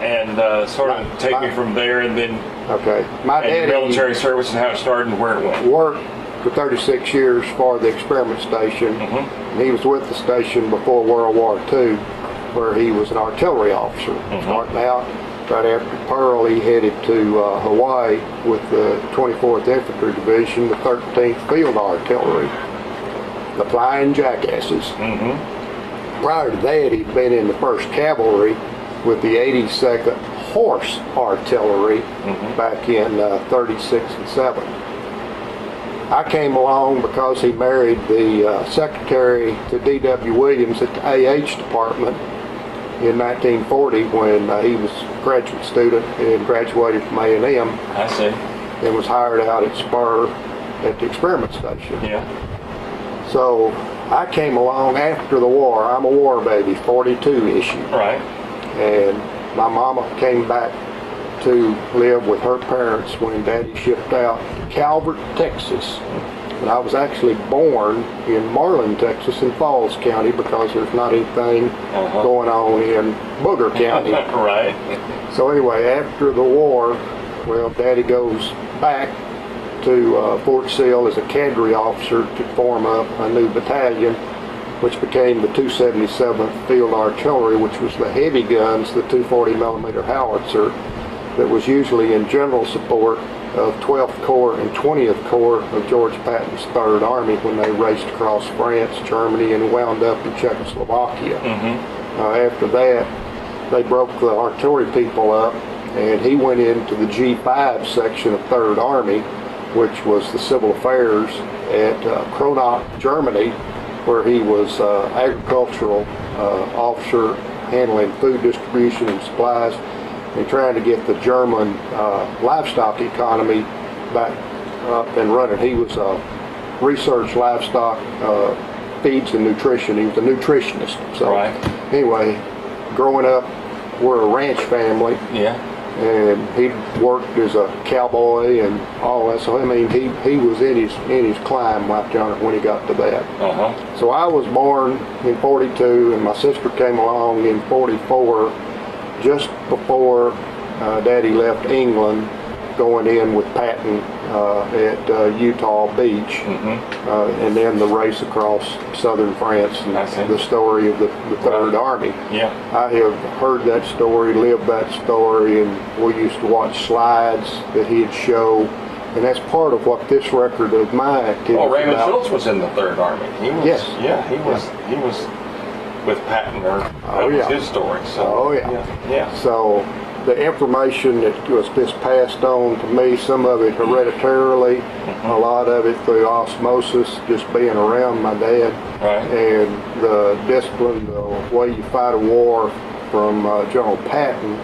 and sort of take me from there, and then my daddy military service and how it started and where it went. Worked for 36 years for the experiment station. And he was with the station before World War II, where he was an artillery officer. Starting out, right after Pearl, he headed to Hawaii with the 24th Infantry Division, the 13th Field Artillery, the Flying Jackasses. Prior to that, he'd been in the 1st Cavalry with the 82nd Horse Artillery back in 36 and 7. I came along because he married the secretary to D.W. Williams at the A.H. department in 1940 when he was a graduate student and graduated from A&M. I see. And was hired out at Spur at the experiment station. Yeah. So I came along after the war. I'm a war baby, 42 issue. Right. And my mama came back to live with her parents when Daddy shipped out to Calvert, Texas. And I was actually born in Marlin, Texas in Falls County because there's not anything going on in Booger County. Right. So anyway, after the war, well, Daddy goes back to Fort Sill as a cadre officer to form up a new battalion, which became the 277th Field Artillery, which was the heavy guns, the 240 millimeter howitzer, that was usually in general support of 12th Corps and 20th Corps of George Patton's 3rd Army when they raced across France, Germany, and wound up in Czechoslovakia. After that, they broke the artillery people up, and he went into the G5 section of 3rd Army, which was the civil affairs at Kronach, Germany, where he was agricultural officer handling food distribution and supplies, and trying to get the German livestock economy back up and running. He was a research livestock feeds and nutrition. He was a nutritionist. So anyway, growing up, we're a ranch family. Yeah. And he worked as a cowboy and all that. So I mean, he was in his climb right down when he got to that. So I was born in 42, and my sister came along in 44. Just before Daddy left England, going in with Patton at Utah Beach, and then the race across southern France, and the story of the 3rd Army. Yeah. I have heard that story, lived that story, and we used to watch slides that he'd show, and that's part of what this record of mine activity. Oh, Raymond Schultz was in the 3rd Army. He was, yes. Yeah, he was with Patton, or that was his story. So, yeah. So the information that was just passed on to me, some of it hereditarily, a lot of it through osmosis, just being around my dad, and the discipline, the way you fight a war from General Patton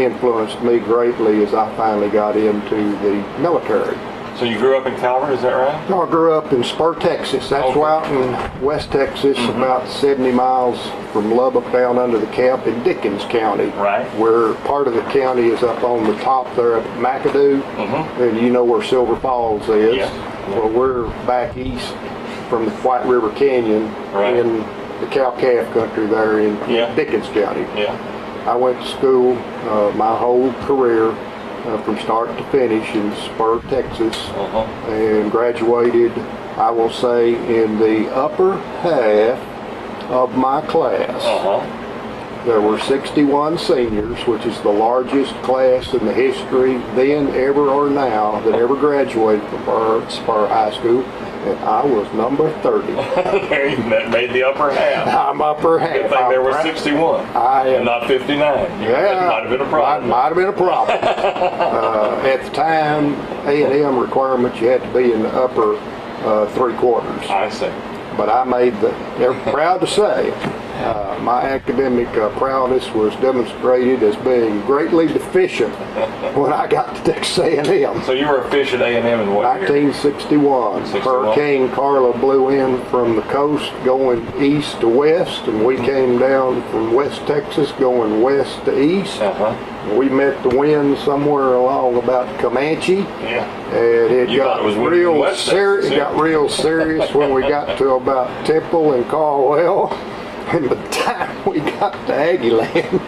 influenced me greatly as I finally got into the military. So you grew up in Calvert, is that right? No, I grew up in Spur, Texas. That's out in West Texas, about 70 miles from Lubbock down under the Cap in Dickens County. Right. Where part of the county is up on the top there at McAdoo, and you know where Silver Falls is. Well, we're back east from the White River Canyon in the cow-calf country there in Dickens County. I went to school my whole career from start to finish in Spur, Texas, and graduated, I will say, in the upper half of my class. There were 61 seniors, which is the largest class in the history then, ever, or now that ever graduated from Spur High School, and I was number 30. That made the upper half. I'm upper half. Good thing there were 61 and not 59. That might have been a problem. Might have been a problem. At the time, A&M requirements, you had to be in the upper 3/4. I see. But I made they're proud to say, my academic prowess was demonstrated as being greatly deficient when I got to Texas A&M. So you were a fish at A&M in what 1961. Hurricane Carla blew in from the coast going east to west, and we came down from West Texas going west to east. We met the wind somewhere along about Comanche, and it got real serious. It got real serious when we got to about Temple and Caldwell. And by the time we got to Aggie Land,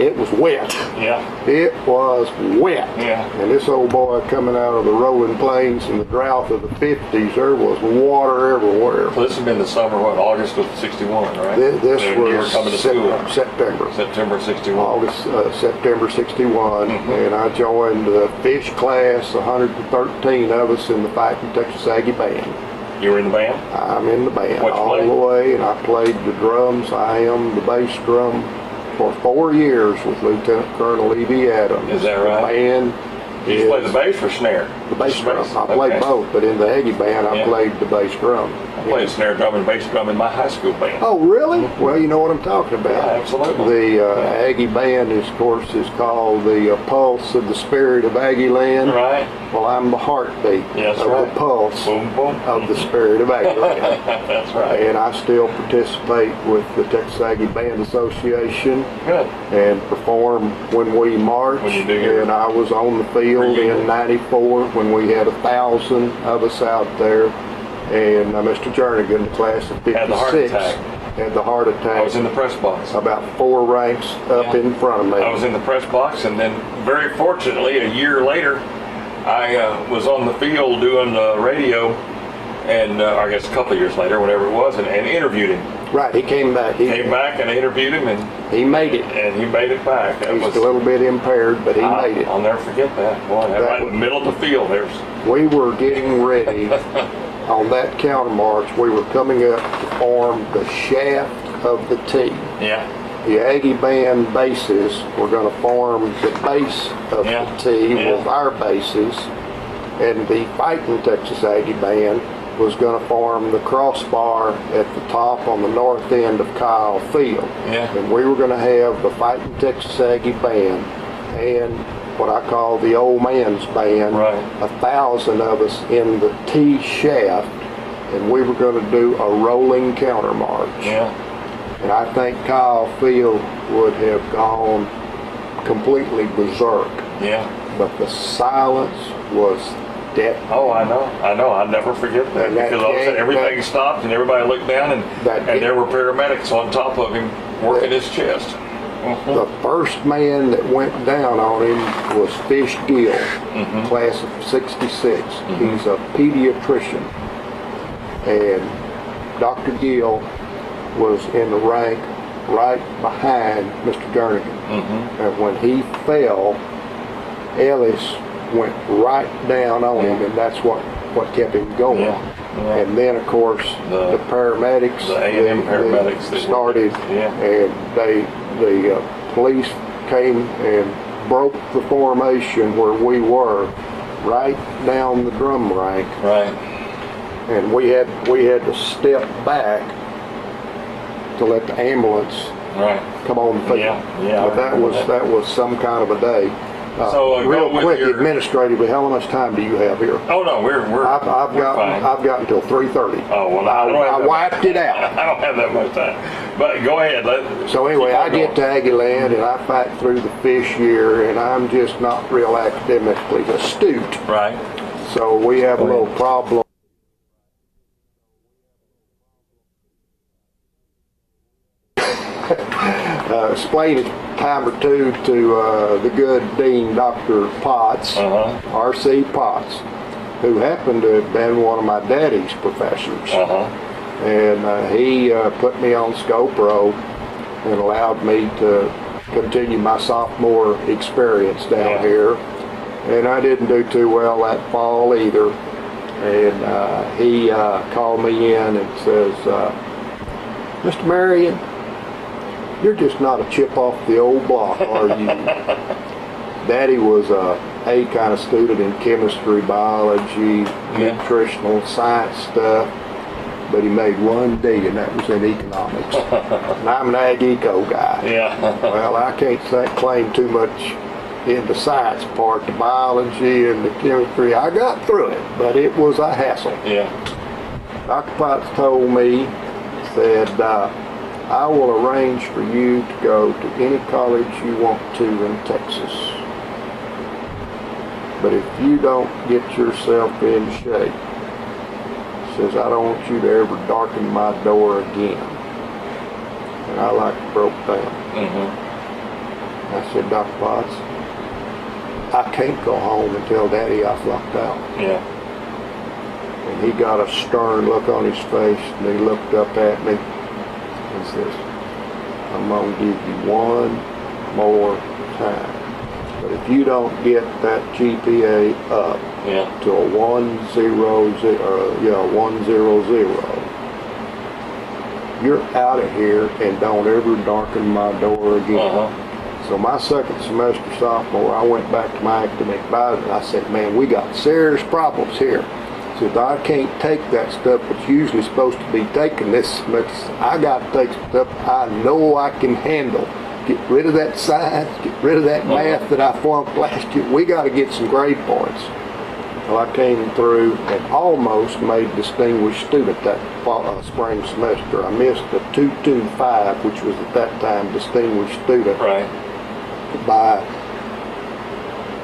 it was wet. Yeah. It was wet. Yeah. And this old boy coming out of the rolling plains in the drought of the 50s, there was water everywhere. So this had been the summer, what, August of 61, right? This you were was coming to school. September. September 61. September 61, and I joined the fish class, 113 of us in the Fighting Texas Aggie Band. You were in the band? I'm in the band What you all play? the way, and I played the drums. I am the bass drum for 4 years with Lieutenant Colonel E.B. Adams. Is that right? The band Did you play the bass or snare? The bass Just drum. I played Okay. both, but in the Aggie Band, I played the bass drum. I played snare drum and bass drum in my high school band. Oh, really? Well, you know what I'm talking about. Yeah, absolutely. The Aggie Band, of course, is called the Pulse of the Spirit of Aggie Land. Right. Well, I'm the heartbeat Yes, of right. the pulse Boom, boom. of the Spirit of Aggie Land. That's right. And I still participate with the Texas Aggie Band Association Good. and perform when we march. When you do your And I was on the field in '94 when we had 1,000 of us out there. And Mr. Jernigan, the class of 56, Had the heart attack. had the heart attack. I was in the press box. About 4 ranks up in front of me. I was in the press box, and then very fortunately, a year later, I was on the field doing the radio, and I guess a couple of years later, whatever it was, and interviewed him. Right, he came back. He Came back and I interviewed him, and He made it. he made it back. That He's was a little bit impaired, but he made it. I'll never forget that. Boy, right in the middle of the field, there's We were getting ready on that counter march. We were coming up to form the shaft of the T. yeah, The Aggie Band bases were going to form the base of Yeah. the T Yeah. with our bases, and the Fighting Texas Aggie Band was going to form the crossbar at the top on the north end of Kyle Field. Yeah. And we were going to have the Fighting Texas Aggie Band and what I call the old man's band, Right. 1,000 of us in the T shaft, and we were going to do a rolling counter march. yeah. And I think Kyle Field would have gone completely berserk. Yeah. But the silence was dead. Oh, I know. I'll never forget that, And that because all of a sudden gang- everything that- stopped and everybody looked down, and there were paramedics on top of him working his chest. The first man that went down on him was Fish Gill, class of '66. He's a pediatrician. And Dr. Gill was in the rank right behind Mr. Jernigan. And when he fell, Ellis went right down on him, and that's what kept him going. Yeah. Yeah. And then, of course, the paramedics, the A&M paramedics that started, yeah. and the police came and broke the formation where we were, right down the drum rank, Right. and we had to step back to let the ambulance Right. come on the field. Yeah, yeah, But I remember that. that was some kind of a day. So, real go with quick, your- administratively, how much time do you have here? Oh no, we're I've we're got fine. until 3:30. Oh well, I don't have I that- wiped it out. I don't have that much time. But go ahead. So anyway, keep on I get to going. Aggie Land and I fight through the fish year, and I'm just not real academically astute. Right. So we have a little problem. Explain it a time or two to the good Dean, Dr. Potts, R.C. Potts, who happened to have been one of my daddy's professors. And he put me on ScoPro and allowed me to continue my sophomore experience down here. And I didn't do too well that fall either. And he called me in and says, Mr. Marion, you're just not a chip off the old block, are you? Daddy was a kind of student in chemistry, biology, nutritional science stuff, but he made one D, and that was in economics. And I'm an ag eco guy. Yeah. Well, I can't claim too much in the science part, the biology and the chemistry. I got through it, but it was a hassle. Yeah. Dr. Potts told me, said, I will arrange for you to go to any college you want to in Texas. But if you don't get yourself in shape, says, I don't want you to ever darken my door again. And and I like broke down. I said, Dr. Potts, I can't go home and tell Daddy I flopped out. Yeah. And he got a stern look on his face, and he looked up at me and says, I'm going to give you one more time. But if you don't get that GPA up to a 100, you're out of here and don't ever darken my door again. So my second semester sophomore, I went back to my academic advisor and I said, man, we got serious problems here. I said, I can't take that stuff that's usually supposed to be taken this semester. I got to take stuff I know I can handle. Get rid of that science, get rid of that math that I flunked last year. We got to get some grade points. Well, I came through and almost made distinguished student that spring semester. I missed a 225, which was at that time distinguished student, by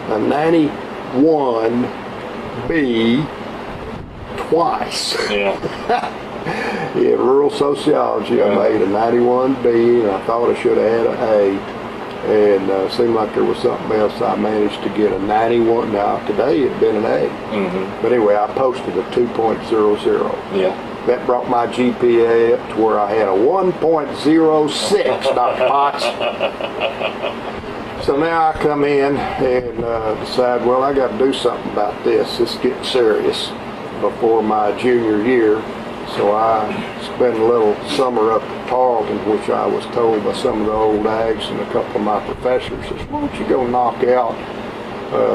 a 91B twice. In rural sociology, I made a 91B, and I thought I should have had an A. And it seemed like there was something else. I managed to get a 91. Now, today it'd been an A. But anyway, I posted a 2.00. That brought my GPA up to where I had a 1.06, Dr. Potts. So now I come in and decide, well, I got to do something about this. It's getting serious before my junior year. So I spent a little summer up at Tarleton, which I was told by some of the old ags and a couple of my professors, says, why don't you go knock out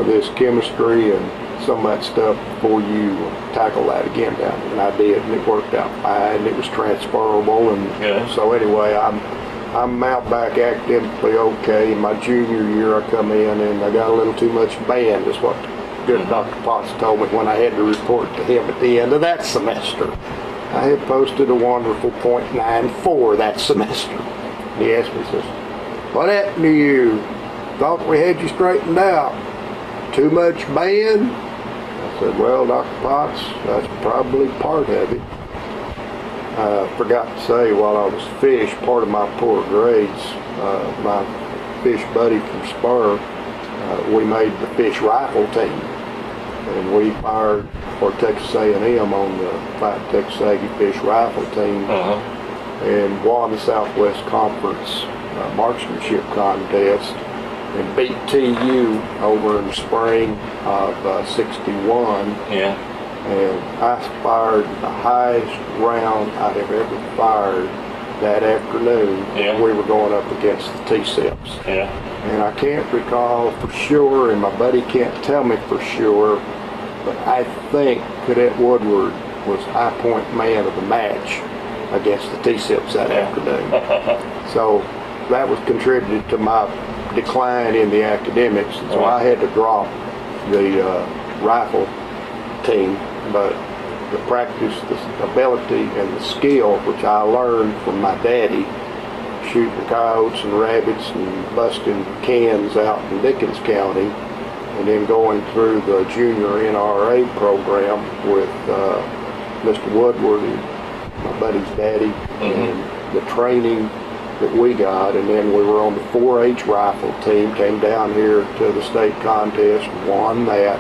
this chemistry and some of that stuff before you tackle that again down there. And I did, and it worked out fine. It was transferable, and so anyway, I'm out back academically okay. In my junior year, I come in and I got a little too much band, is what good Dr. Potts told me when I had to report to him at the end of that semester. I had posted a wonderful .94 that semester. He asked me, says, what happened to you? Thought we had you straightened out. Too much band? I said, well, Dr. Potts, that's probably part of it. I forgot to say, while I was fish, part of my poor grades, my fish buddy from Spur, we made the fish rifle team. And we fired for Texas A&M on the Fight Texas Aggie Fish Rifle team and won the Southwest Conference marksmanship contest and beat TU over in the spring of '61. And I fired the highest round I have ever fired that afternoon. We were going up against the T-Sips. And I can't recall for sure, and my buddy can't tell me for sure, but I think Cadet Woodward was high point man of the match against the T-Sips that afternoon. So that was contributed to my decline in the academics. So I had to drop the rifle team, but the practice, the ability, and the skill, which I learned from my daddy, shooting coyotes and rabbits and busting cans out in Dickens County, and then going through the junior NRA program with Mr. Woodward and my buddy's daddy, and the training that we got, and then we were on the 4-H rifle team, came down here to the state contest, won that.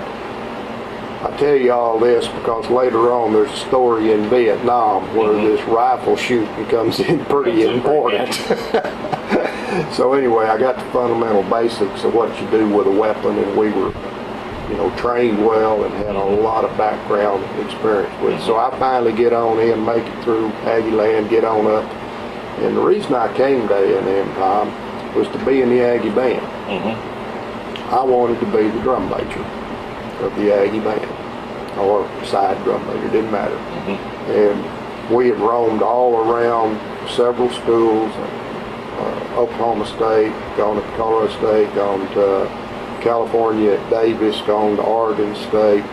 I tell you all this because later on there's a story in Viet Nam where this rifle shooting comes in pretty important. So anyway, I got the fundamental basics of what you do with a weapon, and we were, trained well and had a lot of background experience with it. So I finally get on in, make it through Aggie Land, get on up. And the reason I came to A&M, Tom, was to be in the Aggie band. I wanted to be the drum major of the Aggie band, or side drum major, didn't matter. And we had roamed all around several schools, Oklahoma State, gone to Colorado State, gone to California at Davis, gone to Oregon State,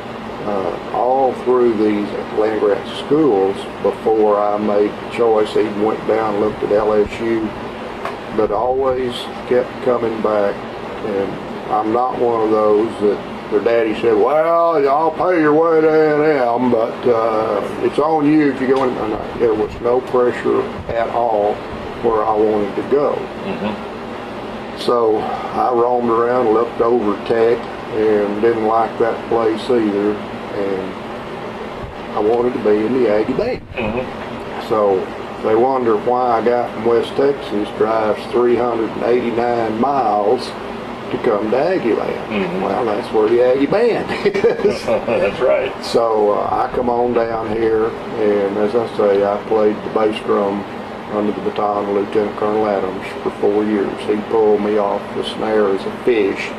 all through these land grant schools before I made the choice. Even went down and looked at LSU, but always kept coming back. And I'm not one of those that their daddy said, well, I'll pay your way to A&M, but it's on you if you go in. There was no pressure at all. where I wanted to go. So I roamed around, looked over Tech, and didn't like that place either, and I wanted to be in the Aggie Band. So they wonder why a guy from West Texas drives 389 miles to come to Aggie Land. Well, that's where the Aggie Band is. That's right. So I come on down here, and as I say, I played the bass drum under the baton of Lieutenant Colonel Adams for 4 years. He pulled me off the snare as a fish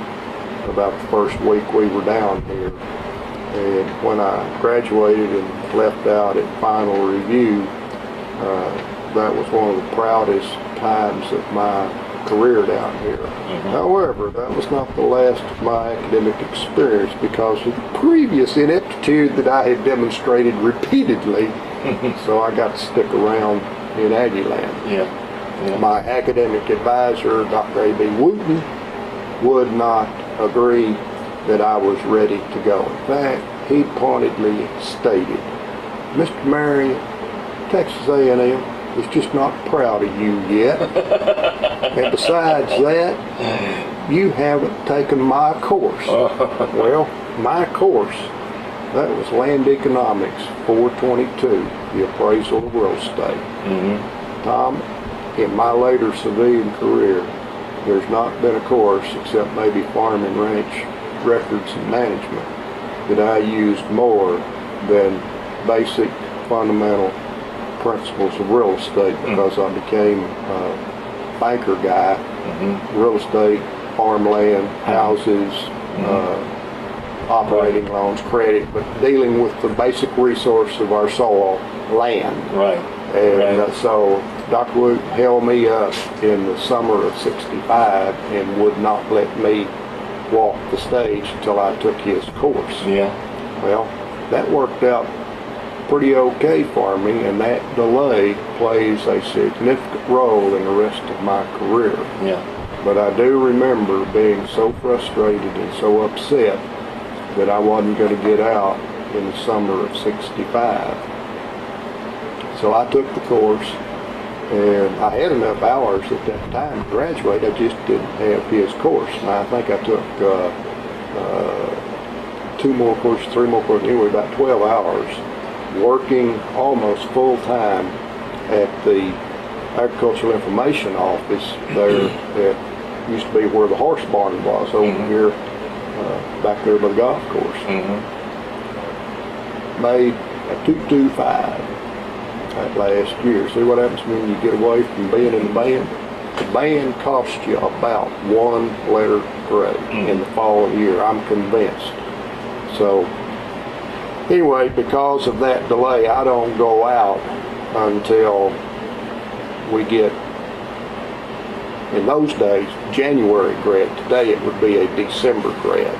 about the first week we were down here. And when I graduated and left out at final review, that was one of the proudest times of my career down here. However, that was not the last of my academic experience because of the previous ineptitude that I had demonstrated repeatedly. So I got to stick around in Aggie Land. My academic advisor, Dr. A.B. Wooten, would not agree that I was ready to go. In fact, he pointedly stated, Mr. Marion, Texas A&M is just not proud of you yet. And besides that, you haven't taken my course. Well, my course, that was Land Economics 422, the appraisal of real estate. Tom, in my later civilian career, there's not been a course, except maybe farm and ranch records and management, that I used more than basic fundamental principles of real estate because I became a banker guy, real estate, farmland, houses, operating loans, credit, but dealing with the basic resource of our soil, land. And so Dr. Woot held me up in the summer of '65 and would not let me walk the stage until I took his course. Well, that worked out pretty okay for me, and that delay plays a significant role in the rest of my career. But I do remember being so frustrated and so upset that I wasn't going to get out in the summer of '65. So I took the course, and I had enough hours at that time to graduate. I just didn't have his course. And I think I took 2 more courses, 3 more courses, anyway, about 12 hours, working almost full-time at the Agricultural Information Office there that used to be where the horse barn was, over here, back there by the golf course. Made a 225 that last year. See what happens when you get away from being in the band? The band costs you about 1 letter grade in the following year, I'm convinced. So anyway, because of that delay, I don't go out until we get, in those days, January grad. Today it would be a December grad.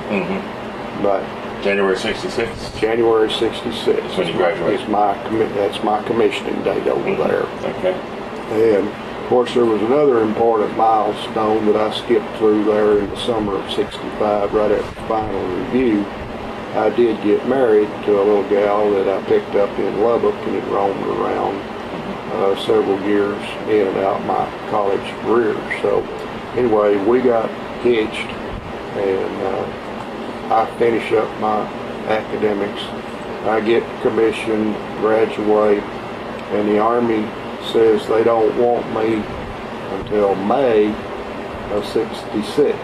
But January '66? January '66. That's when you graduated? That's my commissioning date over there. Okay. And of course there was another important milestone that I skipped through there in the summer of '65, right after final review. I did get married to a little gal that I picked up in Lubbock and had roamed around several years in and out my college career. So anyway, we got hitched, and I finish up my academics. I get commissioned, graduate, and the Army says they don't want me until May of '66.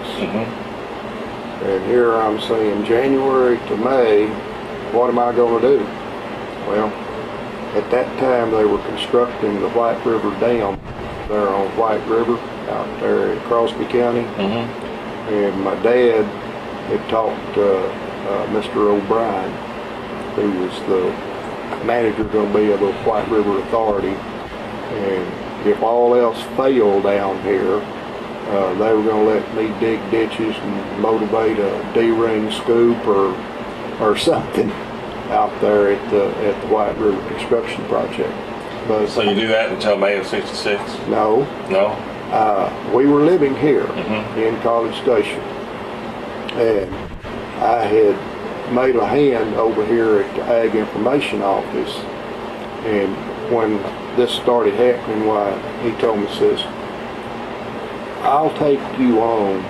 And here I'm saying January to May, what am I going to do? Well, at that time they were constructing the White River Dam there on White River out there in Crosby County. And my dad had talked to Mr. O'Brien, who was the manager going to be of the White River Authority. And if all else failed down here, they were going to let me dig ditches and motivate a D-ring scoop or something out there at the White River construction project. But so you do that until May of '66? No. We were living here in College Station, and I had made a hand over here at the Ag Information Office, and when this started happening, why he told me, says, I'll take you on,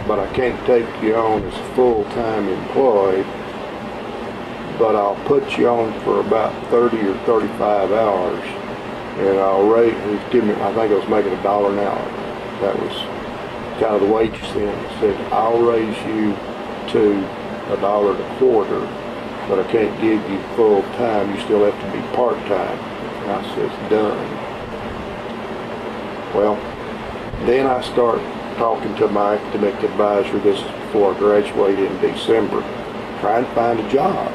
but I can't take you on as a full-time employee, but I'll put you on for about 30 or 35 hours, and I'll rate, he's giving me, I think I was making $1 an hour. That was kind of the wages then. He said, I'll raise you to $1 a quarter, but I can't give you full-time, you still have to be part-time. And I says, done. Well, then I start talking to my academic advisor, this is before I graduated in December, trying to find a job.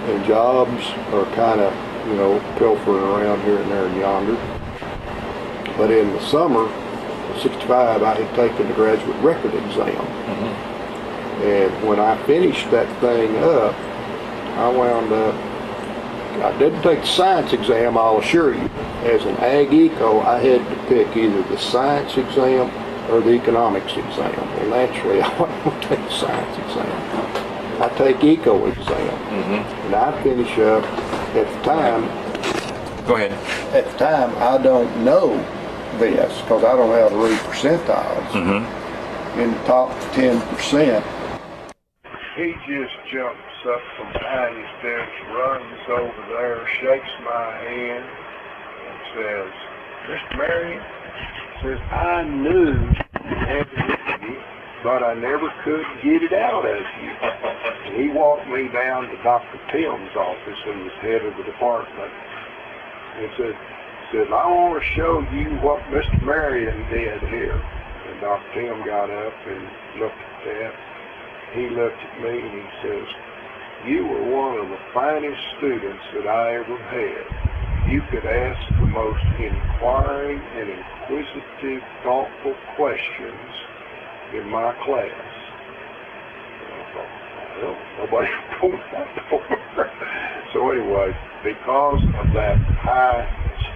And jobs are kind of, you know, pilfering around here and there and yonder. But in the summer of '65, I had taken the graduate record exam. And when I finished that thing up, I wound up, I didn't take the science exam, I'll assure you. As an ag eco, I had to pick either the science exam or the economics exam. Well, naturally, I won't take the science exam. I take eco exam. And I finish up at the time. Go ahead. At the time, I don't know this because I don't know how to read percentiles. In the top 10%. He just jumps up from behind his desk, runs over there, shakes my hand, and says, Mr. Marion, says, I knew you had it, but I never could get it out of you. And he walked me down to Dr. Tim's office, who was head of the department, and said, I want to show you what Mr. Marion did here. And Dr. Tim got up and looked at that. He looked at me and he says, you were one of the finest students that I ever had. You could ask the most inquiring and inquisitive, thoughtful questions in my class. And I thought, well, nobody told me that before. So anyway, because of that high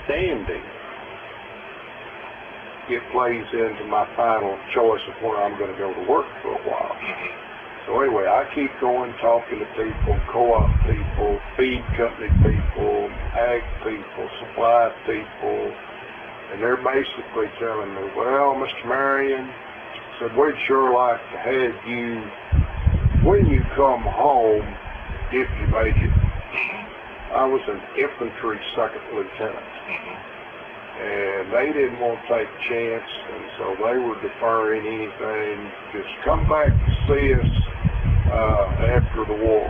standing, it plays into my final choice of where I'm going to go to work for a while. So anyway, I keep going, talking to people, co-op people, feed company people, ag people, supply people, and they're basically telling me, well, Mr. Marion, said, we'd sure like to have you, when you come home, if you make it. I was an infantry second lieutenant, and they didn't want to take a chance, and so they were deferring anything. Just come back to see us after the war.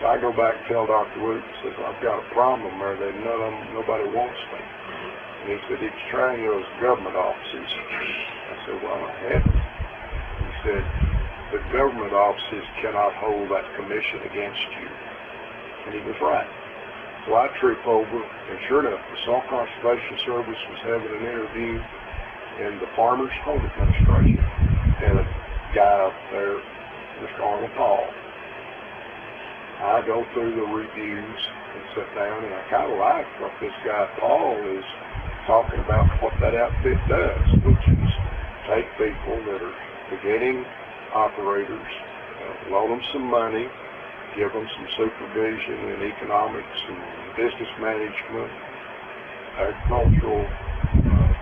So I go back and tell Dr. Wood, says, I've got a problem there that nobody wants me. And he said, did you try any of those government offices? I said, well, I haven't. He said, the government offices cannot hold that commission against you. And he was right. So I trip over, and sure enough, the Soil Conservation Service was having an interview in the Farmers Home Administration, and a guy up there, Mr. Arnold Paul. I go through the reviews and sit down, and I kind of like what this guy Paul is talking about, what that outfit does, which is take people that are beginning operators, loan them some money, give them some supervision in economics and business management, agricultural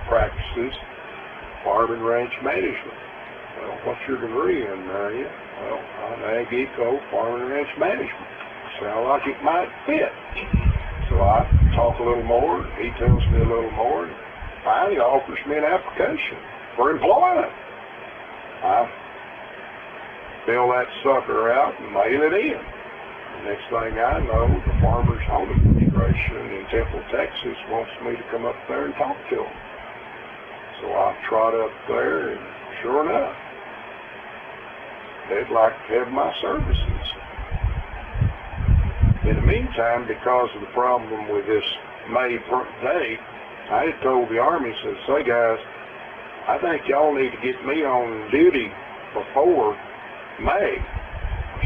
practices, farm and ranch management. Well, what's your degree in, Marion? Well, I'm ag eco, farm and ranch management. Sound like it might fit. So I talk a little more, he tells me a little more, and finally offers me an application for employment. I fill that sucker out and mail it in. Next thing I know, the Farmers Home Administration in Temple, Texas wants me to come up there and talk to them. So I trot up there, and sure enough, they'd like to have my services. In the meantime, because of the problem with this May date, I had told the Army, said, say guys, I think y'all need to get me on duty before May.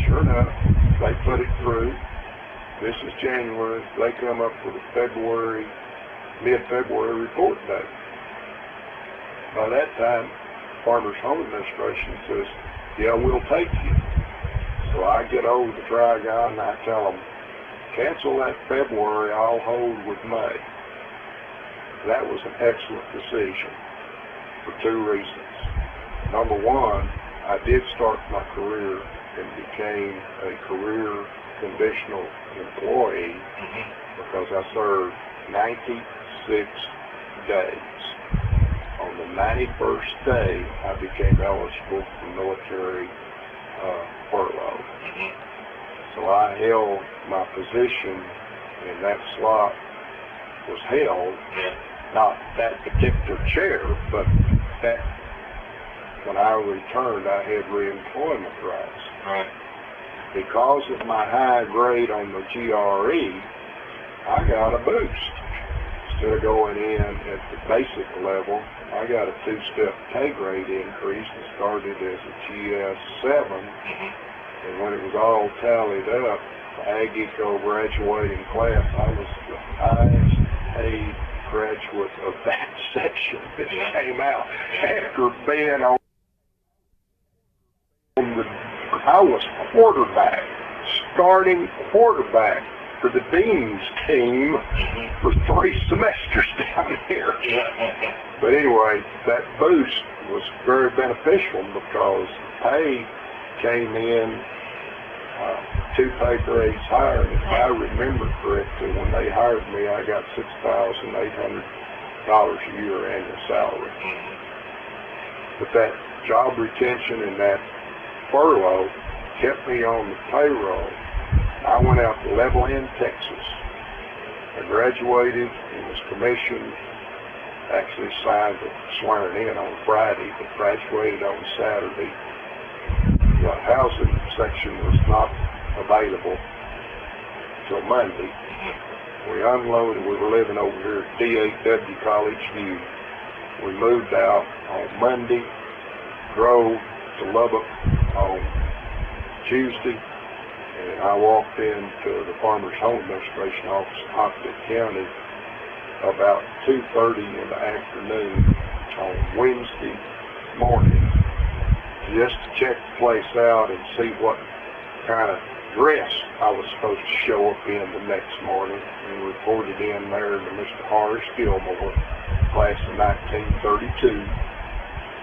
Sure enough, they put it through. This is January. They come up with a mid-February report date. By that time, Farmers Home Administration says, yeah, we'll take you. So I get over the dry guy and I tell them, cancel that February, I'll hold with May. That was an excellent decision for two reasons. Number one, I did start my career and became a career conditional employee because I served 96 days. On the 91st day, I became eligible for military furlough. So I held my position, and that slot was held, not that particular chair, but that when I returned, I had reemployment rights. Right. Because of my high grade on the GRE, I got a boost. Instead of going in at the basic level, I got a two-step pay grade increase and started as a GS7. And when it was all tallied up, the Ag-Eco graduating class, I was the highest paid graduate of that section that came out after being on I was quarterback, starting quarterback for the Dean's team for 3 semesters down here. But anyway, that boost was very beneficial because pay came in 2 pay grades higher. And if I remember correctly, when they hired me, I got $6,800 a year annual salary. But that job retention and that furlough kept me on the payroll. I went out to Level End, Texas. I graduated and was commissioned, actually signed the swearing in on Friday, but graduated on Saturday. The housing section was not available till Monday. We unloaded, we were living over here at D8W College View. We moved out on Monday, drove to Lubbock on Tuesday, and I walked into the Farmers Home Administration office in Hockley County about 2:30 in the afternoon on Wednesday morning just to check the place out and see what kind of dress I was supposed to show up in the next morning, and reported in there to Mr. Horace Gilmore, class of 1932.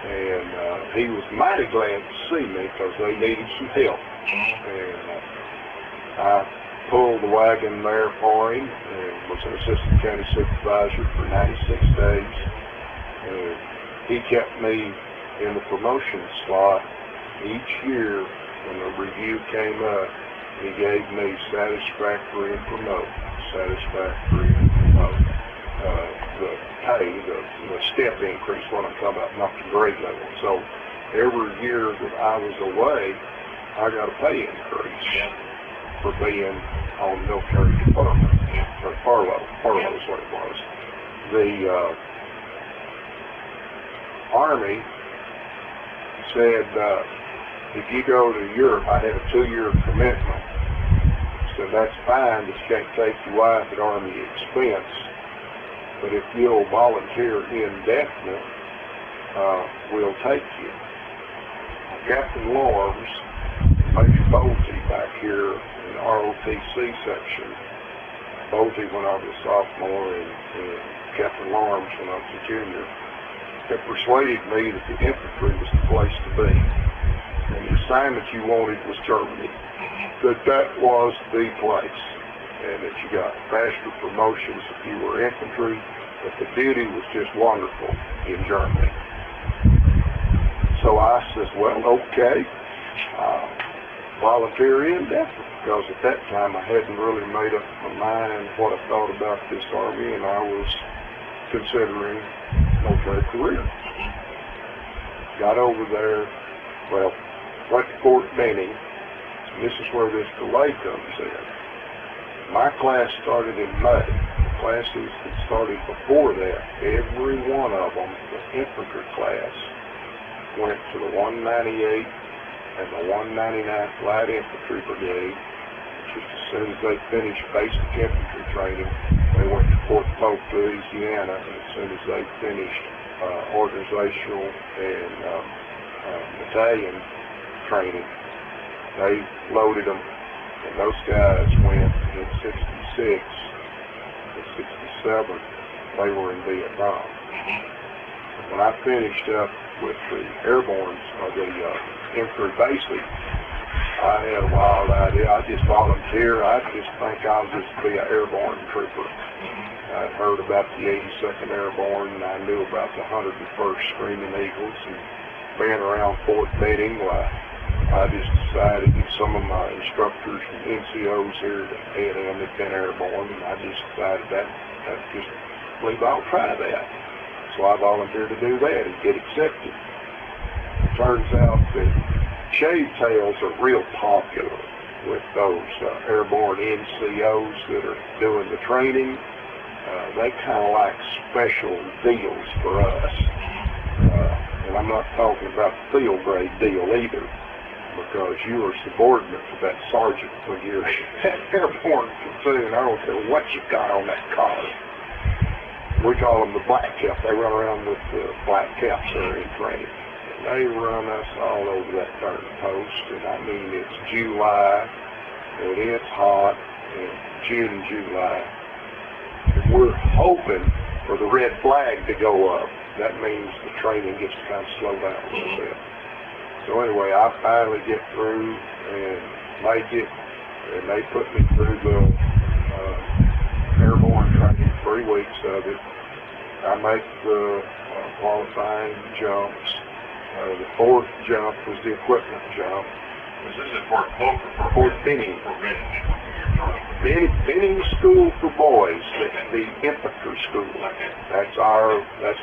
And he was mighty glad to see me because they needed some help. And I pulled the wagon there for him and was an assistant county supervisor for 96 days. And he kept me in the promotion slot each year. When the review came up, he gave me satisfactory and promote, satisfactory and promote. The pay, the step increase, what I'm talking about, not the grade level. So every year that I was away, I got a pay increase for being on military department, or furlough is what it was. The Army said, if you go to Europe, I had a 2-year commitment. So that's fine, but you can't take your wife at Army expense. But if you'll volunteer indefinite, we'll take you. Captain Lawrence, Major Bolte back here in the ROTC section, Bolte when I was a sophomore and Captain Lawrence when I was a junior, had persuaded me that the infantry was the place to be. And the assignment you wanted was Germany. That was the place. And that you got faster promotions if you were infantry, but the duty was just wonderful in Germany. So I says, well, okay, volunteer indefinite, because at that time I hadn't really made up my mind what I thought about this Army, and I was considering military career. Got over there, well, went to Fort Benning, and this is where this delay comes in. My class started in May. The classes that started before that, every one of them, the infantry class, went to the 198th and the 199th Light Infantry Brigade. Just as soon as they finished basic infantry training, they went to Fort Polk, Louisiana, and as soon as they finished organizational and battalion training, they loaded them, and those guys went in 66 and 67, they were in Vietnam. When I finished up with the airborne, or the infantry basic, I had a wild idea. I just volunteer. I just think I'll just be an airborne trooper. I'd heard about the 82nd Airborne, and I knew about the 101st Screaming Eagles, and being around Fort Benning, I just decided that some of my instructors and NCOs here at A&M had been airborne, and I just decided that just believe I'll try that. So I volunteered to do that and get accepted. It turns out that shaved tails are real popular with those airborne NCOs that are doing the training. They kind of like special deals for us. And I'm not talking about the field grade deal either, because you are subordinate to that sergeant when you're airborne platoon. I don't care what you got on that collar. We call them the black cap. They run around with the black caps there in training. And they run us all over that darn post. And I mean, it's July, and it's hot, and June, July. And we're hoping for the red flag to go up. That means the training gets to kind of slow down a little bit. So anyway, I finally get through and make it, and they put me through the airborne training, 3 weeks of it. I make the qualifying jumps. The 4th jump was the equipment jump. Was this at Fort Polk or Fort Benning? Fort Benning. Benning School for Boys, the infantry school. That's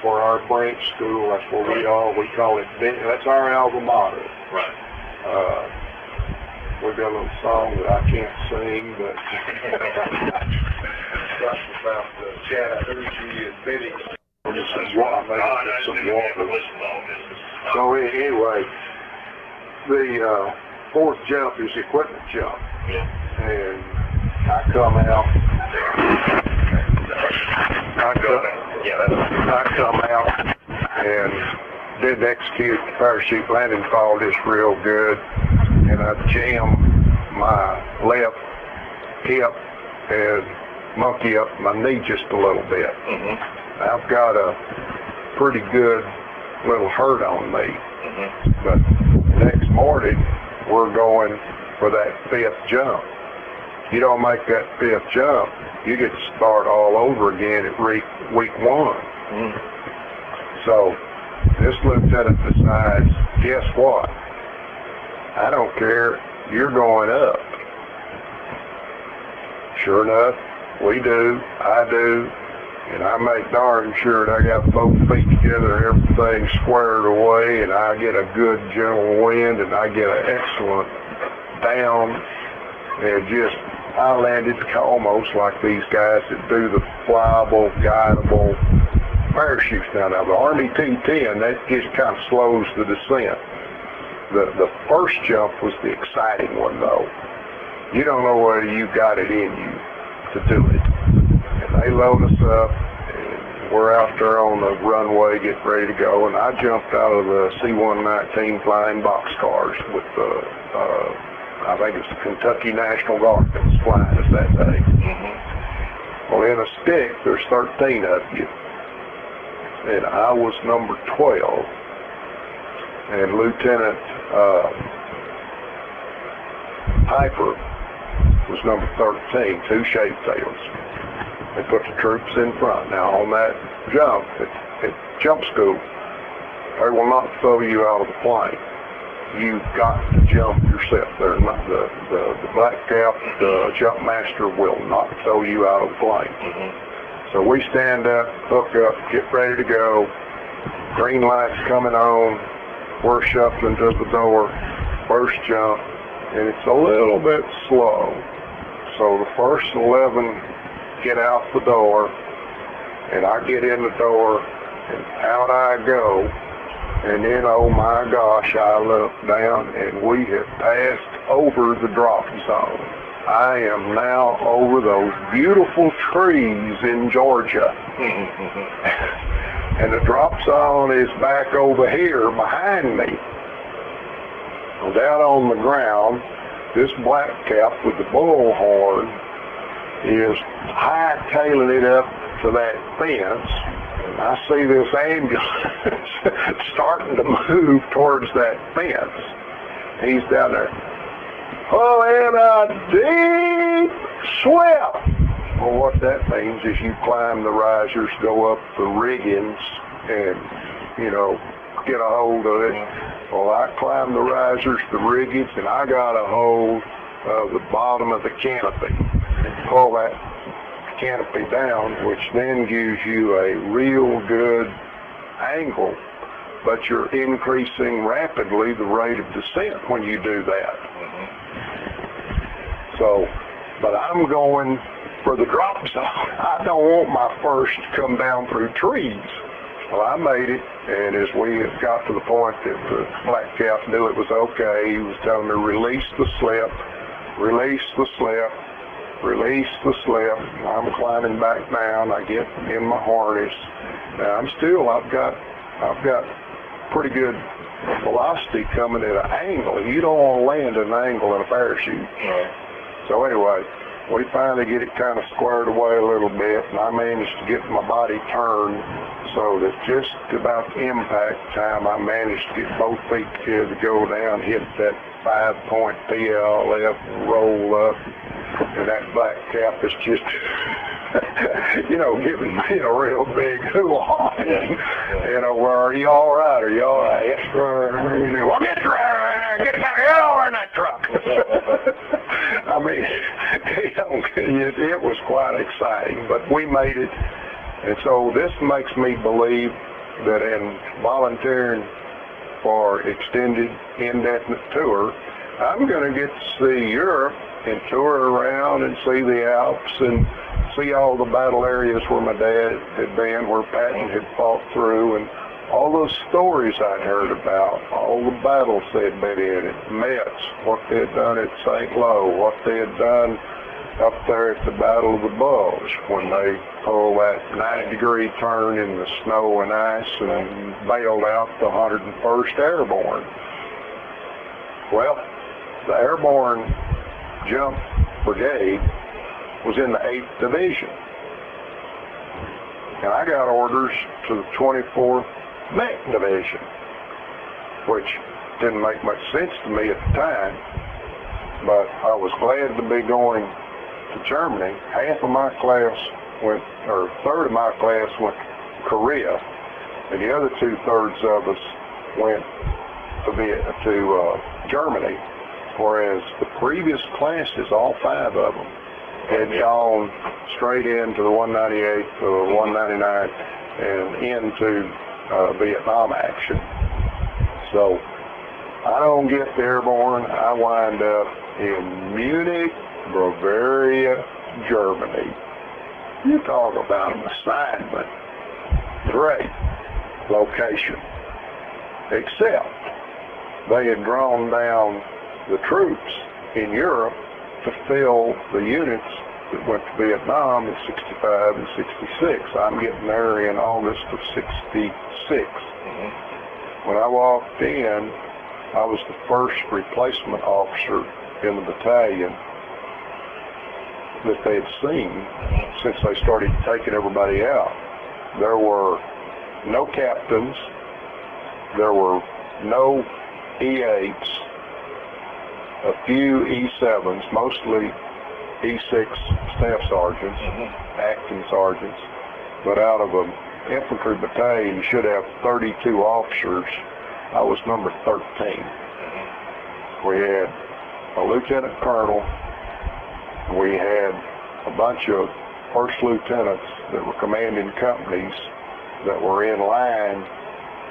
where our branch school. That's where we call it. That's our alma mater. Right. We've got a little song that I can't sing, but that's about the Chattahoochee and Benning. So anyway, the 4th jump is the equipment jump. Yeah. And I come out. I come out and didn't execute the parachute landing fall just real good, and I jammed my left hip and monkey up my knee just a little bit. I've got a pretty good little hurt on me. But next morning, we're going for that 5th jump. You don't make that 5th jump, you get to start all over again at week 1. So this lieutenant decides, guess what? I don't care, you're going up. Sure enough, we do, I do, and I make darn sure that I got both feet together, everything squared away, and I get a good gentle wind, and I get an excellent down, and just, I landed almost like these guys that do the flyable, guidable parachutes now. Now the Army T-10, that just kind of slows the descent. The first jump was the exciting one though. You don't know whether you got it in you to do it. And they load us up, and we're out there on the runway getting ready to go, and I jumped out of the C-119 flying boxcars with the I think it's the Kentucky National Guard that was flying us that day. Well, in a stick, there's 13 of you. And I was number 12. And Lieutenant Piper was number 13, 2 shaved tails. They put the troops in front. Now, on that jump, at jump school, they will not throw you out of the plane. You've got to jump yourself. They're not the black cap, the jump master will not throw you out of the plane. So we stand up, hook up, get ready to go. Green light's coming on. We're shuffling to the door. First jump, and it's a little bit slow. So the first 11 get out the door, and I get in the door, and out I go. And then, oh my gosh, I look down, and we have passed over the drop zone. I am now over those beautiful trees in Georgia. And the drop zone is back over here behind me. Down on the ground, this black cap with the bullhorn is hightailing it up to that fence. And I see this ambulance starting to move towards that fence. He's down there. Oh, and a deep sweep. Well, what that means is you climb the risers, go up the riggings, and, you know, get a hold of it. Well, I climbed the risers, the riggings, and I got a hold of the bottom of the canopy. Pull that canopy down, which then gives you a real good angle, but you're increasing rapidly the rate of descent when you do that. So, but I'm going for the drop zone. I don't want my first to come down through trees. Well, I made it, and as we got to the point that the black cap knew it was okay, he was telling me, release the slip, release the slip, release the slip. I'm climbing back down. I get in my harness. Now I've got pretty good velocity coming at an angle. You don't want to land at an angle in a parachute. So anyway, we finally get it kind of squared away a little bit, and I managed to get my body turned so that just about impact time, I managed to get both feet together to go down, hit that 5-point PLF, roll up, and that black cap is just, you know, giving me a real big hoo-ha. You know, well, are you all right? Are you all right? Yes, well, get over in that truck. I mean, it was quite exciting, but we made it. And so this makes me believe that in volunteering for extended, indefinite tour, I'm going to get to see Europe and tour around and see the Alps and see all the battle areas where my dad had been, where Patton had fought through, and all those stories I'd heard about, all the battles they'd been in at Metz, what they had done at St. Lo, what they had done up there at the Battle of the Bulge when they pulled that 90-degree turn in the snow and ice and bailed out the 101st Airborne. Well, the Airborne Jump Brigade was in the 8th Division. And I got orders to the 24th Mech Division, which didn't make much sense to me at the time, but I was glad to be going to Germany. Half of my class went, or a third of my class went to Korea, and the other 2/3 of us went to Germany, whereas the previous classes, all 5 of them, had gone straight into the 198, the 199, and into Vietnam action. So I don't get the Airborne. I wind up in Munich, Bavaria, Germany. You talk about an assignment. Great location. Except they had drawn down the troops in Europe to fill the units that went to Vietnam in 65 and 66. I'm getting there in August of 66. When I walked in, I was the first replacement officer in the battalion that they had seen since they started taking everybody out. There were no captains, there were no E8s, a few E7s, mostly E6 staff sergeants, acting sergeants, but out of an infantry battalion you should have 32 officers. I was number 13. We had a lieutenant colonel, we had a bunch of first lieutenants that were commanding companies that were in line,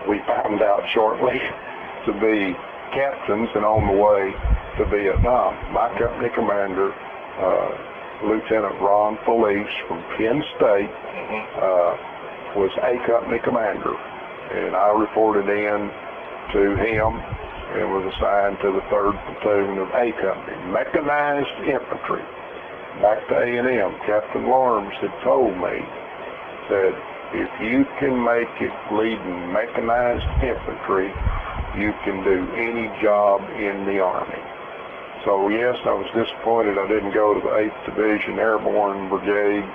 we found out shortly, to be captains and on the way to Vietnam. My company commander, Lieutenant Ron Felice from Penn State, was a company commander, and I reported in to him and was assigned to the 3rd Platoon of A Company, mechanized infantry. Back to A&M, Captain Lorms had told me, said, if you can make it leading mechanized infantry, you can do any job in the Army. So yes, I was disappointed I didn't go to the 8th Division Airborne Brigade,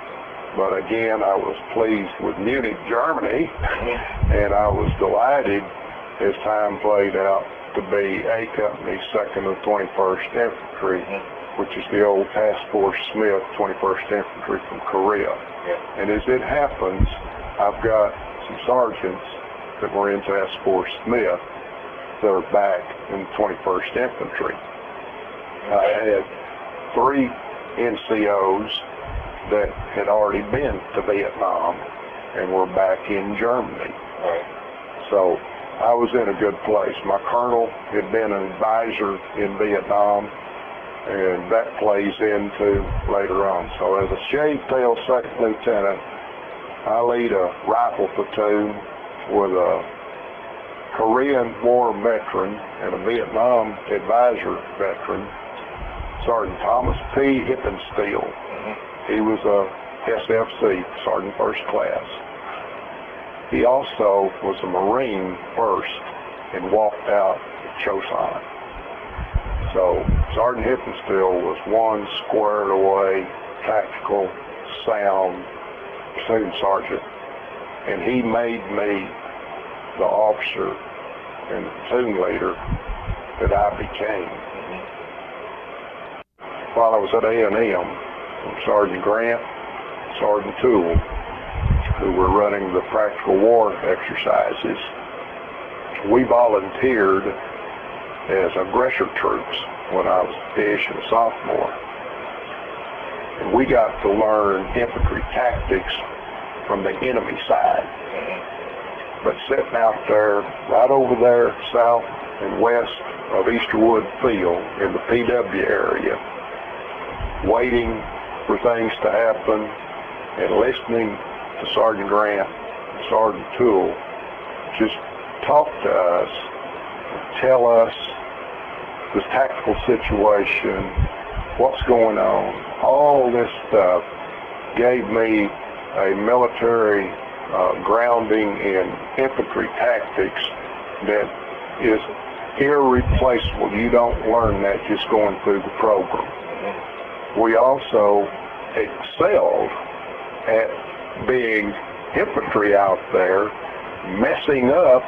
but again, I was pleased with Munich, Germany, and I was delighted as time played out to be A Company, 2nd of 21st Infantry, which is the old Task Force Smith 21st Infantry from Korea. And as it happens, I've got some sergeants that were in Task Force Smith that are back in 21st Infantry. I had 3 NCOs that had already been to Vietnam and were back in Germany. So I was in a good place. My colonel had been an advisor in Vietnam, and that plays into later on. So as a shaved-tail 2nd lieutenant, I lead a rifle platoon with a Korean War veteran and a Vietnam advisor veteran, Sergeant Thomas P. Hippensteel. He was a SFC, Sergeant First Class. He also was a Marine first and walked out at Chosin. So Sergeant Hippensteel was one squared away, tactical, sound platoon sergeant, and he made me the officer and the platoon leader that I became. While I was at A&M, Sergeant Grant, Sergeant Toole, who were running the practical war exercises, we volunteered as aggressor troops when I was a fish and a sophomore. And we got to learn infantry tactics from the enemy side. But sitting out there, right over there, south and west of Easterwood Field in the PW area, waiting for things to happen and listening to Sergeant Grant and Sergeant Toole just talk to us, tell us the tactical situation, what's going on, all this stuff gave me a military grounding in infantry tactics that is irreplaceable. You don't learn that just going through the program. We also excelled at being infantry out there, messing up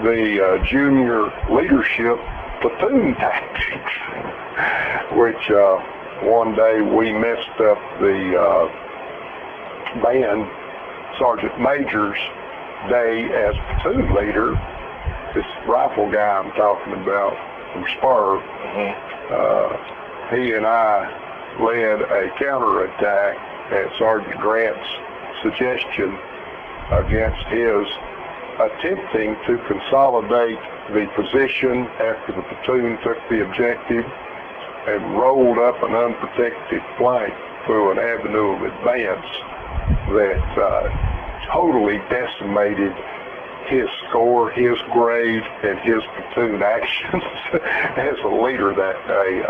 the junior leadership platoon tactics, which one day we messed up the band Sergeant Major's day as platoon leader. This rifle guy I'm talking about from Spur, he and I led a counterattack at Sergeant Grant's suggestion against his attempting to consolidate the position after the platoon took the objective and rolled up an unprotected flank through an avenue of advance that totally decimated his score, his grade, and his platoon actions as a leader that day.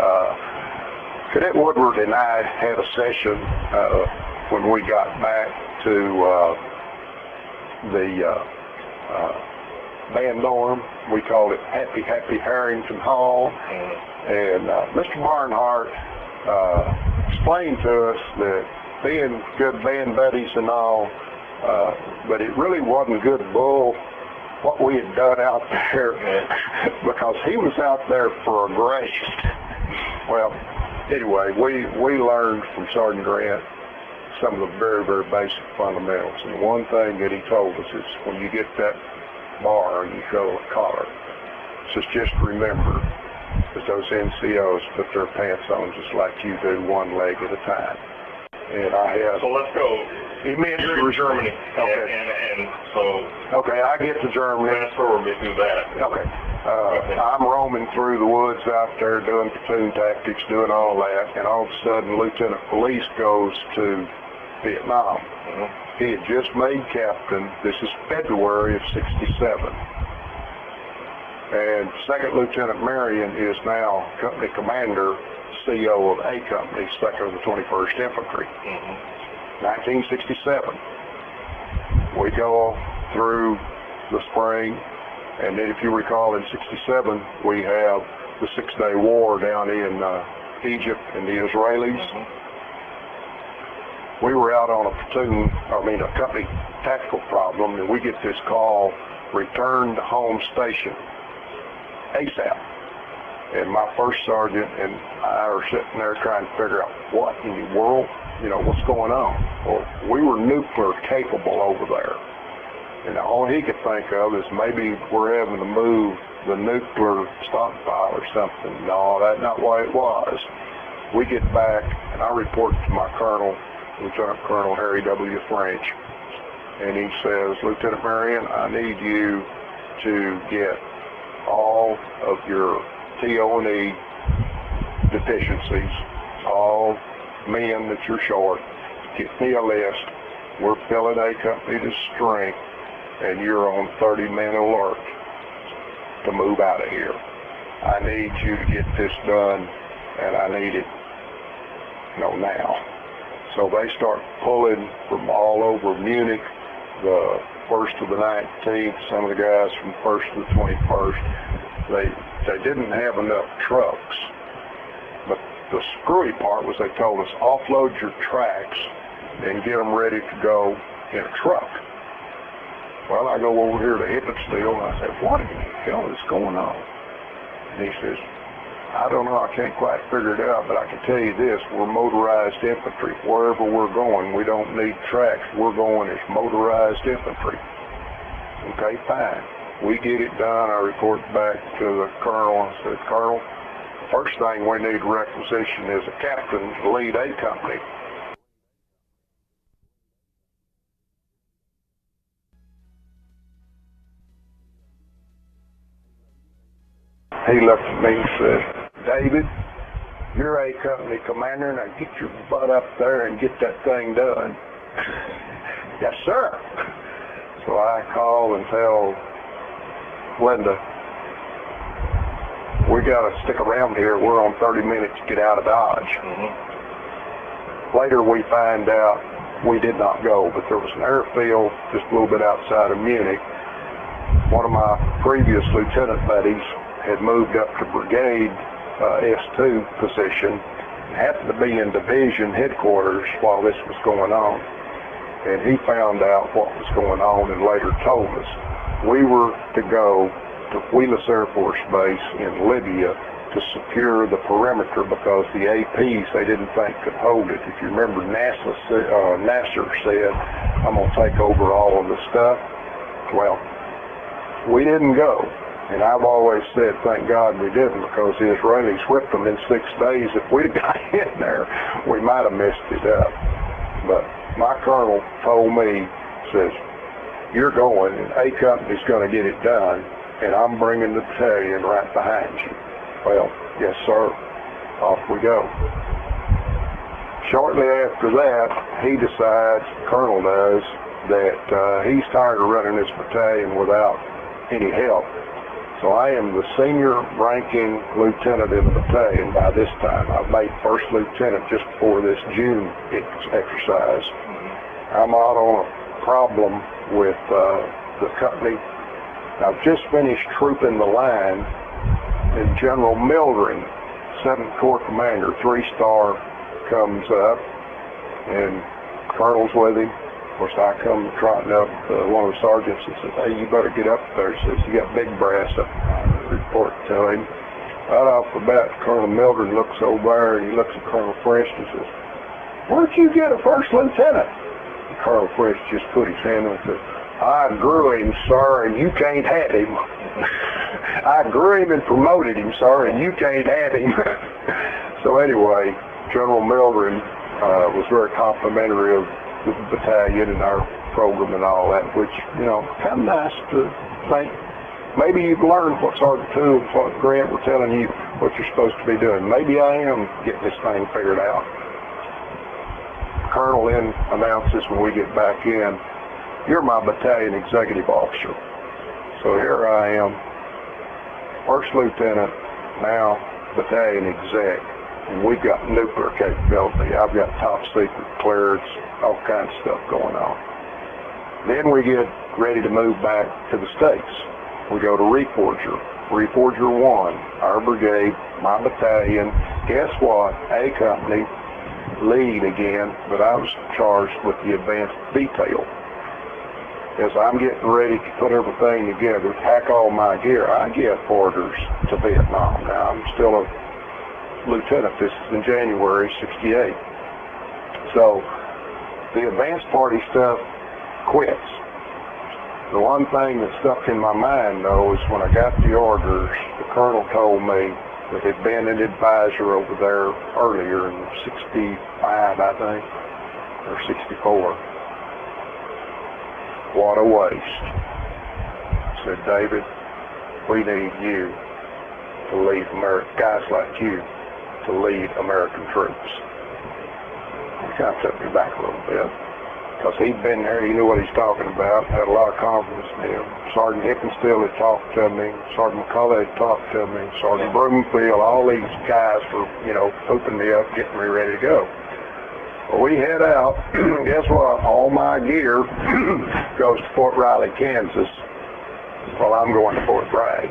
Cadet Woodward and I had a session when we got back to the band dorm. We called it Happy Harrington Hall. And Mr. Barnhart explained to us that being good band buddies and all, but it really wasn't good bull what we had done out there because he was out there for a grace. Well, anyway, we learned from Sergeant Grant some of the very, very basic fundamentals. And one thing that he told us is when you get that bar and you show a collar, just remember that those NCOs put their pants on just like you do, one leg at a time. And I have... So let's go. He meant you're in Germany. Okay. And so... Okay, I get to Germany. Transfer me through that. Okay. I'm roaming through the woods out there doing platoon tactics, doing all that, and all of a sudden Lieutenant Police goes to Vietnam. He had just made captain. This is February of '67. And Second Lieutenant Marion is now company commander, CO of A Company, 2nd of the 21st Infantry. 1967. We go through the spring, and then if you recall in '67, we have the 6-day war down in Egypt and the Israelis. We were out on a company tactical problem, and we get this call, return to home station, ASAP. And my first sergeant and I are sitting there trying to figure out what in the world, what's going on. Well, we were nuclear capable over there. And all he could think of is maybe we're having to move the nuclear stockpile or something. No, that's not what it was. We get back, and I report to my colonel, Lieutenant Colonel Harry W. French, and he says, Lieutenant Marion, I need you to get all of your TO&E deficiencies, all men that you're short, get me a list. We're filling A company to strength, and you're on 30-man alert to move out of here. I need you to get this done, and I need it, now. So they start pulling from all over Munich, the 1st to the 19th, some of the guys from 1st to the 21st. They didn't have enough trucks. But the screwy part was they told us, offload your tracks and get them ready to go in a truck. Well, I go over here to Hippensteel, and I said, what in the hell is going on? And he says, I don't know, I can't quite figure it out, but I can tell you this, we're motorized infantry. Wherever we're going, we don't need tracks. We're going as motorized infantry. Okay, fine. We get it done. I report back to the colonel and said, Colonel, first thing we need requisition is a captain to lead A company. He looked at me and said, David, you're A company commander, now get your butt up there and get that thing done. Yes, sir. So I call and tell Linda, we got to stick around here. We're on 30 minutes to get out of Dodge. Later we find out we did not go, but there was an airfield just a little bit outside of Munich. One of my previous lieutenant buddies had moved up to brigade S2 position, happened to be in division headquarters while this was going on. And he found out what was going on and later told us. We were to go to Wheelus Air Force Base in Libya to secure the perimeter because the APs they didn't think could hold it. If you remember, Nasser said, I'm going to take over all of the stuff. Well, we didn't go. And I've always said, thank God we didn't, because the Israelis whipped them in 6 days. If we'd got in there, we might have messed it up. But my colonel told me, says, you're going, and A company's going to get it done, and I'm bringing the battalion right behind you. Well, yes, sir. Off we go. Shortly after that, he decides, the colonel does, that he's tired of running this battalion without any help. So I am the senior ranking lieutenant in the battalion by this time. I've made first lieutenant just before this June exercise. I'm out on a problem with the company. I've just finished trooping the line, and General Mildren, 7th Corps Commander, 3-star, comes up, and Colonel's with him. Of course, I come trotting up, one of the sergeants, and says, hey, you better get up there. He says, you got big brass up. I report to him. Right off the bat, Colonel Mildred looks over there, and he looks at Colonel Fresh and says, where'd you get a first lieutenant? And Colonel Fresh just put his hand on and says, I grew him, sir, and you can't have him. I grew him and promoted him, sir, and you can't have him. So anyway, General Mildred was very complimentary of the battalion and our program and all that, which, kind of nice to think maybe you've learned what Sergeant Toole and what Grant were telling you what you're supposed to be doing. Maybe I am getting this thing figured out. The colonel then announces when we get back in, you're my battalion executive officer. So here I am, first lieutenant, now battalion exec. And we've got nuclear capability. I've got top secret clearance, all kinds of stuff going on. Then we get ready to move back to the States. We go to Reforger. Reforger 1, our brigade, my battalion. Guess what? A company, lead again, but I was charged with the advanced detail. As I'm getting ready to put everything together, pack all my gear, I get orders to Vietnam. Now, I'm still a lieutenant. This is in January '68. So, the advanced party stuff quits. The one thing that stuck in my mind, though, is when I got the orders, the colonel told me that he'd been an advisor over there earlier in '65, I think, or '64. What a waste. I said, David, we need you to lead guys like you to lead American troops. He kind of took me back a little bit. Because he'd been there, he knew what he's talking about, had a lot of confidence in him. Sergeant Hickenstill had talked to me, Sergeant McCullough had talked to me, Sergeant Broomfield, all these guys were, pooping me up, getting me ready to go. Well, we head out, guess what? All my gear goes to Fort Riley, Kansas, while I'm going to Fort Bragg.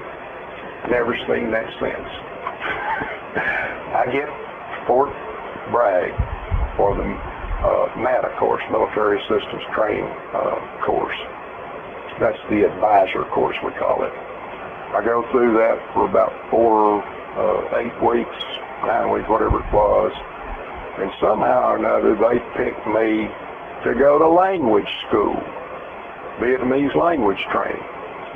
Never seen that since. I get Fort Bragg for the MATA course, Military Assistance Training course. That's the advisor course, we call it. I go through that for about 8 weeks, 9 weeks, whatever it was. And somehow or another, they picked me to go to language school, Vietnamese language training.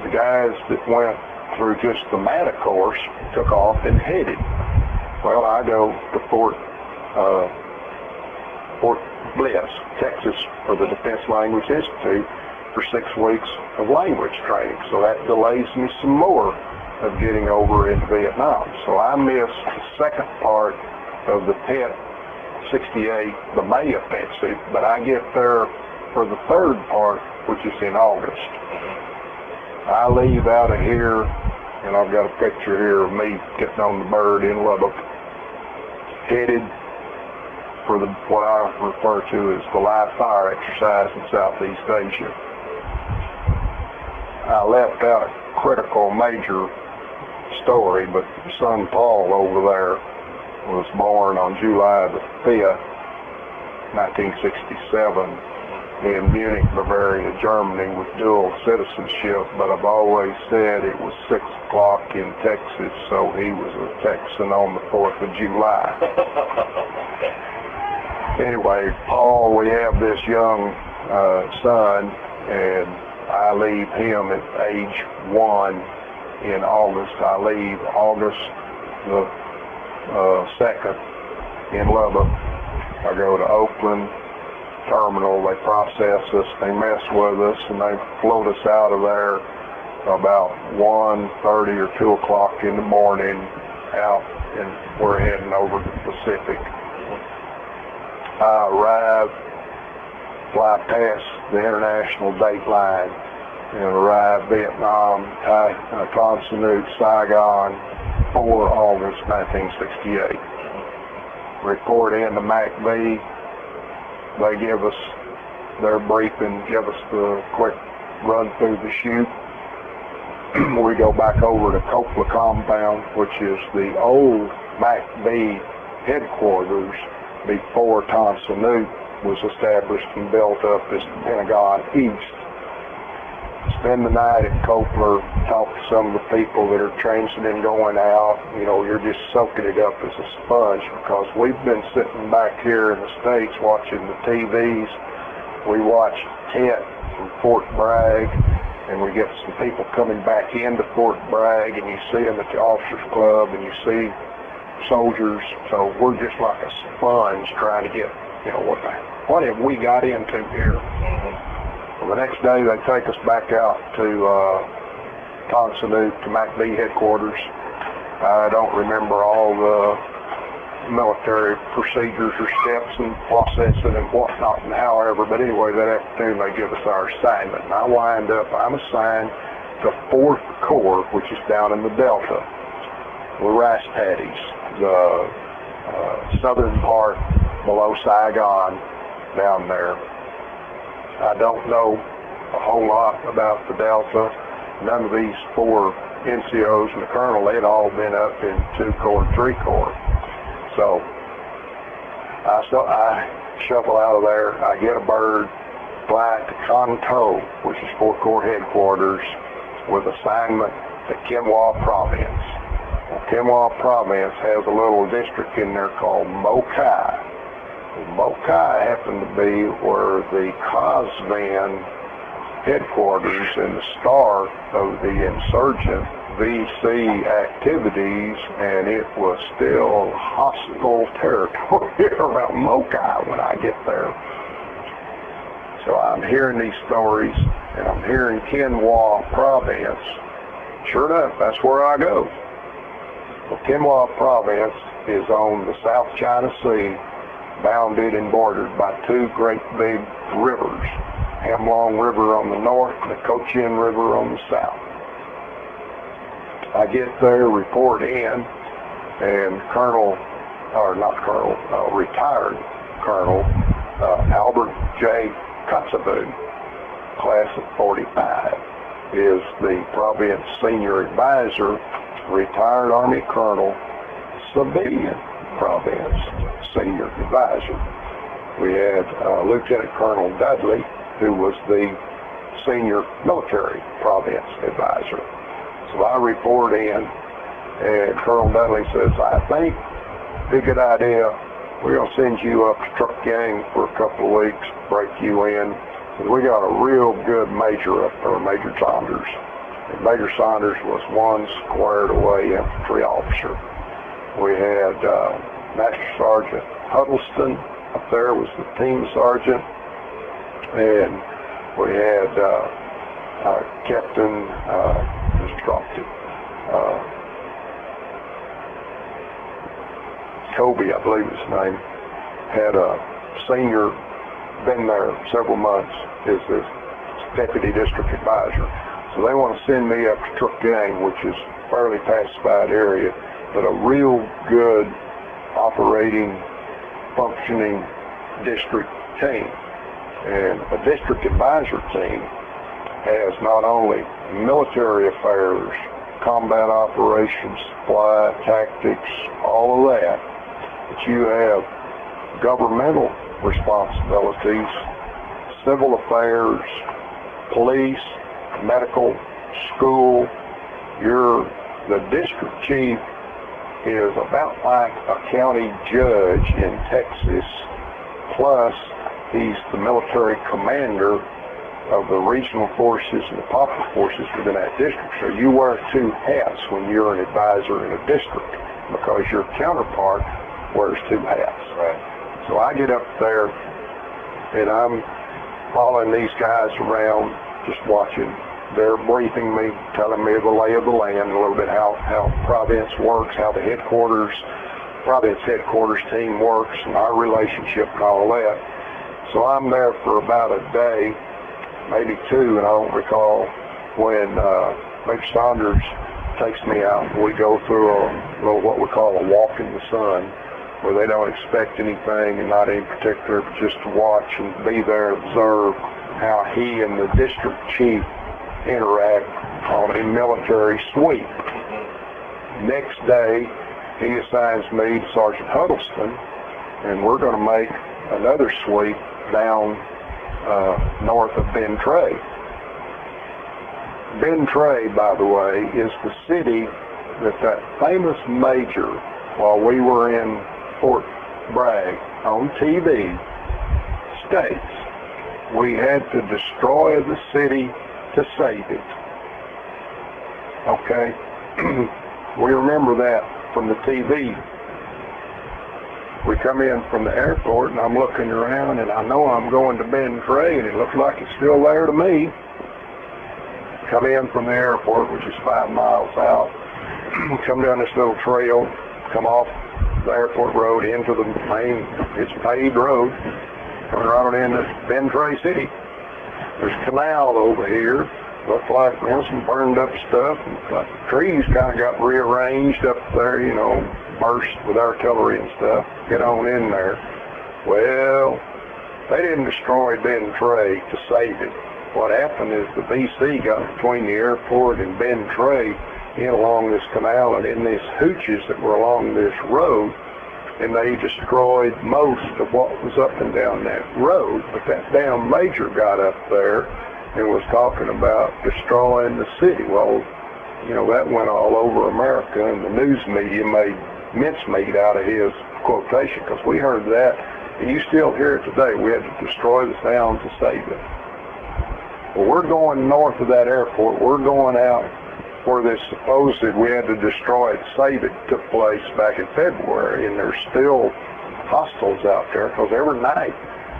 The guys that went through just the MATA course took off and headed. Well, I go to Fort Bliss, Texas, for the Defense Language Institute for 6 weeks of language training. So that delays me some more of getting over into Vietnam. So I missed the second part of the Tet 68, the May offensive, but I get there for the third part, which is in August. I leave out of here, and I've got a picture here of me getting on the bird in Lubbock, headed for what I refer to as the live fire exercise in Southeast Asia. I left out a critical major story, but son Paul over there was born on July the 5th, 1967 in Munich, Bavaria, Germany with dual citizenship, but I've always said it was 6 o'clock in Texas, so he was a Texan on the 4th of July. Anyway, Paul, we have this young son, and I leave him at age 1 in August. I leave August the 2nd in Lubbock. I go to Oakland Terminal. They process us, they mess with us, and they float us out of there about 1:30 or 2 o'clock in the morning out, and we're heading over to the Pacific. I arrive, fly past the international date line, and arrive Vietnam, Ton Son, Saigon, 4 August 1968. Report in to MACV. They give us their briefing, give us the quick run through the chute. We go back over to Copla Compound, which is the old MACV headquarters before Ton Son was established and built up as the Pentagon East. Spend the night at Copla, talk to some of the people that are transiting going out. You're just soaking it up as a sponge, because we've been sitting back here in the States watching the TVs. We watch Tet from Fort Bragg, and we get some people coming back into Fort Bragg, and you see them at the Officers Club, and you see soldiers. So we're just like a sponge trying to get, what have we got into here? Well, the next day they take us back out to Ton Son, to MACV headquarters. I don't remember all the military procedures or steps and processing and whatnot and however, but anyway, that afternoon they give us our assignment. And I'm assigned to 4th Corps, which is down in the Delta. We're rice paddies, the southern part below Saigon down there. I don't know a whole lot about the Delta. None of these 4 NCOs and the colonel, they'd all been up in 2 Corps, 3 Corps. So I shuffle out of there, I get a bird, fly to Conto, which is 4 Corps headquarters, with assignment to Quinhua Province. Well, Quinhua Province has a little district in there called Mokai. Mokai happened to be where the Cosvan headquarters and the start of the insurgent VC activities, and it was still hostile territory around Mokai when I get there. So I'm hearing these stories, and I'm hearing Quinhua Province. Sure enough, that's where I go. Well, Quinhua Province is on the South China Sea, bounded and bordered by 2 great big rivers, Hamlong River on the north and the Cochin River on the south. I get there, report in, and retired Colonel Albert J. Kotzebue, class of 45, is the province senior advisor, retired Army Colonel, civilian province senior advisor. We had Lieutenant Colonel Dudley, who was the senior military province advisor. So I report in, and Colonel Dudley says, I think it'd be a good idea. We're going to send you up to Truck Gang for a couple of weeks, break you in. And we got a real good major up there, Major Saunders. And Major Saunders was 1 squared away infantry officer. We had Master Sergeant Huddleston up there, was the team sergeant. And we had Captain, just dropped it, Kobe, I believe his name, had a senior, been there several months, is the deputy district advisor. So they want to send me up to Truck Gang, which is a fairly pacified area, but a real good operating, functioning district team. And a district advisor team has not only military affairs, combat operations, supply, tactics, all of that, but you have governmental responsibilities, civil affairs, police, medical, school. The district chief is about like a county judge in Texas, plus he's the military commander of the regional forces and the popular forces within that district. So you wear 2 hats when you're an advisor in a district, because your counterpart wears 2 hats. Right. So I get up there, and I'm following these guys around, just watching. They're briefing me, telling me the lay of the land, a little bit how province works, how the province headquarters team works, and our relationship and all that. So I'm there for about a day, maybe 2, and I don't recall, when Major Saunders takes me out. We go through a little, what we call a walk in the sun, where they don't expect anything and not any particular, but just to watch and be there, observe how he and the district chief interact on a military sweep. Next day, he assigns me to Sergeant Huddleston, and we're going to make another sweep down north of Ben Tre. Ben Tre, by the way, is the city that famous major, while we were in Fort Bragg on TV, states we had to destroy the city to save it. Okay? We remember that from the TV. We come in from the airport, and I'm looking around, and I know I'm going to Ben Tre, and it looks like it's still there to me. Come in from the airport, which is 5 miles out, come down this little trail, come off the airport road into the main, it's paved road, coming right on into Ben Tre City. There's a canal over here, looks like some burned up stuff, and like the trees kind of got rearranged up there, burst with artillery and stuff. Get on in there. Well, they didn't destroy Ben Tre to save it. What happened is the VC got between the airport and Ben Tre, in along this canal and in these hooches that were along this road, and they destroyed most of what was up and down that road. But that damn major got up there and was talking about destroying the city. Well, you know, that went all over America, and the news media made mincemeat out of his quotation, because we heard that, and you still hear it today. We had to destroy the sounds to save it. Well, we're going north of that airport. We're going out where this supposed we had to destroy it, save it, took place back in February, and there's still hostiles out there, because every night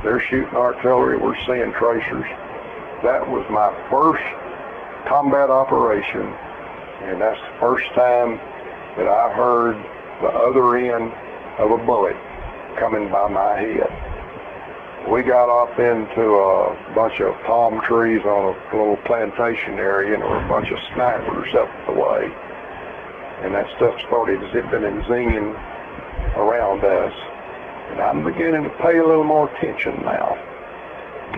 they're shooting artillery. We're seeing tracers. That was my first combat operation, and that's the first time that I heard the other end of a bullet coming by my head. We got off into a bunch of palm trees on a little plantation area, and there were a bunch of snipers up the way. And that stuff started zipping and zinging around us. And I'm beginning to pay a little more attention now.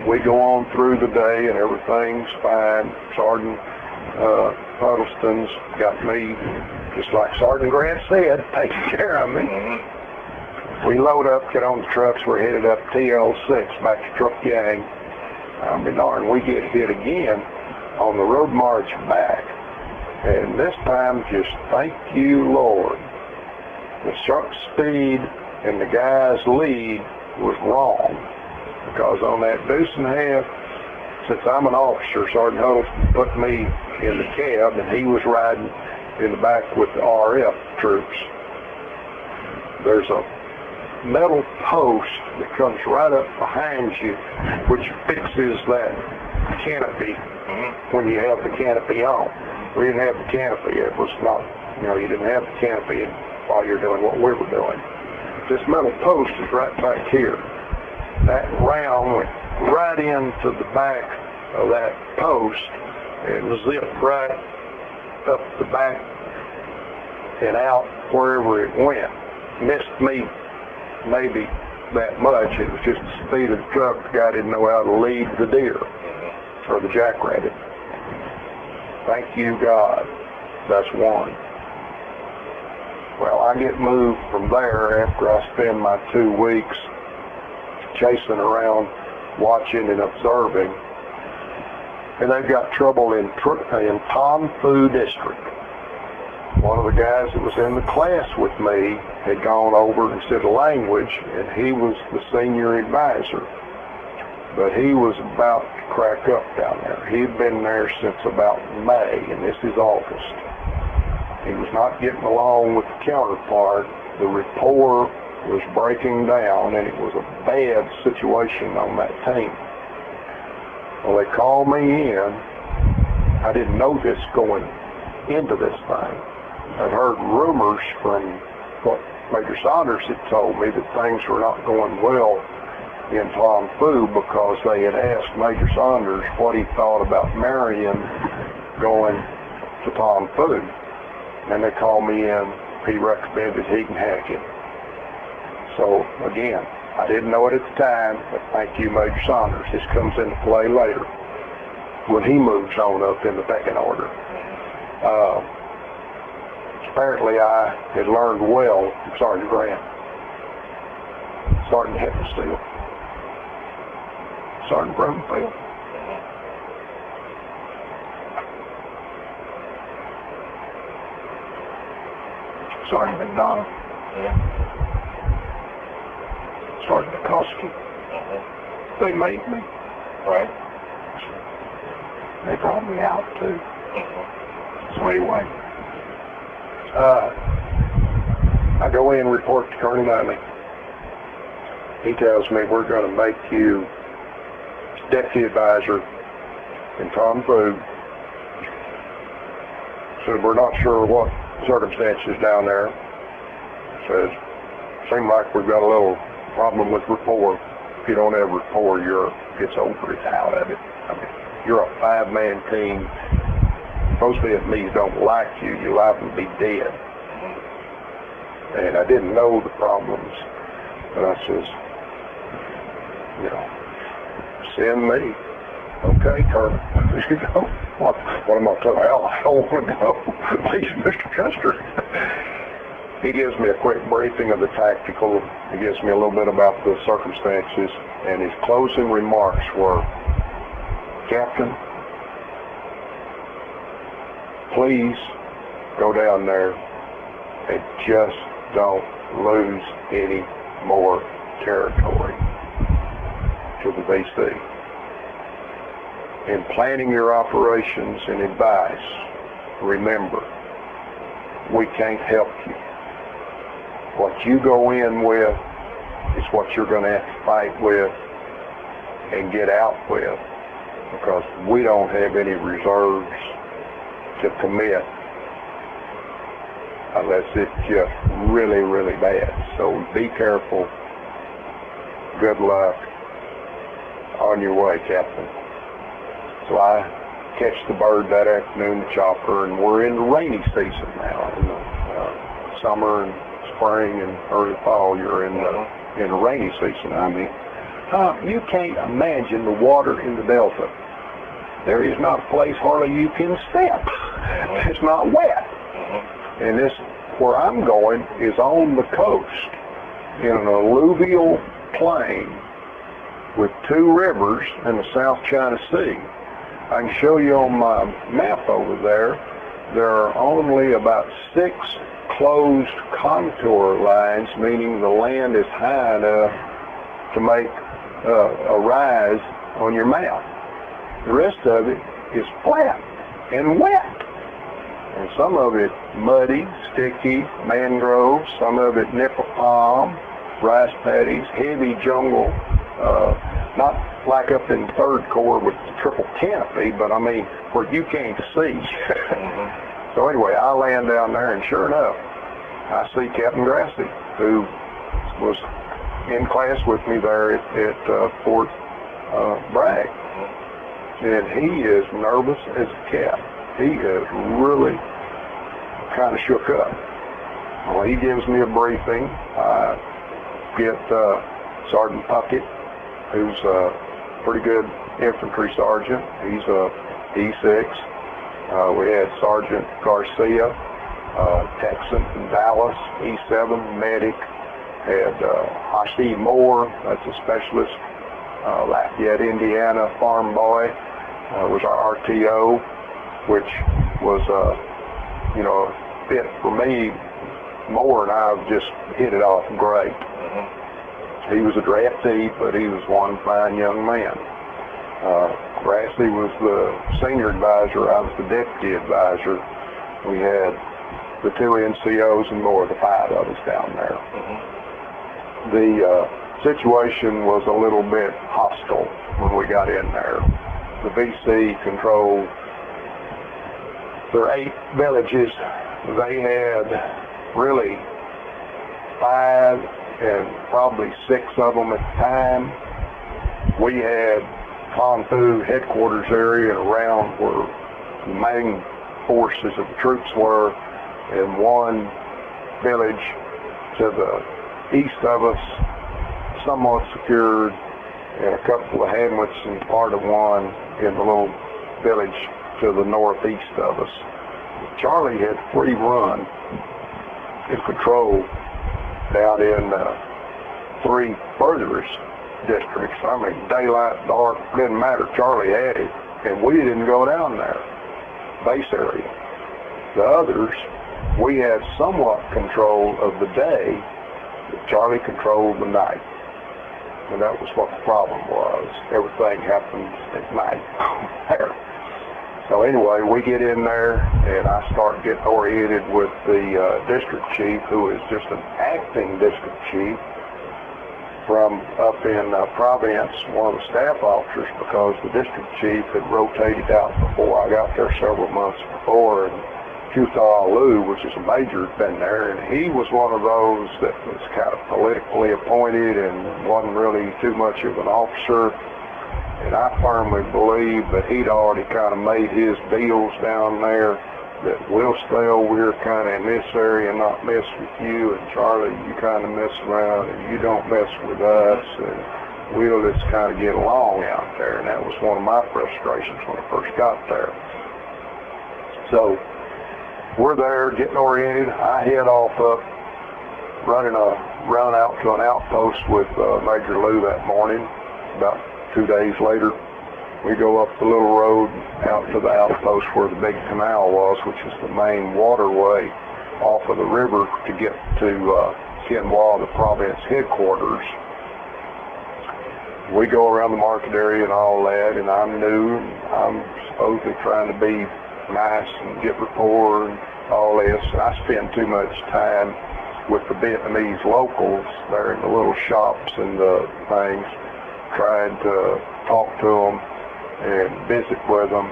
We go on through the day and everything's fine. Sergeant Huddleston's got me, just like Sergeant Grant said, taking care of me. We load up, get on the trucks, we're headed up TL6 back to Truck Gang. I'll be darned, we get hit again on the road march back. And this time, just thank you, Lord. The truck speed and the guy's lead was wrong. Because on that deuce and a half, since I'm an officer, Sergeant Huddleston put me in the cab, and he was riding in the back with the RF troops. There's a metal post that comes right up behind you, which fixes that canopy when you have the canopy on. We didn't have the canopy. It was not, you know, you didn't have the canopy while you're doing what we were doing. This metal post is right back here. That round went right into the back of that post and zipped right up the back and out wherever it went. Missed me maybe that much. It was just the speed of the truck. The guy didn't know how to lead the deer or the jackrabbit. Thank you, God. That's one. Well, I get moved from there after I spend my 2 weeks chasing around, watching and observing. And they've got trouble in Tom Phu District. One of the guys that was in the class with me had gone over and studied language, and he was the senior advisor. But he was about to crack up down there. He had been there since about May, and this is August. He was not getting along with the counterpart. The rapport was breaking down, and it was a bad situation on that team. Well, they called me in. I didn't know this going into this thing. I'd heard rumors from what Major Saunders had told me that things were not going well in Tom Phu, because they had asked Major Saunders what he thought about Marion going to Tom Phu. And they called me in. He recommended he can hack him. So again, I didn't know it at the time, but thank you, Major Saunders. This comes into play later when he moves on up in the pecking order. Apparently I had learned well from Sergeant Grant, Sergeant Heppensteel, Sergeant Broomfield. Sergeant McDonough, Sergeant McCoskey. They made me. Right. They brought me out too. So anyway, I go in and report to Colonel Nunley. He tells me we're going to make you deputy advisor in Tom Phu. So we're not sure what circumstances down there. Says, seems like we've got a little problem with rapport. If you don't have rapport, gets over it, out of it. I mean, you're a 5-man team. Most Vietnamese don't like you. You like them to be dead. And I didn't know the problems. But I says, you know, send me. Okay, Colonel. You know, what am I talking about? Well, I don't want to go. Please, Mr. Custer. He gives me a quick briefing of the tactical. He gives me a little bit about the circumstances, and his closing remarks were, Captain, please go down there and just don't lose any more territory to the VC. In planning your operations and advice, remember, we can't help you. What you go in with is what you're going to have to fight with and get out with, because we don't have any reserves to commit unless it's just really, really bad. So be careful. Good luck. On your way, Captain. So I catch the bird that afternoon, the chopper, and we're in the rainy season now. In the summer and spring and early fall, you're in the rainy season. I mean, you can't imagine the water in the Delta. There is not a place hardly you can step. It's not wet. And this, where I'm going, is on the coast in an alluvial plain with two rivers and the South China Sea. I can show you on my map over there, there are only about 6 closed contour lines, meaning the land is high enough to make a rise on your map. The rest of it is flat and wet. And some of it muddy, sticky, mangroves, some of it nipple palm, rice paddies, heavy jungle, not like up in Third Corps with the triple canopy, but I mean where you can't see. So anyway, I land down there, and sure enough, I see Captain Grassi, who was in class with me there at Fort Bragg. And he is nervous as a cat. He is really kind of shook up. Well, he gives me a briefing. I get Sergeant Puckett, who's a pretty good infantry sergeant. He's a E6. We had Sergeant Garcia, Texan from Dallas, E7 medic. Had Hashi Moore, that's a specialist, Lafayette, Indiana farm boy, was our RTO, which was fit for me. Moore and I just hit it off great. He was a draftee, but he was one fine young man. Grassley was the senior advisor. I was the deputy advisor. We had the 2 NCOs and more, the 5 of us down there. The situation was a little bit hostile when we got in there. The VC controlled their 8 villages. They had really 5 and probably 6 of them at the time. We had Kung Fu headquarters area around where the main forces of the troops were, and one village to the east of us, somewhat secured, and a couple of hamlets and part of one in the little village to the northeast of us. Charlie had free run and control down in 3 furthest districts. I mean, daylight, dark, didn't matter. Charlie had it, and we didn't go down there, base area. The others, we had somewhat control of the day, but Charlie controlled the night. And that was what the problem was. Everything happened at night there. So anyway, we get in there, and I start getting oriented with the district chief, who is just an acting district chief from up in Providence, one of the staff officers, because the district chief had rotated out before. I got there several months before, and Kutha Lu, which is a major, had been there, and he was one of those that was kind of politically appointed and wasn't really too much of an officer. And I firmly believe that he'd already kind of made his deals down there, that we'll stay over here kind of in this area and not mess with you, and Charlie, you kind of mess around and you don't mess with us. And we'll just kind of get along out there. And that was one of my frustrations when I first got there. So we're there getting oriented. I head off up, run out to an outpost with Major Lou that morning. About 2 days later, we go up the little road out to the outpost where the big canal was, which is the main waterway off of the river to get to Quinhua, the province headquarters. We go around the market area and all that, and I'm new. I'm supposedly trying to be nice and get rapport and all this. And I spend too much time with the Vietnamese locals there in the little shops and the things, trying to talk to them and visit with them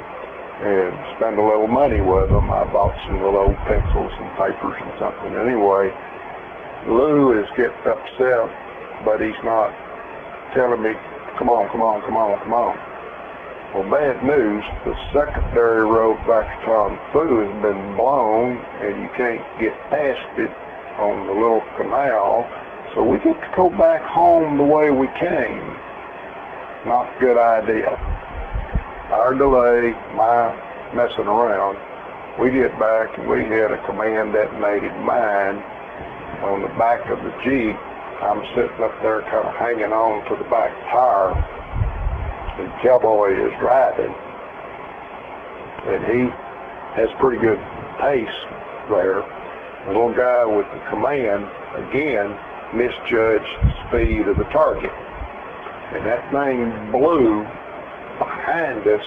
and spend a little money with them. I bought some little old pencils and papers and something. Anyway, Lou is getting upset, but he's not telling me, come on, come on, come on, come on. Well, bad news, the secondary road back to Tom Fu has been blown and you can't get past it on the little canal, so we get to go back home the way we came. Not a good idea. Our delay, my messing around, we get back and we had a command detonated mine on the back of the Jeep. I'm sitting up there kind of hanging on to the back tire. The cowboy is driving, and he has pretty good pace there. The little guy with the command, again, misjudged the speed of the target. And that thing blew behind us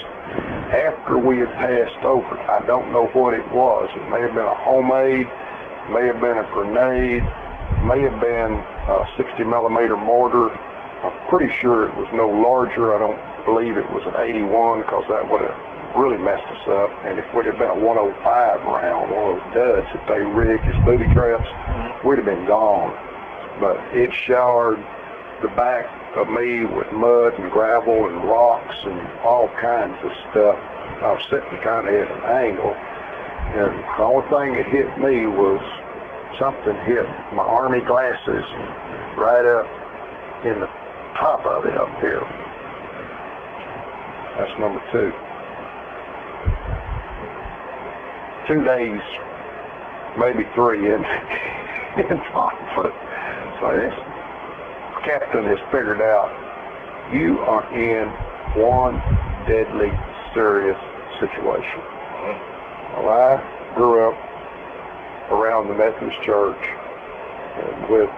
after we had passed over. I don't know what it was. It may have been a homemade, may have been a grenade, may have been a 60 millimeter mortar. I'm pretty sure it was no larger. I don't believe it was an 81, because that would have really messed us up. And if it would have been a 105 round, one of those duds that they rigged as booby traps, we'd have been gone. But it showered the back of me with mud and gravel and rocks and all kinds of stuff. I was sitting kind of at an angle, and the only thing that hit me was something hit my army glasses right up in the top of it up here. That's number 2. 2 days, maybe 3 in conflict. So this captain has figured out you are in one deadly serious situation. Well, I grew up around the Methodist Church and with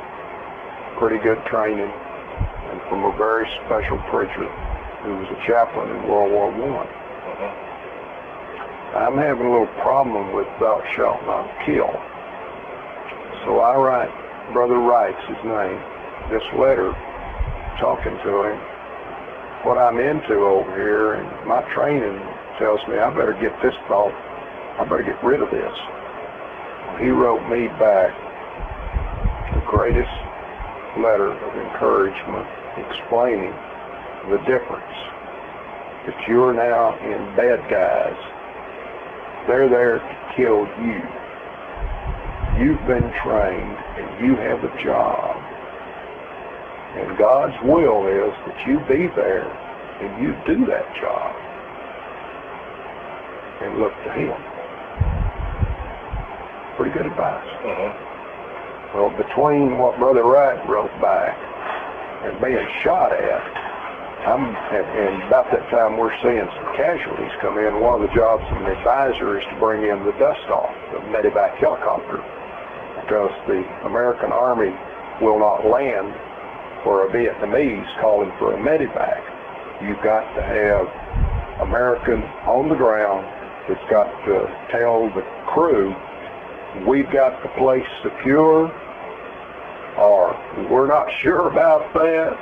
pretty good training, and from a very special preacher who was a chaplain in World War I. I'm having a little problem with thou shalt not kill. So I write, Brother Wright's his name, this letter talking to him, what I'm into over here, and my training tells me I better get this thought, I better get rid of this. He wrote me back the greatest letter of encouragement, explaining the difference, that you're now in bad guys. They're there to kill you. You've been trained and you have a job. And God's will is that you be there and you do that job. And look to Him. Pretty good advice. Well, between what Brother Wright wrote back and being shot at, and about that time we're seeing some casualties come in. One of the jobs of an advisor is to bring in the dust off the medevac helicopter, because the American Army will not land for a Vietnamese calling for a medevac. You've got to have American on the ground that's got to tell the crew, we've got the place secure, or we're not sure about that,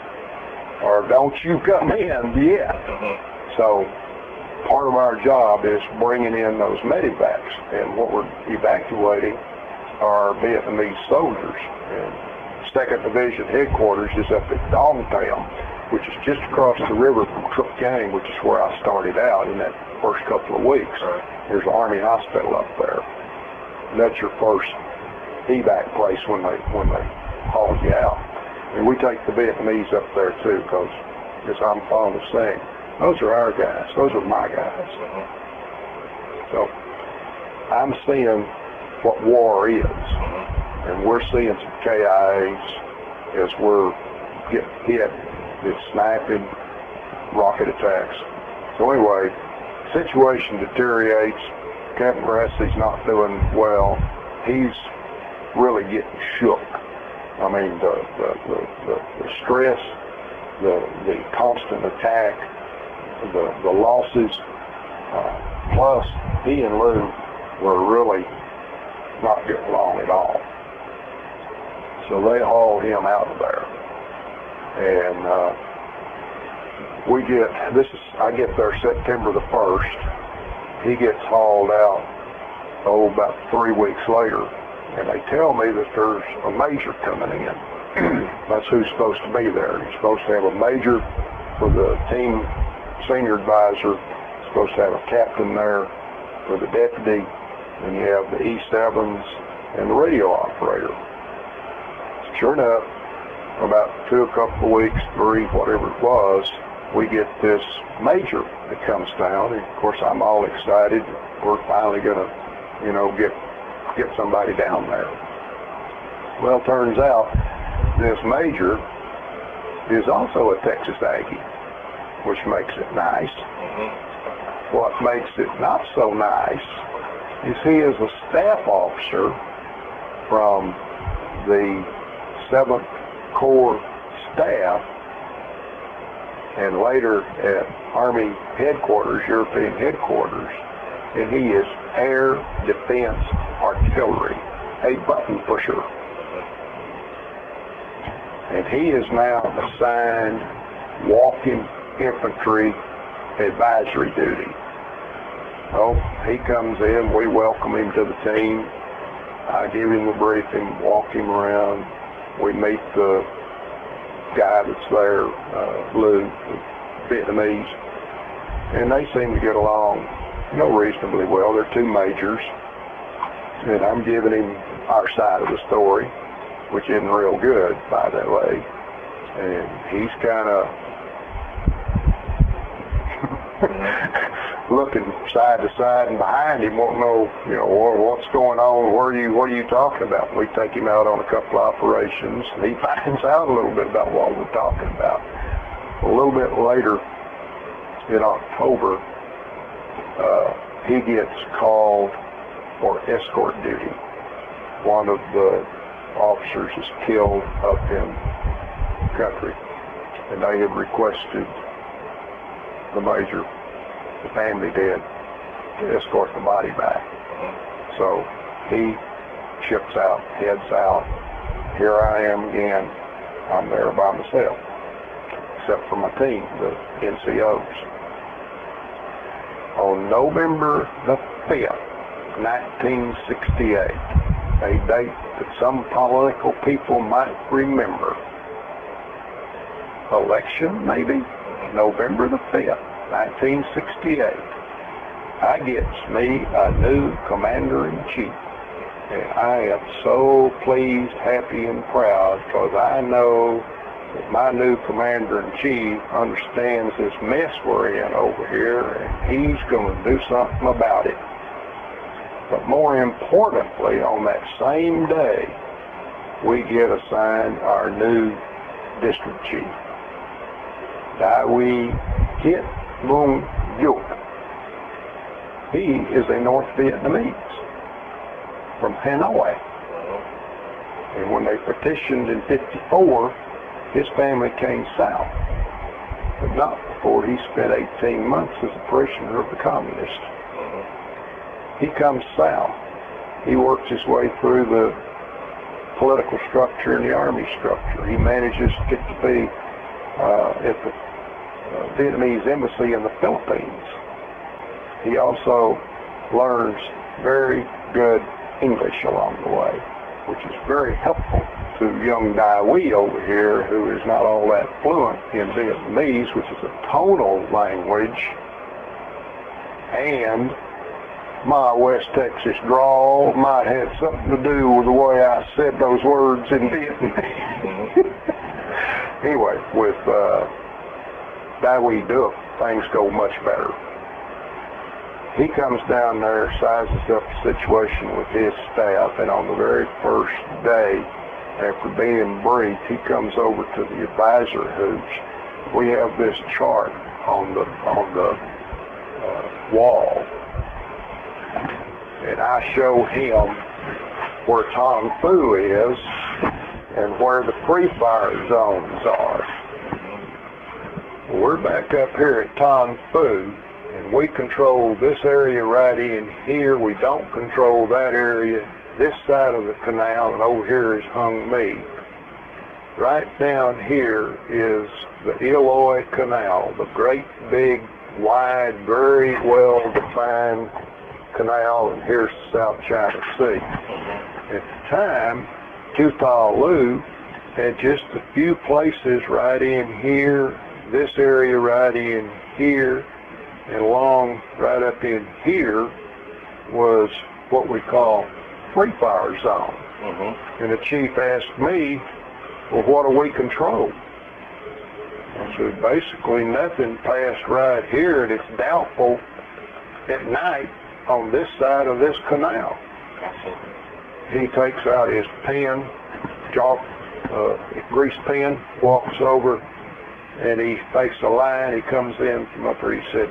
or don't you come in yet. So part of our job is bringing in those medevacs, and what we're evacuating are Vietnamese soldiers. And 2nd Division headquarters is up at Dongtown, which is just across the river from Truc Gang, which is where I started out in that first couple of weeks. There's an Army hospital up there. And that's your first evac place when they haul you out. And we take the Vietnamese up there too, because, as I'm fond of saying, those are our guys. Those are my guys. So I'm seeing what war is, and we're seeing some KIAs as we're getting hit with sniping, rocket attacks. So anyway, situation deteriorates. Captain Brassey's not doing well. He's really getting shook. I mean, the stress, the constant attack, the losses, plus he and Lou were really not getting along at all. So they hauled him out of there. And I get there September the 1st. He gets hauled out, about 3 weeks later. And they tell me that there's a major coming in. That's who's supposed to be there. You're supposed to have a major for the team senior advisor, supposed to have a captain there for the deputy, and you have the E7s and the radio operator. Sure enough, about a couple of weeks, 3, whatever it was, we get this major that comes down, and of course I'm all excited. We're finally gonna, get somebody down there. Well, turns out this major is also a Texas Aggie, which makes it nice. What makes it not so nice is he is a staff officer from the 7th Corps staff, and later at Army headquarters, European headquarters, and he is Air Defense Artillery, a button pusher. And he is now assigned walking infantry advisory duty. Oh, he comes in, we welcome him to the team. I give him a briefing, walk him around. We meet the guy that's there, Lou, Vietnamese, and they seem to get along, reasonably well. They're 2 majors, and I'm giving him our side of the story, which isn't real good, by the way. And he's kind of looking side to side and behind him, won't know, what's going on. What are you talking about? We take him out on a couple of operations, and he finds out a little bit about what we're talking about. A little bit later, in October, he gets called for escort duty. One of the officers is killed up in the country, and they had requested the major, the family did, to escort the body back. So he ships out, heads out. Here I am again. I'm there by myself, except for my team, the NCOs. On November the 5th, 1968, a date that some political people might remember. Election, maybe? November the 5th, 1968. I gets me a new commander-in-chief. And I am so pleased, happy, and proud, because I know that my new commander-in-chief understands this mess we're in over here, and he's going to do something about it. But more importantly, on that same day, we get assigned our new district chief, David Marion. He is a North Vietnamese from Hanoi. And when they petitioned in '54, his family came south, but not before he spent 18 months as a prisoner of the communists. He comes south. He works his way through the political structure and the army structure. He manages to get to be at the Vietnamese embassy in the Philippines. He also learns very good English along the way, which is very helpful to young Dai over here, who is not all that fluent in Vietnamese, which is a tonal language, and my West Texas drawl might have something to do with the way I said those words in Vietnamese. Anyway, with David Marion, things go much better. He comes down there, sizes up the situation with his staff, and on the very first day, after being briefed, he comes over to the advisor hoops. We have this chart on the wall, and I show him where Tom Fu is and where the free fire zones are. We're back up here at Tom Fu, and we control this area right in here. We don't control that area, this side of the canal, and over here is Hung Me. Right down here is the Illinois Canal, the great big, wide, very well-defined canal, and here's the South China Sea. At the time, Turbiville had just a few places right in here, this area right in here, and along right up in here was what we call free fire zone. And the chief asked me, well, what do we control? I said, basically nothing past right here, and it's doubtful at night on this side of this canal. He takes out his pen, grease pen, walks over, and he makes a line. He comes in from up here. He said,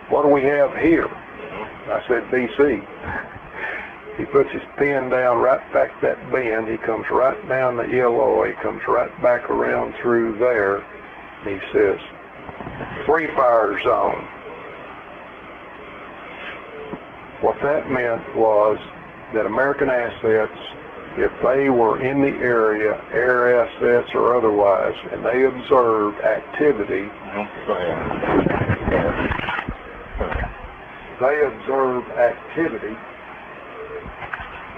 what do we have here? I said, BC. He puts his pen down right back that bend. He comes right down the Illinois, comes right back around through there. And he says, free fire zone. What that meant was that American assets, if they were in the area, air assets or otherwise, and they observed activity,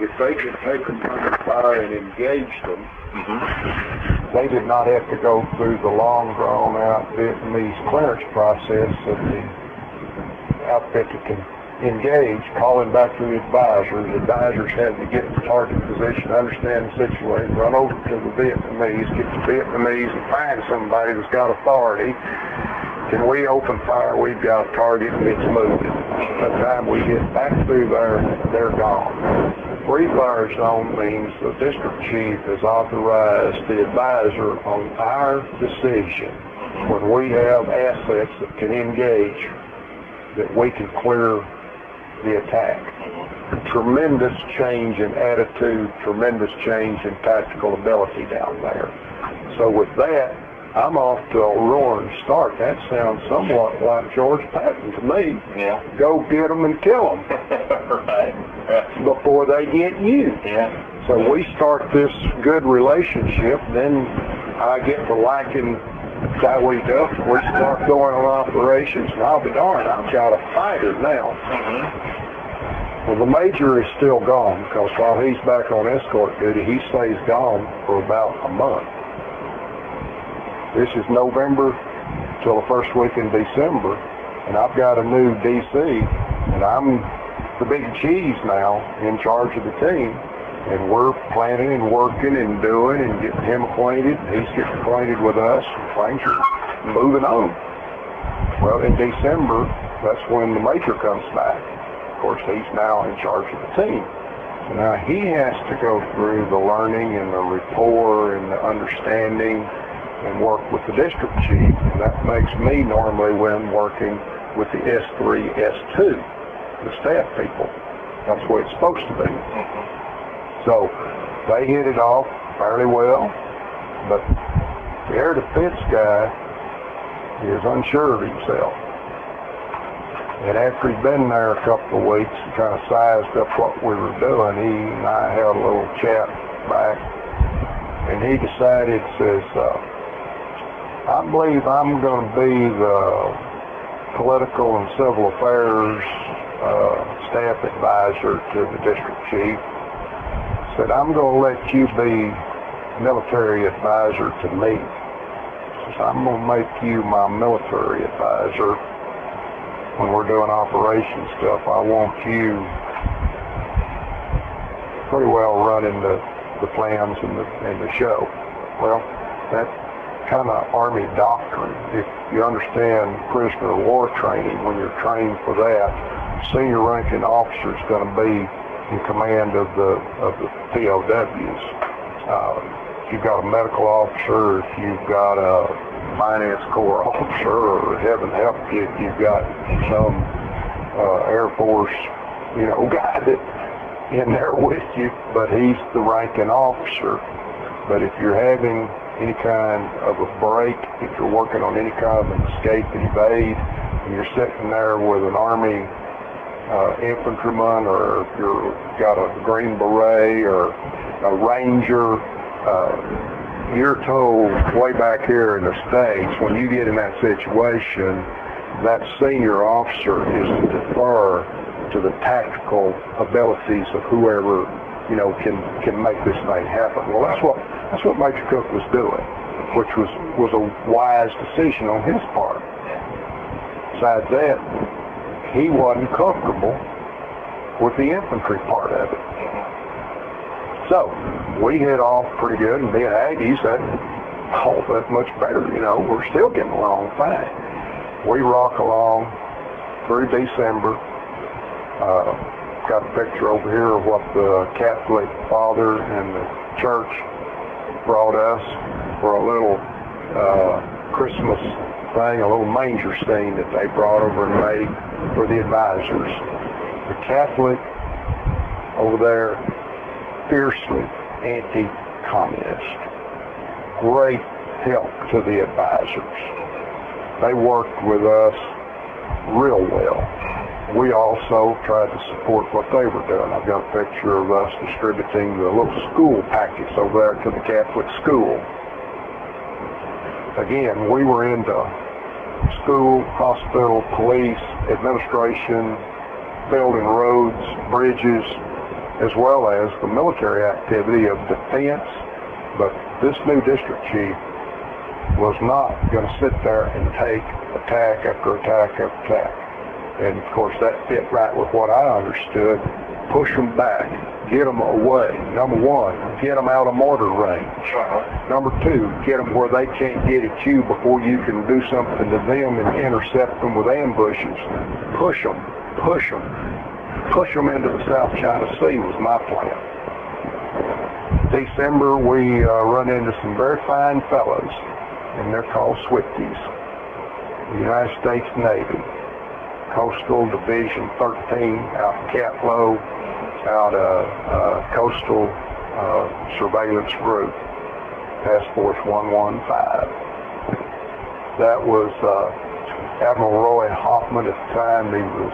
if they could take them under fire and engage them, they did not have to go through the long drawn-out Vietnamese clearance process of the outfit that can engage, calling back to the advisors. The advisors had to get the target position, understand the situation, run over to the Vietnamese, get the Vietnamese and find somebody that's got authority. Can we open fire? We've got a target and it's moving. By the time we get back through there, they're gone. Free fire zone means the district chief has authorized the advisor on our decision when we have assets that can engage, that we can clear the attack. Tremendous change in attitude, tremendous change in tactical ability down there. So with that, I'm off to a roaring start. That sounds somewhat like George Patton to me. Yeah. Go get them and kill them. Right. Before they get you. Yeah. So we start this good relationship, then I get to liking David Duff. We start going on operations, and I'll be darned, I've got a fighter now. Well, the major is still gone, because while he's back on escort duty, he stays gone for about a month. This is November till the first week in December, and I've got a new DC, and I'm the big cheese now in charge of the team, and we're planning and working and doing and getting him acquainted, and he's getting acquainted with us, and things are moving on. Well, in December, that's when the major comes back. Of course, he's now in charge of the team. So now he has to go through the learning and the rapport and the understanding and work with the district chief, and that makes me normally when working with the S3, S2, the staff people. That's the way it's supposed to be. So they hit it off fairly well, but the air defense guy is unsure of himself. And after he'd been there a couple of weeks and kind of sized up what we were doing, he and I had a little chat back, and he decided, says, I believe I'm going to be the political and civil affairs staff advisor to the district chief. Said, I'm going to let you be military advisor to me. Says, I'm going to make you my military advisor when we're doing operation stuff. I want you pretty well running the plans and the show. Well, that kind of Army doctrine. If you understand prisoner of war training, when you're trained for that, senior ranking officer is going to be in command of the POWs. If you've got a medical officer, if you've got a finance corps officer, or heaven help you, if you've got some Air Force, guy that in there with you, but he's the ranking officer. But if you're having any kind of a break, if you're working on any kind of an escape and evade, and you're sitting there with an Army infantryman, or if you've got a Green Beret or a Ranger, you're told way back here in the States, when you get in that situation, that senior officer is to defer to the tactical abilities of whoever can make this thing happen. Well, that's what Major Cook was doing, which was a wise decision on his part. Besides that, he wasn't comfortable with the infantry part of it. So we hit off pretty good, and being Aggies, that's much better. We're still getting along fine. We rock along through December. Got a picture over here of what the Catholic father and the church brought us for a little Christmas thing, a little manger scene that they brought over and made for the advisors. The Catholic over there, fiercely anti-communist. Great help to the advisors. They worked with us real well. We also tried to support what they were doing. I've got a picture of us distributing the little school packets over there to the Catholic school. Again, we were into school, hospital, police, administration, building roads, bridges, as well as the military activity of defense. But this new district chief was not going to sit there and take attack after attack after attack. And of course that fit right with what I understood. Push them back, get them away. Number one, get them out of mortar range. Number two, get them where they can't get at you before you can do something to them and intercept them with ambushes. Push them, push them. Push them into the South China Sea was my plan. December, we run into some very fine fellows, and they're called Swifties. The United States Navy, Coastal Division 13 out of Catlow, out of Coastal Surveillance Group, Task Force 115. That was Admiral Roy Hoffman at the time. He was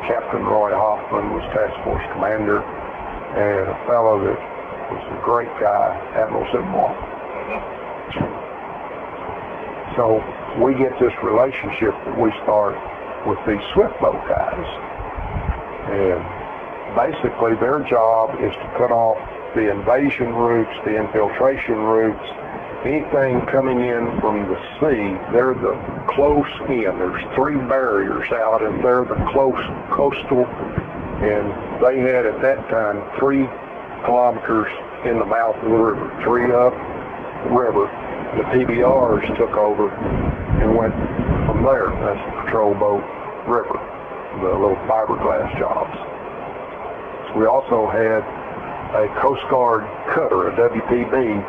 Captain Roy Hoffman was Task Force Commander, and a fellow that was a great guy, Admiral Zipmore. So we get this relationship that we start with these swift boat guys, and basically their job is to cut off the invasion routes, the infiltration routes, anything coming in from the sea. They're the close in. There's 3 barriers out, and they're the close coastal, and they had at that time 3 kilometers in the mouth of the river, 3 up river. The PBRs took over and went from there. That's the patrol boat river, the little fiberglass jobs. We also had a Coast Guard cutter, a WPB,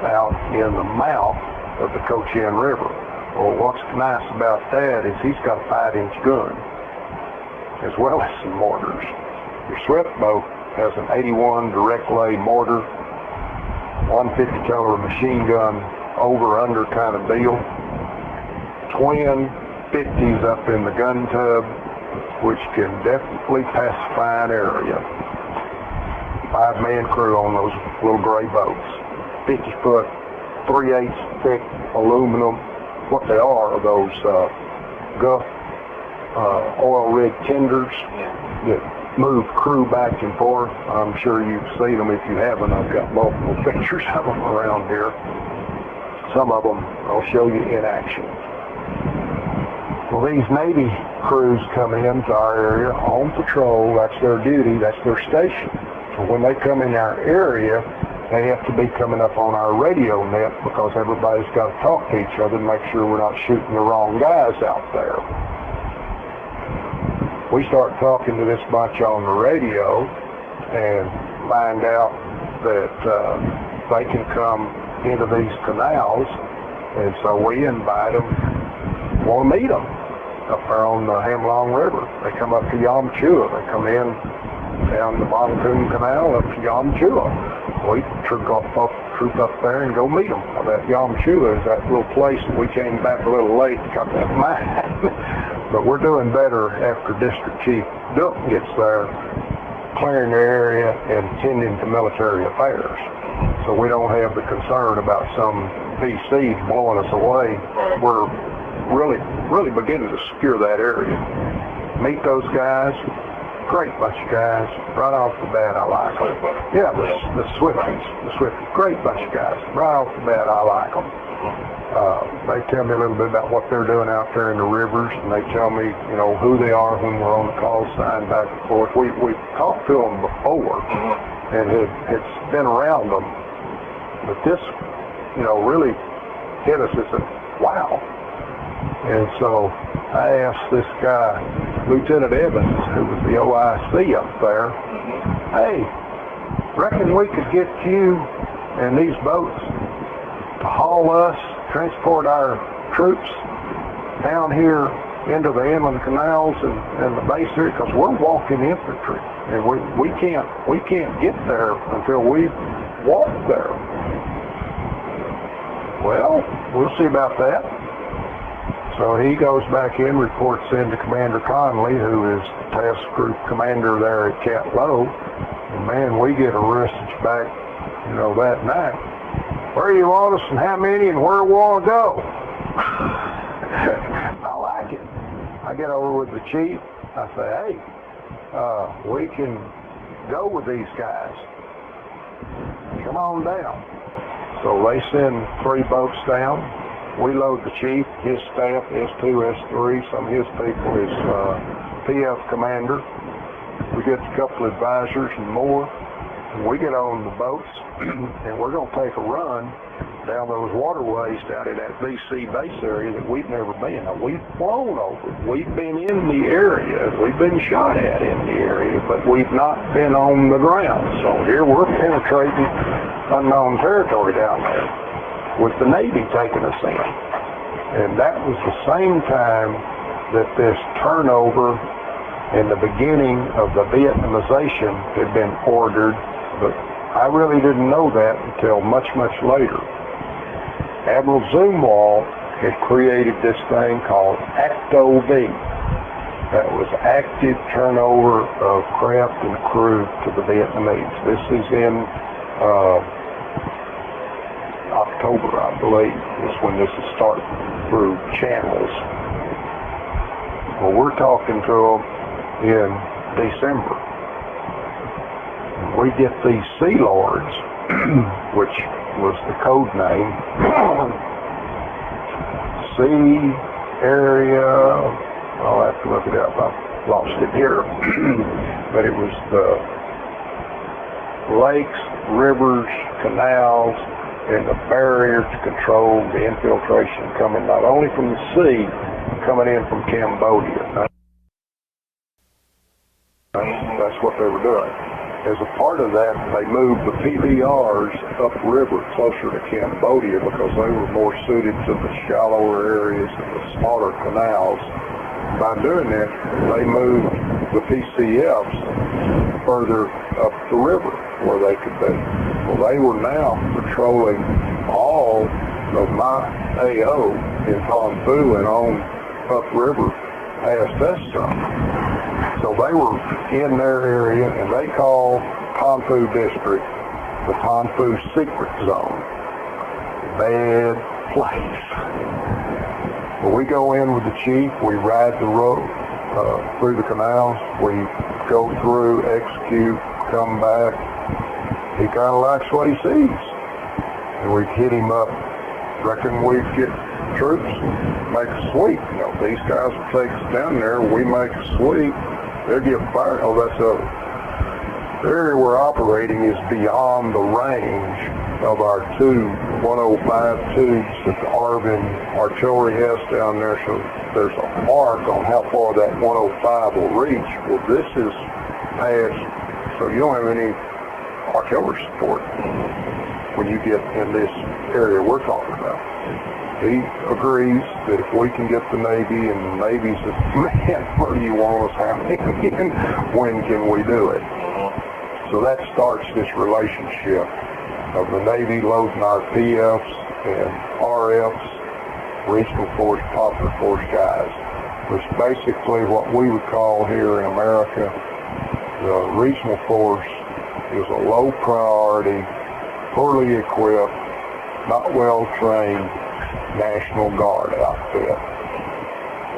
out in the mouth of the Cochin River. Well, what's nice about that is he's got a 5-inch gun, as well as some mortars. Your swift boat has an 81 direct lay mortar, 150 caliber machine gun, over under kind of deal, twin 50s up in the gun tub, which can definitely pacify an area. 5-man crew on those little gray boats. 50-foot, 3/8 thick aluminum. What they are those Guff oil rig tenders that move crew back and forth. I'm sure you've seen them. If you haven't, I've got multiple pictures of them around here. Some of them I'll show you in action. Well, these Navy crews come into our area on patrol. That's their duty. That's their station. So when they come in our area, they have to be coming up on our radio net because everybody's got to talk to each other and make sure we're not shooting the wrong guys out there. We start talking to this bunch on the radio and find out that they can come into these canals, and so we invite them, want to meet them up there on the Hamlong River. They come up to Yamchua. They come in down the Montoon Canal up to Yamchua. We troop up there and go meet them. Now, that Yamchua is that little place that we came back a little late to cut that mine. But we're doing better after District Chief Duck gets there, clearing the area and tending to military affairs. So we don't have the concern about some PCs blowing us away. We're really beginning to secure that area. Meet those guys. Great bunch of guys. Right off the bat, I like them. Yeah, the Swifties. Great bunch of guys. Right off the bat, I like them. They tell me a little bit about what they're doing out there in the rivers, and they tell me, you know, who they are when we're on the call sign back and forth. We've talked to them before, and it's been around them. But this, you know, really hit us. It's wow. And so I asked this guy, Lieutenant Evans, who was the OIC up there, hey, reckon we could get you and these boats to haul us, transport our troops down here into the inland canals and the base area, because we're walking infantry, and we can't get there until we walk there. Well, we'll see about that. So he goes back in, reports in to Commander Conley, who is the task group commander there at Cat Low. And man, we get a message back, you know, that night. Where you want us and how many and where we want to go? I like it. I get over with the chief. I say, hey, we can go with these guys. Come on down. So they send 3 boats down. We load the chief, his staff, S2, S3, some of his people, his PF commander. We get a couple of advisors and more. And we get on the boats, and we're going to take a run down those waterways down in that BC base area that we've never been. Now, we've flown over. We've been in the area. We've been shot at in the area, but we've not been on the ground. So here we're penetrating unknown territory down there, with the Navy taking us in. And that was the same time that this turnover and the beginning of the Vietnamization had been ordered, but I really didn't know that until much, much later. Admiral Zumwalt had created this thing called ACTO-V. That was active turnover of craft and crew to the Vietnamese. This is in October, I believe, is when this is starting through channels. Well, we're talking to them in December. We get these Sea Lords, which was the code name, Sea Area, I'll have to look it up, I've lost it here, but it was the lakes, rivers, canals, and the barrier to control the infiltration coming not only from the sea, coming in from Cambodia. That's what they were doing. As a part of that, they moved the PBRs upriver closer to Cambodia because they were more suited to the shallower areas and the smaller canals. By doing that, they moved the PCFs further up the river where they could be. Well, they were now patrolling all of my AO in Phong Phu and on upriver past Eston. So they were in their area, and they call Phong Phu District the Phong Phu Secret Zone. Bad place. Well, we go in with the chief, we ride the road through the canals, we go through, execute, come back. He kind of likes what he sees. And we hit him up. Reckon we get troops, make a sweep. You know, these guys will take us down there, we make a sweep, they'll get fired. Oh, that's over. The area we're operating is beyond the range of our two 105 tubes that the Arvin artillery has down there, so there's a mark on how far that 105 will reach. Well, this is past, so you don't have any artillery support when you get in this area we're talking about. He agrees that if we can get the Navy, and the Navy says, man, where do you want us happening? When can we do it? So that starts this relationship of the Navy loading our PFs and RFs, regional force, popular force guys, which basically what we would call here in America, the regional force is a low priority, poorly equipped, not well trained National Guard outfit,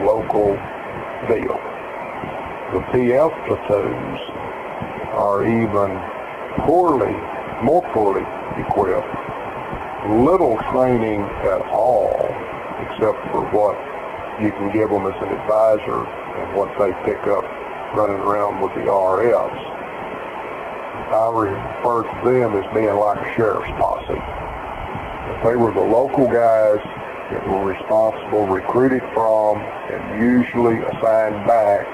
local deal. The PF platoons are even more poorly equipped, little training at all, except for what you can give them as an advisor and what they pick up running around with the RFs. I refer to them as being like a sheriff's posse. If they were the local guys that were responsible, recruited from, and usually assigned back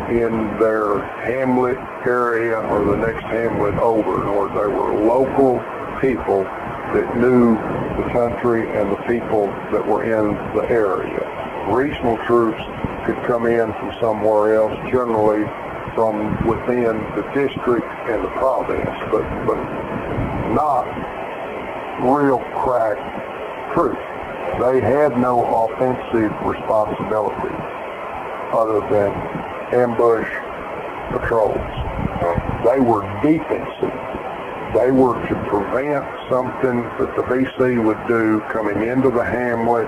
in their hamlet area or the next hamlet over, or they were local people that knew the country and the people that were in the area. Regional troops could come in from somewhere else, generally from within the district and the province, but not real crack troops. They had no offensive responsibility other than ambush patrols. They were defensive. They were to prevent something that the VC would do coming into the hamlet,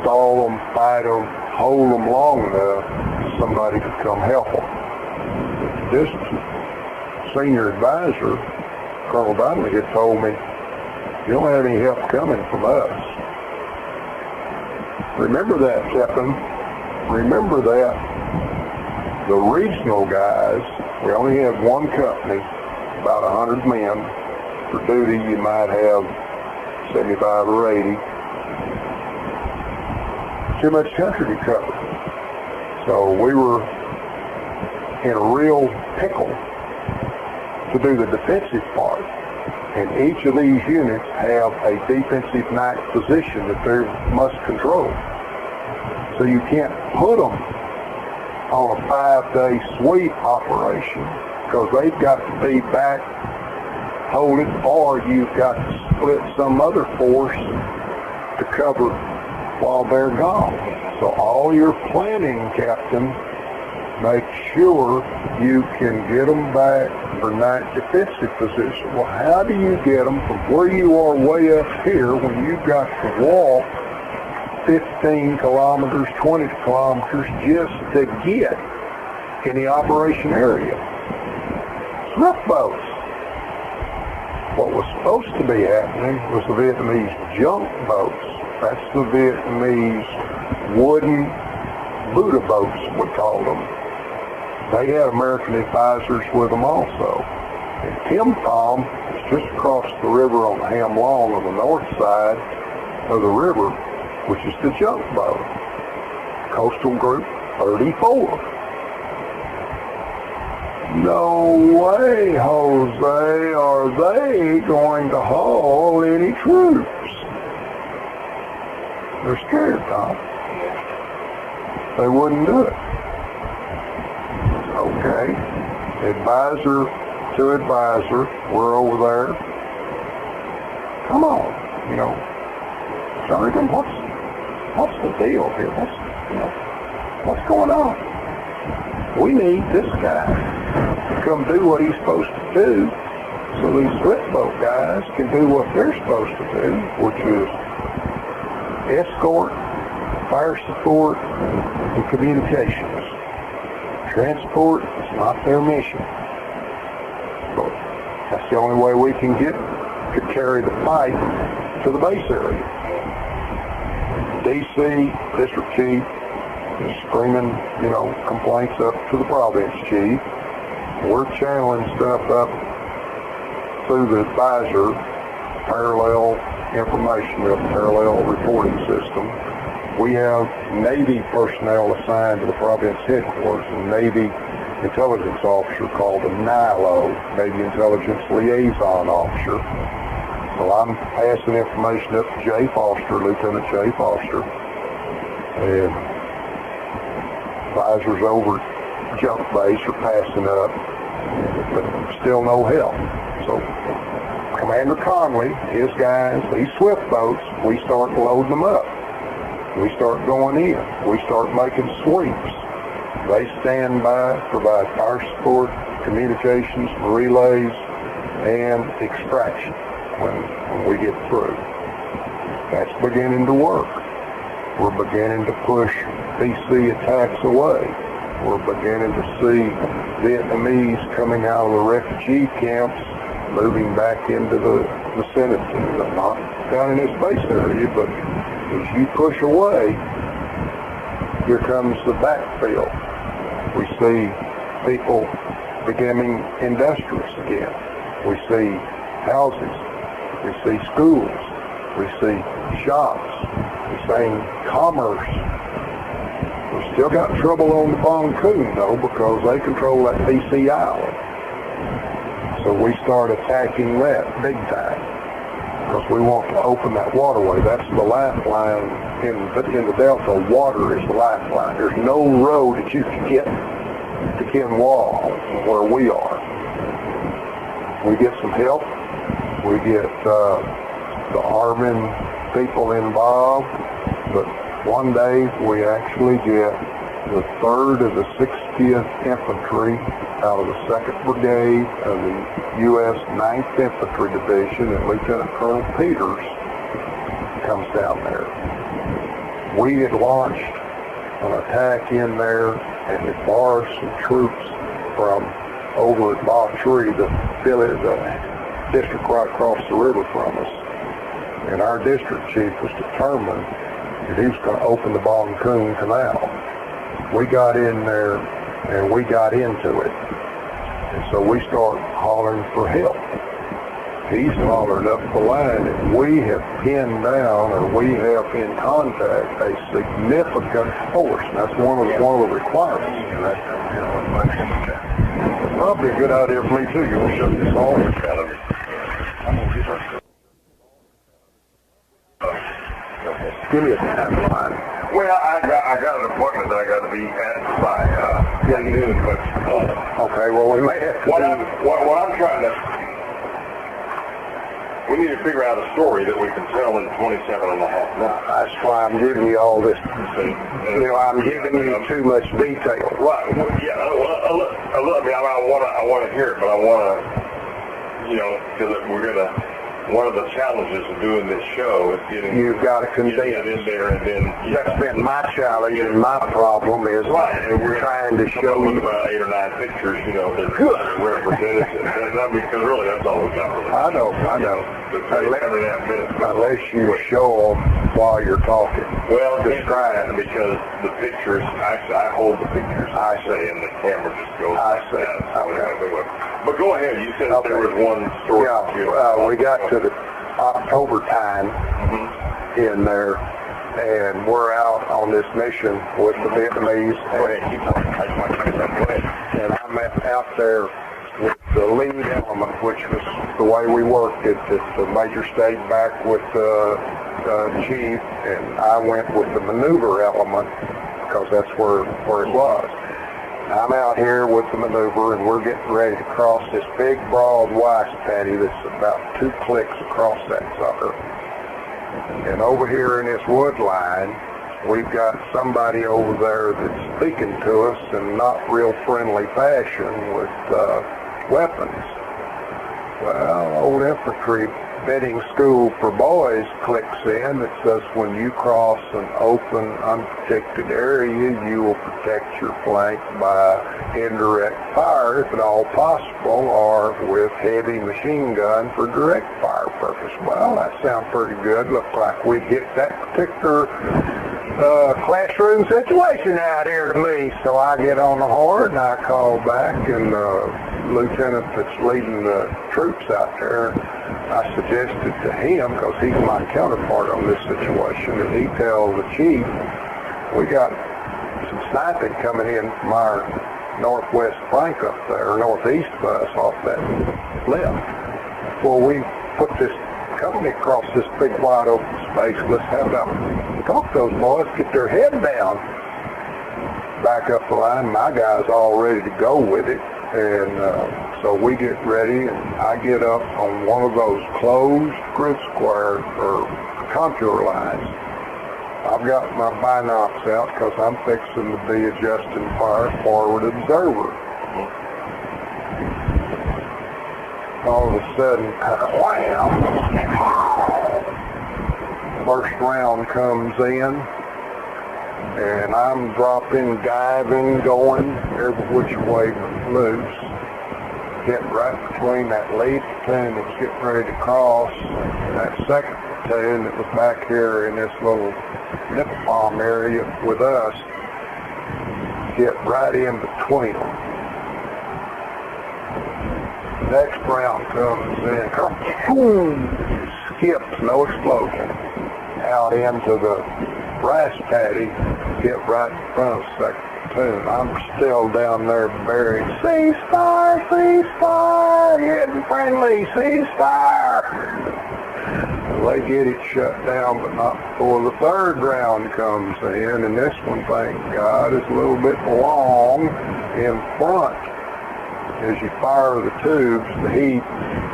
stall them, fight them, hold them long enough so somebody could come help them. This senior advisor, Colonel Donnelly, had told me, you don't have any help coming from us. Remember that, Captain. Remember that. The regional guys, we only had one company, about 100 men. For duty, you might have 75 or 80. Too much country to cover. So we were in a real pickle to do the defensive part. And each of these units have a defensive night position that they must control. So you can't put them on a 5-day sweep operation because they've got to be back, hold it, or you've got to split some other force to cover while they're gone. So all your planning, Captain, make sure you can get them back for night defensive position. Well, how do you get them from where you are way up here when you've got to walk 15 kilometers, 20 kilometers just to get in the operation area? Swift boats. What was supposed to be happening was the Vietnamese junk boats. That's the Vietnamese wooden Buddha boats, we call them. They had American advisors with them also. And Tim Tom is just across the river on Ham Long on the north side of the river, which is the junk boat. Coastal Group 34. No way, Jose, are they going to haul any troops? They're scared, Tom. They wouldn't do it. Okay, advisor to advisor, we're over there. Come on, Sergeant, what's the deal here? What's going on? We need this guy to come do what he's supposed to do so these swift boat guys can do what they're supposed to do, which is escort, fire support, and communications. Transport is not their mission. But that's the only way we can to carry the fight to the base area. DC, district chief, is screaming, complaints up to the province chief. we're channeling stuff up through the visor, parallel information, a parallel reporting system. We have Navy personnel assigned to the province headquarters, a Navy intelligence officer called a NILO, Navy Intelligence Liaison Officer. So I'm passing information up to Jay Foster, Lieutenant Jay Foster, and visors over jump base are passing up, but still no help. So Commander Conley, his guys, these swift boats, we start loading them up. We start going in. We start making sweeps. They stand by, provide fire support, communications, relays, and extraction when we get through. That's beginning to work. We're beginning to push BC attacks away. We're beginning to see Vietnamese coming out of the refugee camps, moving back into the vicinity. Not down in this base area, but as you push away, here comes the backfill. We see people becoming industrious again. We see houses. We see schools. We see shops. We're seeing commerce. We've still got trouble on the Boncoon, though, because they control that BC Island. So we start attacking that big time, because we want to open that waterway. That's the lifeline in the Delta. Water is the lifeline. There's no road that you can get to Kinwall where we are. We get some help. We get the arming people involved, but one day we actually get the 3rd of the 60th Infantry out of the 2nd Brigade of the U.S. 9th Infantry Division, and Lieutenant Colonel Peters comes down there. We had launched an attack in there and had borrowed some troops from over at Bob Tree, the district right across the river from us. And our district chief was determined that he was going to open the Boncoon Canal. We got in there and we got into it. And so we start hollering for help. He's hollered up the line, and we have pinned down, or we have in contact, a significant force. And that's one of the requirements. Probably a good idea for me too. You want to show this all the academy. I'm going to get her. Give me a timeline. Well, I got an appointment that I got to be at by noon, but okay. Well, we may have to. What I'm trying to, we need to figure out a story that we can tell in 27 and a half minutes. That's why I'm giving you all this. I'm giving you too much detail. Right. Well, yeah. I want to hear it, but I want to, because we're gonna. One of the challenges of doing this show is getting you've got to condense in there, and then that's been my challenge and my problem is right. And we're trying to show you about 8 or 9 pictures, that represented it. Because really, that's all we've got. Really. I know. Unless you show them while you're talking. Well, describe because the pictures. Actually, I hold the pictures. I say, and the camera just goes. I say. Okay. But go ahead. You said there was one story. Yeah. We got to the October time in there, and we're out on this mission with the Vietnamese, and I'm out there with the lead element, which was the way we worked it. The major stayed back with the chief, and I went with the maneuver element because that's where it was. I'm out here with the maneuver, and we're getting ready to cross this big, broad Weiss patty that's about 2 clicks across that sucker. And over here in this wood line, we've got somebody over there that's speaking to us in not real friendly fashion with weapons. Well, old infantry bedding school for boys clicks in. It says when you cross an open, unprotected area, you will protect your flank by indirect fire, if at all possible, or with heavy machine gun for direct fire purpose. Well, that sounds pretty good. Looks like we hit that particular classroom situation out here to me. So I get on the horn and I call back, and lieutenant that's leading the troops out there, I suggested to him, because he's my counterpart on this situation, and he tells the chief, we got some sniping coming in from our northwest flank up there, or northeast of us off that left. Well, we put this company across this big wide open space. Let's have them talk to those boys, get their head down, back up the line. My guy's all ready to go with it, and so we get ready, and I get up on one of those closed grid square or contour lines. I've got my binocs out because I'm fixing to be adjusting fire forward observer. All of a sudden, wham! First round comes in, and I'm dropping, diving, going every which way loose. Hit right between that lead platoon that was getting ready to cross and that second platoon that was back here in this little nipple bomb area with us. Hit right in between them. Next round comes in, boom, skips, no explosion, out into the brass paddy, hit right in front of second platoon. I'm still down there buried. Ceasefire, ceasefire, getting friendly, ceasefire. They get it shut down, but not before the third round comes in, and this one, thank God, is a little bit long in front. As you fire the tubes, the heat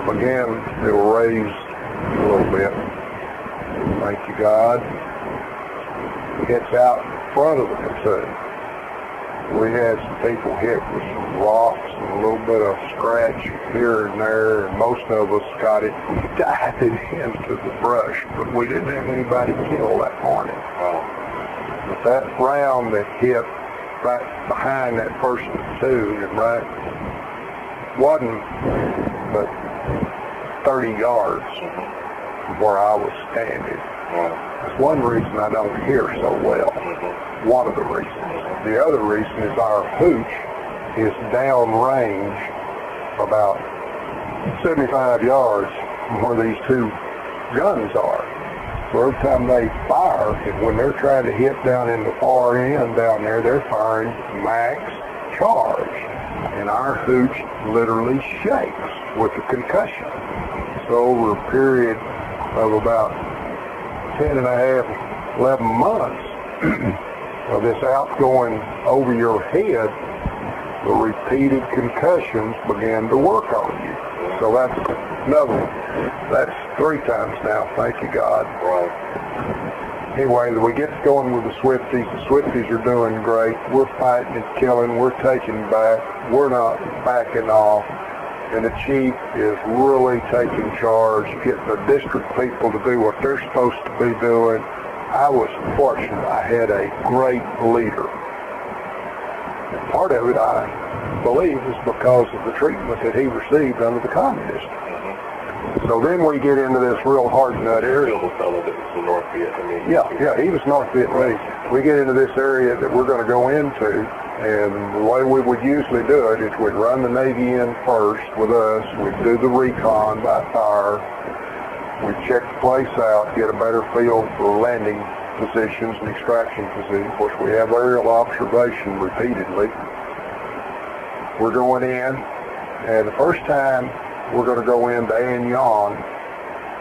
begins to raise a little bit. Thank you, God. It gets out in front of the platoon. We had some people hit with some rocks and a little bit of scratch here and there, and most of us got it diving into the brush, but we didn't have anybody killed that morning. But that round that hit right behind that first platoon, and right wasn't but 30 yards from where I was standing. That's one reason I don't hear so well. One of the reasons. The other reason is our hooch is downrange about 75 yards from where these two guns are. So every time they fire, and when they're trying to hit down in the far end down there, they're firing max charge. And our hooch literally shakes with the concussion. So over a period of about 10 and a half, 11 months of this outgoing over your head, the repeated concussions began to work on you. So that's another one. That's 3 times now, thank you God. Anyway, we get going with the Swifties. The Swifties are doing great. We're fighting and killing. We're taking back. We're not backing off. And the chief is really taking charge, getting the district people to do what they're supposed to be doing. I was fortunate. I had a great leader. And part of it, I believe, is because of the treatment that he received under the communists. So then we get into this real hard nut area. The fellow that was the North Vietnamese. Yeah, he was North Vietnamese. We get into this area that we're going to go into, and the way we would usually do it is we'd run the Navy in first with us. We'd do the recon by fire. We'd check the place out, get a better feel for landing positions and extraction positions. Of course, we have aerial observation repeatedly. We're going in, and the first time we're going to go into An Yan.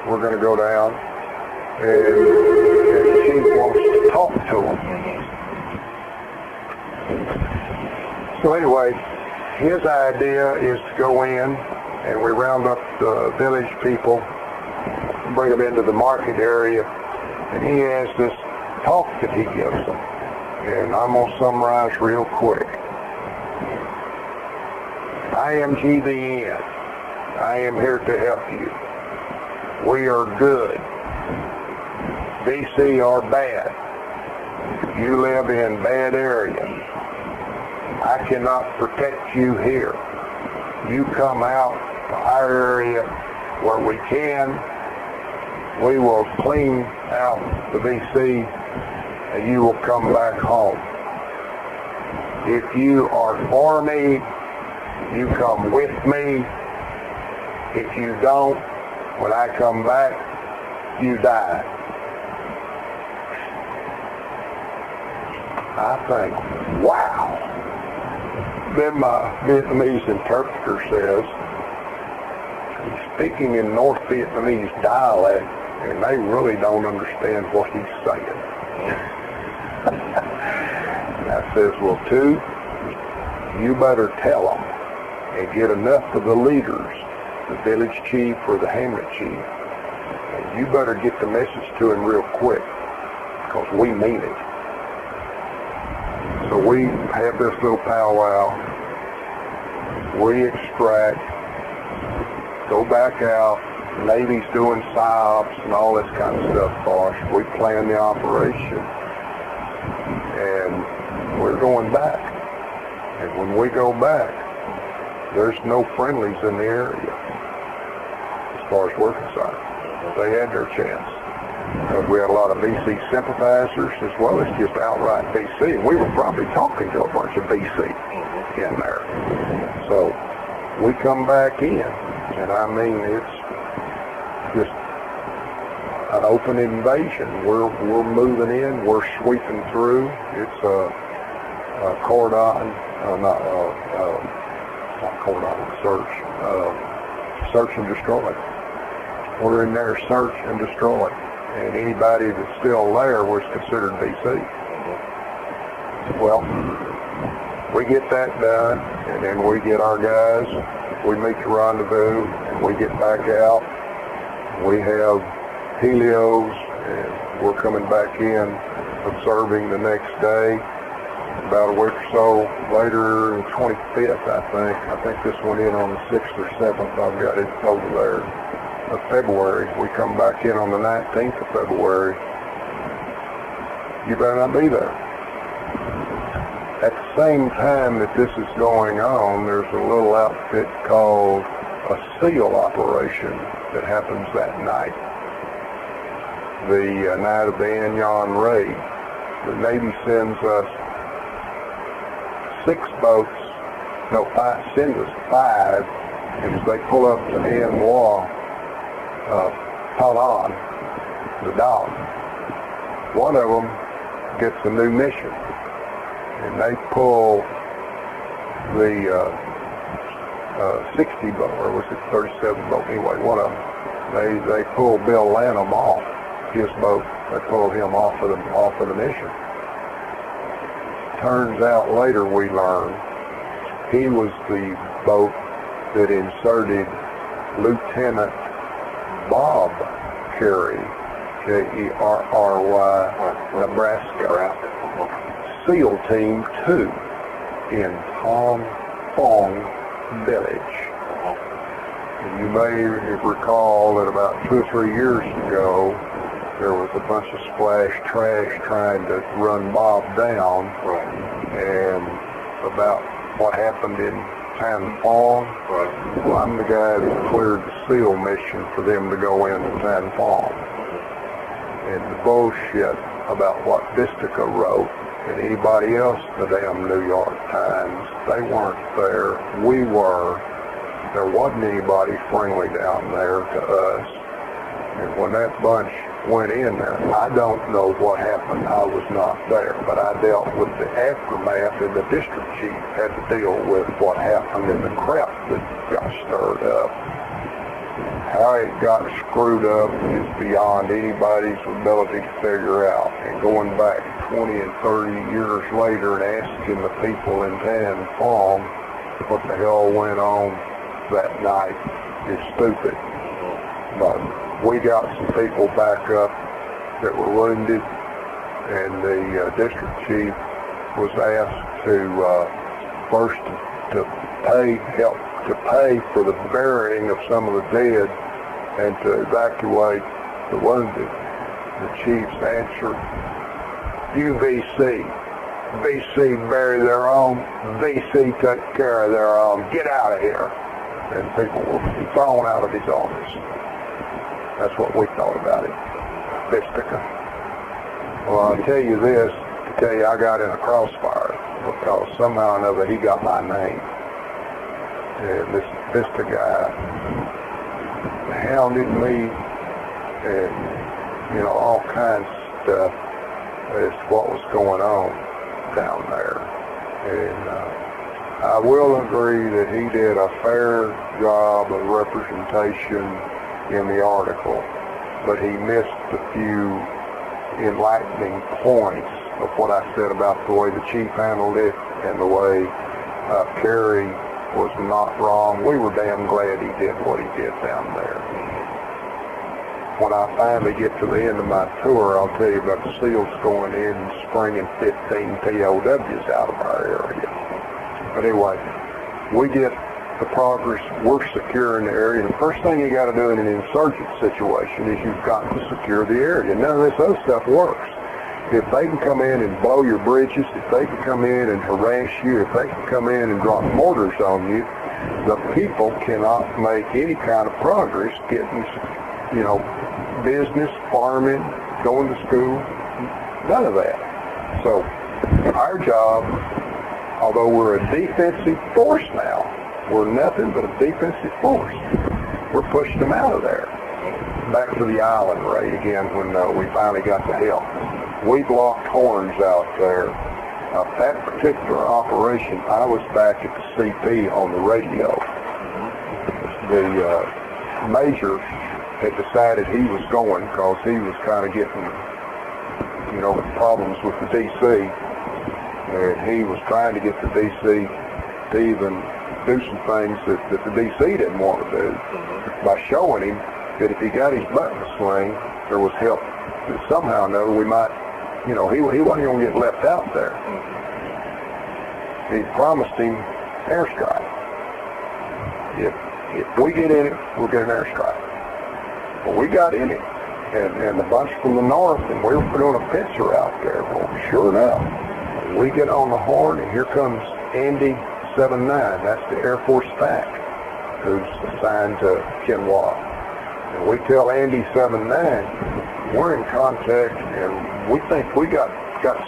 We're going to go down, and the chief wants to talk to him. So anyway, his idea is to go in, and we round up the village people, bring them into the market area, and he has this talk that he gives them. And I'm going to summarize real quick. I am GVN. I am here to help you. We are good. BC are bad. You live in bad areas. I cannot protect you here. You come out to our area where we can. We will clean out the BC and you will come back home. If you are for me, you come with me. If you don't, when I come back, you die. I think, wow. Then my Vietnamese interpreter says, he's speaking in North Vietnamese dialect, and they really don't understand what he's saying. And I says, well, too, you better tell them and get enough of the leaders, the village chief or the hamlet chief, and you better get the message to him real quick, because we mean it. So we have this little powwow, we extract, go back out, Navy's doing PSYOPs and all this kind of stuff for us. We plan the operation, and we're going back. And when we go back, there's no friendlies in the area, as far as we're concerned. They had their chance. Because we had a lot of BC sympathizers as well as just outright BC. And we were probably talking to a bunch of BC in there. So we come back in, and I mean, it's just an open invasion. We're moving in, we're sweeping through. It's a cordon, not cordon, search and destroy. We're in there, search and destroy. And anybody that's still there was considered BC. Well, we get that done, and then we get our guys, we make the rendezvous, and we get back out. We have helios, and we're coming back in, observing the next day. About a week or so later, the 25th, I think this went in on the 6th or 7th, I've got it over there. Of February. We come back in on the 19th of February. You better not be there. At the same time that this is going on, there's a little outfit called a SEAL operation that happens that night. The night of the Anion raid. The Navy sends us 6 boats, sends us 5, and as they pull up to Anwa, Palan, the dock, one of them gets a new mission, and they pull the 60 boat, or was it 37 boat? Anyway, one of them. They pull Bill Lanham off his boat. They pulled him off of the mission. Turns out later we learn he was the boat that inserted Lieutenant Bob Carey, Kerry, Nebraska, SEAL Team 2 in Tom Fong Village. And you may recall that about 2 or 3 years ago, there was a bunch of splash trash trying to run Bob down, and about what happened in Tan Phong. Well, I'm the guy that cleared the SEAL mission for them to go into Tan Phong. And the bullshit about what Vistica wrote, and anybody else, the damn New York Times, they weren't there. We were. There wasn't anybody friendly down there to us. And when that bunch went in there, I don't know what happened. I was not there, but I dealt with the aftermath, and the district chief had to deal with what happened and the crap that got stirred up. How it got screwed up is beyond anybody's ability to figure out. And going back 20 and 30 years later and asking the people in Tan Phong what the hell went on that night is stupid. But we got some people back up that were wounded, and the district chief was asked to first to help pay for the burying of some of the dead and to evacuate the wounded. The chief's answer: UVC. VC bury their own, VC take care of their own, get out of here. And people were thrown out of his office. That's what we thought about it. Vistica. Well, I'll tell you this, to tell you I got in a crossfire because somehow or another he got my name. And this Vista guy hounded me and, all kinds of stuff as to what was going on down there. And I will agree that he did a fair job of representation in the article, but he missed a few enlightening points of what I said about the way the chief handled it and the way Kerry was not wrong. We were damn glad he did what he did down there. When I finally get to the end of my tour, I'll tell you about the SEALs going in and springing 15 POWs out of our area. But anyway, we get the progress, we're securing the area. The first thing you got to do in an insurgent situation is you've got to secure the area. None of this other stuff works. If they can come in and blow your bridges, if they can come in and harass you, if they can come in and drop mortars on you, the people cannot make any kind of progress getting, business, farming, going to school, none of that. So our job, although we're a defensive force now, we're nothing but a defensive force. We're pushing them out of there. Back to the island raid again when we finally got the help. We blocked horns out there. That particular operation, I was back at the CP on the radio. The major had decided he was going because he was kind of getting, problems with the DC. And he was trying to get the DC to even do some things that the DC didn't want to do by showing him that if he got his button to swing, there was help. That somehow or another we might, he wasn't going to get left out there. He promised him airstrike. If we get in it, we'll get an airstrike. Well, we got in it, and the bunch from the north, and we were doing a pincer out there. Well, sure enough, we get on the horn, and here comes Andy 79. That's the Air Force FAC, who's assigned to Quinoa. And we tell Andy 79, we're in contact, and we think we got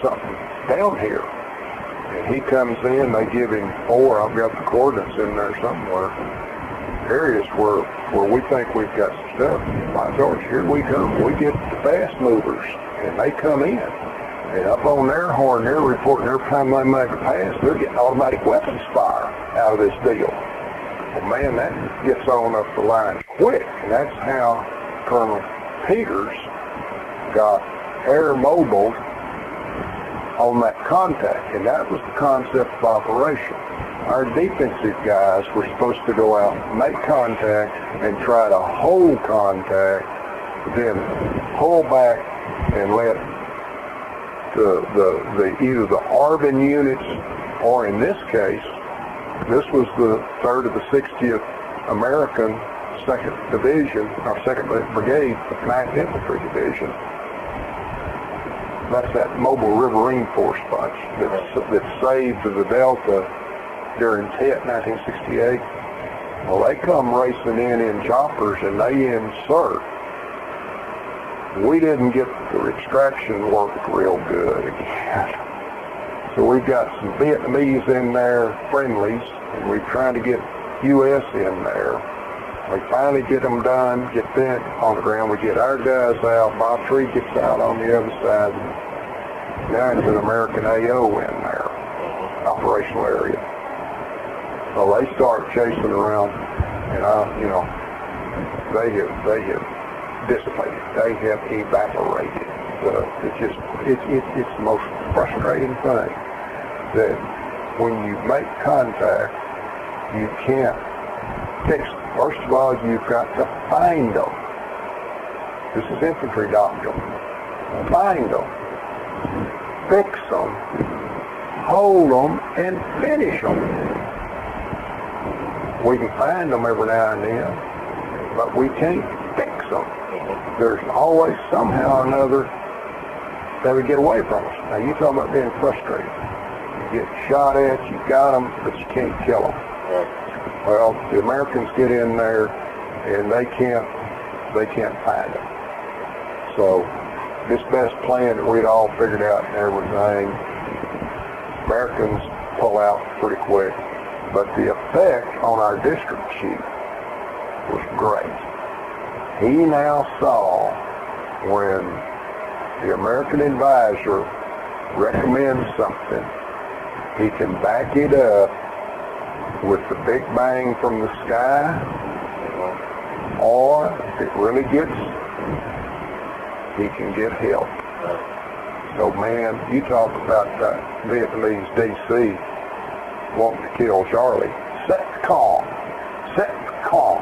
something down here. And he comes in, they give him 4, I've got the coordinates in there somewhere, areas where we think we've got some stuff. By George, here we come. We get the fast movers, and they come in. And up on their horn, they're reporting every time they make a pass, they're getting automatic weapons fire out of this deal. Well, man, that gets on up the line quick. And that's how Colonel Peters got air mobile on that contact. And that was the concept of operation. Our defensive guys were supposed to go out, make contact, and try to hold contact, then pull back and let either the ARVN units, or in this case, this was the 3rd of the 60th American 2nd Division, or 2nd Brigade, 9th Infantry Division. That's that mobile riverine force bunch that saved the Delta during Tet 1968. Well, they come racing in choppers and they insert. We didn't get the extraction work real good again. So we've got some Vietnamese in there, friendlies, and we're trying to get U.S. in there. We finally get them done, get them on the ground. We get our guys out. Bob Tree gets out on the other side. Now it's an American AO in there, operational area. So they start chasing around, and they have dissipated. They have evaporated. It's the most frustrating thing that when you make contact, you can't fix them. First of all, you've got to find them. This is infantry doctrine. Find them, fix them, hold them, and finish them. We can find them every now and then, but we can't fix them. There's always somehow or another they would get away from us. Now you talk about being frustrated. You get shot at, you got them, but you can't kill them. Well, the Americans get in there and they can't find them. So this best plan that we'd all figured out and everything, Americans pull out pretty quick. But the effect on our district chief was great. He now saw when the American advisor recommends something, he can back it up with the big bang from the sky, or if it really gets, he can get help. So man, you talk about that Vietnamese DC wanting to kill Charlie. Set calm.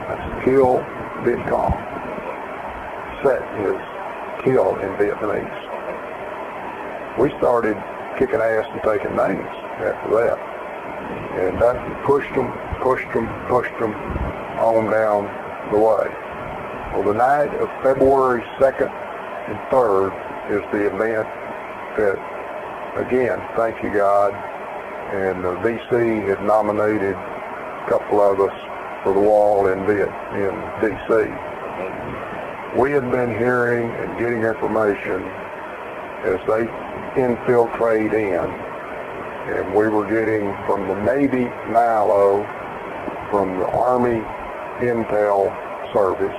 That's kill Viet Cong. Set is kill in Vietnamese. We started kicking ass and taking names after that. And that pushed them on down the way. Well, the night of February 2nd and 3rd is the event that, again, thank you God, and the VC had nominated a couple of us for the wall in DC. We had been hearing and getting information as they infiltrate in, and we were getting from the Navy NILO, from the Army Intel Service,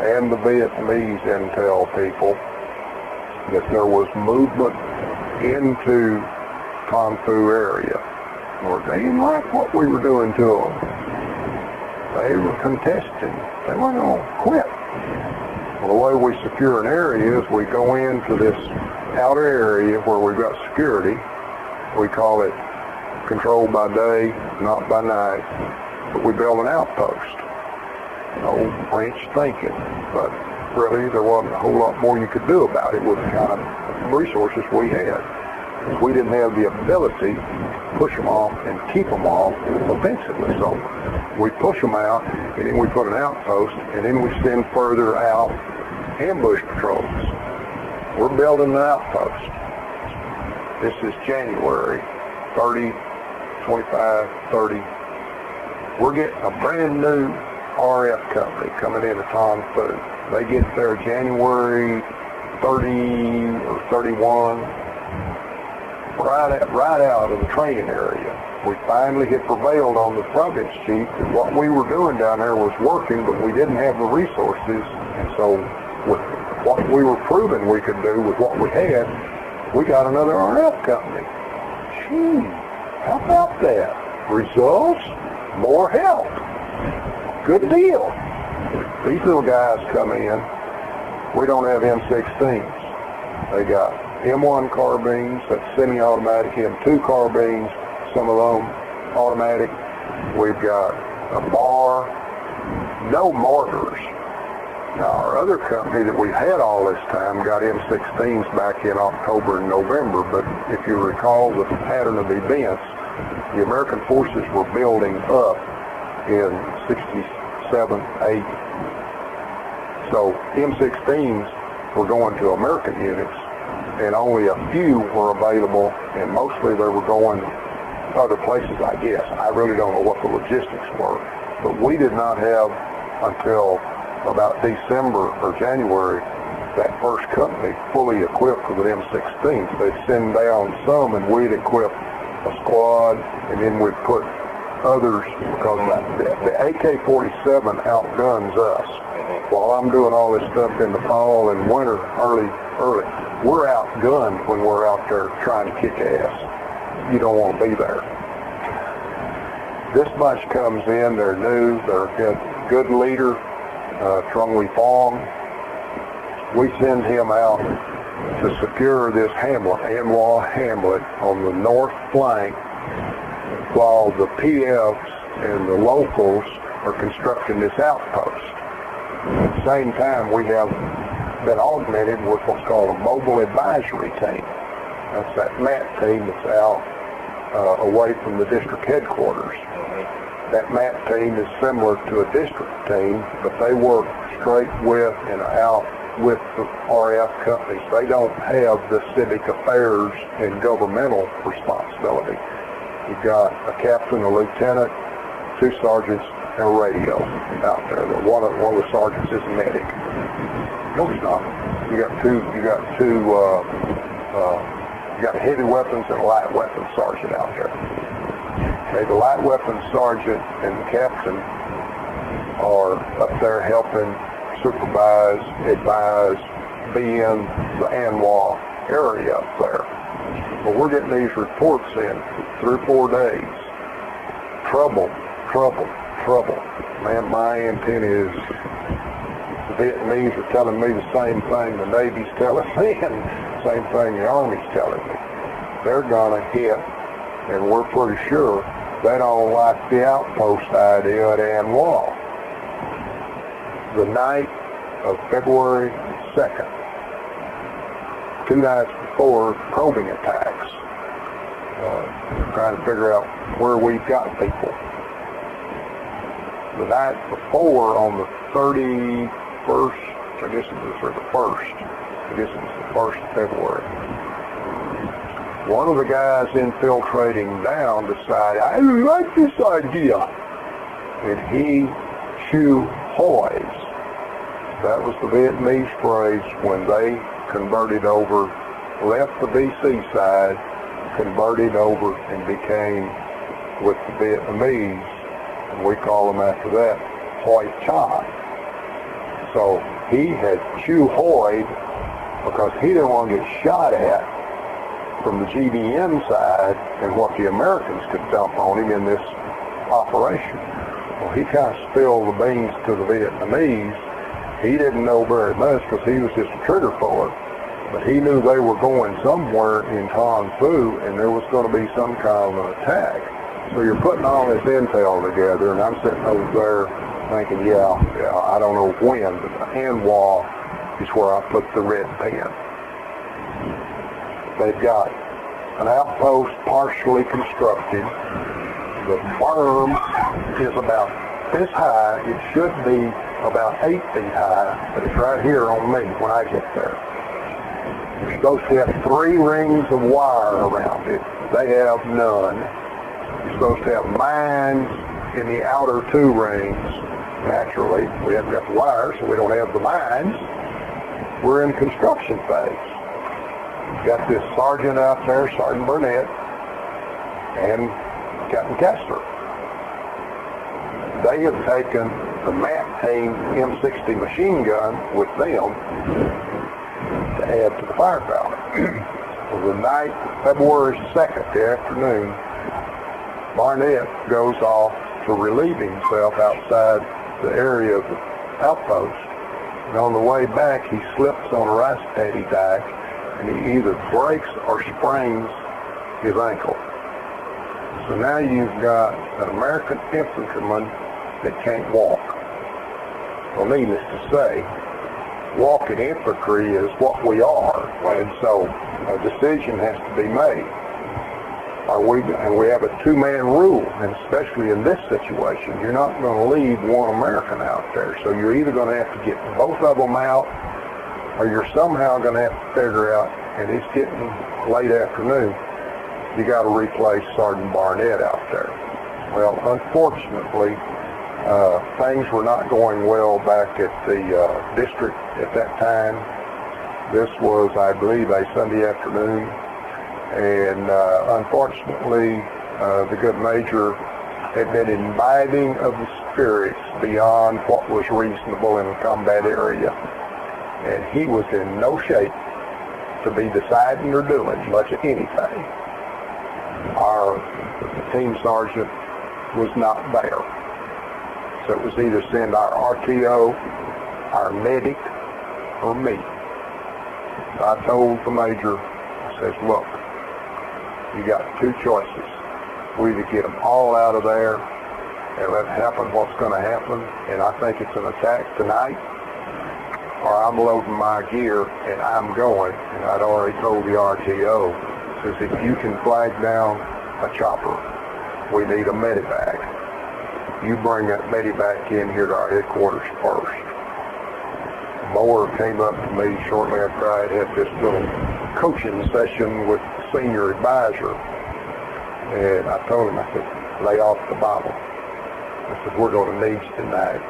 and the Vietnamese Intel people that there was movement into Con Phu area. Or they didn't like what we were doing to them. They were contesting. They weren't going to quit. Well, the way we secure an area is we go into this outer area where we've got security. We call it controlled by day, not by night. But we build an outpost. No French thinking. But really, there wasn't a whole lot more you could do about it with the kind of resources we had. We didn't have the ability to push them off and keep them off offensively. So we push them out, and then we put an outpost, and then we send further out ambush patrols. We're building an outpost. This is January 30, 25, 30. We're getting a brand new RF company coming into Con Phu. They get there January 30 or 31. Right out of the training area. We finally had prevailed on the province chief that what we were doing down there was working, but we didn't have the resources. And so with what we were proving we could do with what we had, we got another RF company. Gee, how about that? Results, more help. Good deal. These little guys come in, we don't have M16s. They got M1 carbines, that's semi-automatic, M2 carbines, some of them automatic. We've got a bar, no mortars. Now, our other company that we've had all this time got M16s back in October and November, but if you recall the pattern of events, the American forces were building up in 67, 8. So M16s were going to American units, and only a few were available, and mostly they were going other places, I guess. I really don't know what the logistics were. But we did not have, until about December or January, that first company fully equipped with an M16. They'd send down some, and we'd equip a squad, and then we'd put others, because the AK-47 outguns us. While I'm doing all this stuff in the fall and winter, early, we're outgunned when we're out there trying to kick ass. You don't want to be there. This bunch comes in, they're new, they're a good leader, Trung Huy Phong. We send him out to secure this hamlet, Anwa Hamlet, on the north flank, while the PFs and the locals are constructing this outpost. At the same time, we have been augmented with what's called a mobile advisory team. That's that MAT team that's out away from the district headquarters. That MAT team is similar to a district team, but they work straight with and out with the RF companies. They don't have the civic affairs and governmental responsibility. You've got a captain, a lieutenant, 2 sergeants, and a radio out there. One of the sergeants is a medic. No, he's not. You got a heavy weapons and a light weapons sergeant out there. Okay, the light weapons sergeant and the captain are up there helping supervise, advise, be in the Anwa area up there. But we're getting these reports in 3 or 4 days. Trouble. Man, my antenna is, the Vietnamese are telling me the same thing the Navy's telling me, and the same thing the Army's telling me. They're gonna hit, and we're pretty sure they don't like the outpost idea at Anwa. The night of February 2nd, 2 nights before probing attacks, trying to figure out where we've got people. The night before, on the 31st, I guess it was, or the 1st, I guess it was the 1st of February, one of the guys infiltrating down decided, I like this idea, and he chew hoys. That was the Vietnamese phrase when they converted over, left the BC side, converted over and became with the Vietnamese, and we call them after that Hoi Chai. So he had chew hoyed because he didn't want to get shot at from the GDM side and what the Americans could dump on him in this operation. Well, he kind of spilled the beans to the Vietnamese. He didn't know very much because he was just a trigger puller, but he knew they were going somewhere in Kung Fu and there was going to be some kind of an attack. So you're putting all this intel together, and I'm sitting over there thinking, yeah, I don't know when, but the Anwa is where I put the red pen. They've got an outpost partially constructed. The berm is about this high. It should be about 8 feet high, but it's right here on me when I get there. You're supposed to have 3 rings of wire around it. They have none. You're supposed to have mines in the outer 2 rings. Naturally, we haven't got the wire, so we don't have the mines. We're in construction phase. Got this sergeant out there, Sergeant Burnett, and Captain Kessler. They have taken the MAP-Team M60 machine gun with them to add to the firepower. Well, the night, February 2nd, the afternoon, Barnett goes off to relieve himself outside the area of the outpost. And on the way back, he slips on a rice paddy tack, and he either breaks or sprains his ankle. So now you've got an American infantryman that can't walk. Well, needless to say, walking infantry is what we are, and so a decision has to be made. And we have a 2-man rule, and especially in this situation, you're not going to leave one American out there. So you're either going to have to get both of them out, or you're somehow going to have to figure out, and it's getting late afternoon, you got to replace Sergeant Barnett out there. Well, unfortunately, things were not going well back at the district at that time. This was, I believe, a Sunday afternoon, and unfortunately, the good major had been imbibing of the spirits beyond what was reasonable in a combat area, and he was in no shape to be deciding or doing much of anything. Our team sergeant was not there. So it was either send our RTO, our medic, or me. So I told the major, I says, look, you got 2 choices. We either get them all out of there and let happen what's going to happen, and I think it's an attack tonight, or I'm loading my gear and I'm going. And I'd already told the RTO, says, if you can flag down a chopper, we need a medevac. You bring that medevac in here to our headquarters first. Moore came up to me shortly after I had this little coaching session with the senior advisor, and I told him, I said, lay off the bottle. I said, we're going to need you tonight,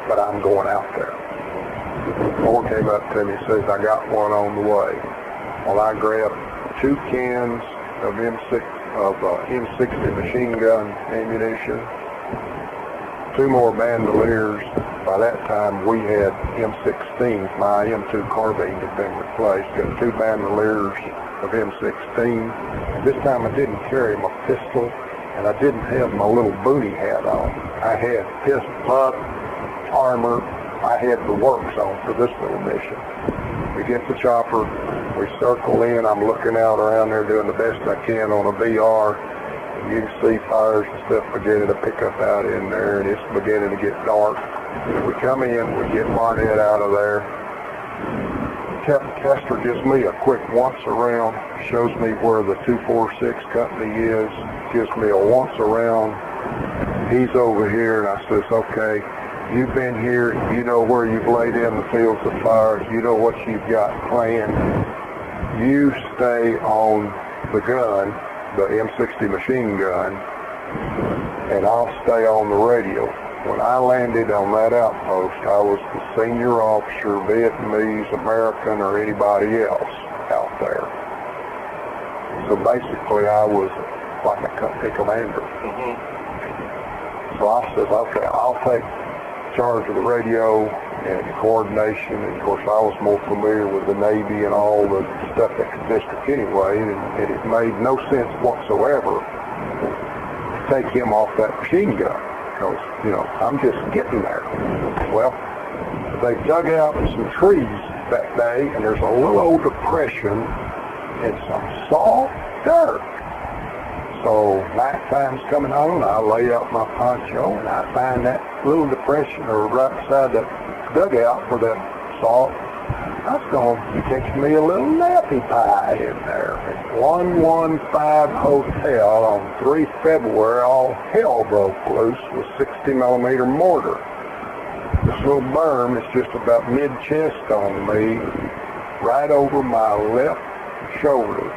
but I'm going out there. Moore came up to me and says, I got one on the way. Well, I grabbed 2 cans of M60 machine gun ammunition, 2 more bandoliers. By that time, we had M16s. My M2 carbine had been replaced. Got 2 bandoliers of M16. This time I didn't carry my pistol, and I didn't have my little booty hat on. I had pistol, butt, armor. I had the works on for this little mission. We get the chopper. We circle in. I'm looking out around there doing the best I can on a VR. You can see fires and stuff beginning to pick up out in there, and it's beginning to get dark. We come in, we get Barnett out of there. Captain Kester gives me a quick once around, shows me where the 246 company is, gives me a once around. He's over here, and I says, okay, you've been here, you know where you've laid in the fields of fire, you know what you've got planned. You stay on the gun, the M60 machine gun, and I'll stay on the radio. When I landed on that outpost, I was the senior officer, Vietnamese, American, or anybody else out there. So basically, I was like a company commander. So I said, okay, I'll take charge of the radio and coordination. And of course, I was more familiar with the Navy and all the stuff at the district anyway, and it made no sense whatsoever to take him off that machine gun. Because, you know, I'm just getting there. Well, they dug out some trees that day, and there's a little old depression and some soft dirt. So nighttime's coming on, I lay out my poncho, and I find that little depression, or right beside the dugout for that salt. I was going to catch me a little nappy pie in there. At 115 Hotel on 3 February, all hell broke loose with 60mm mortar. This little berm is just about mid-chest on me, right over my left shoulder.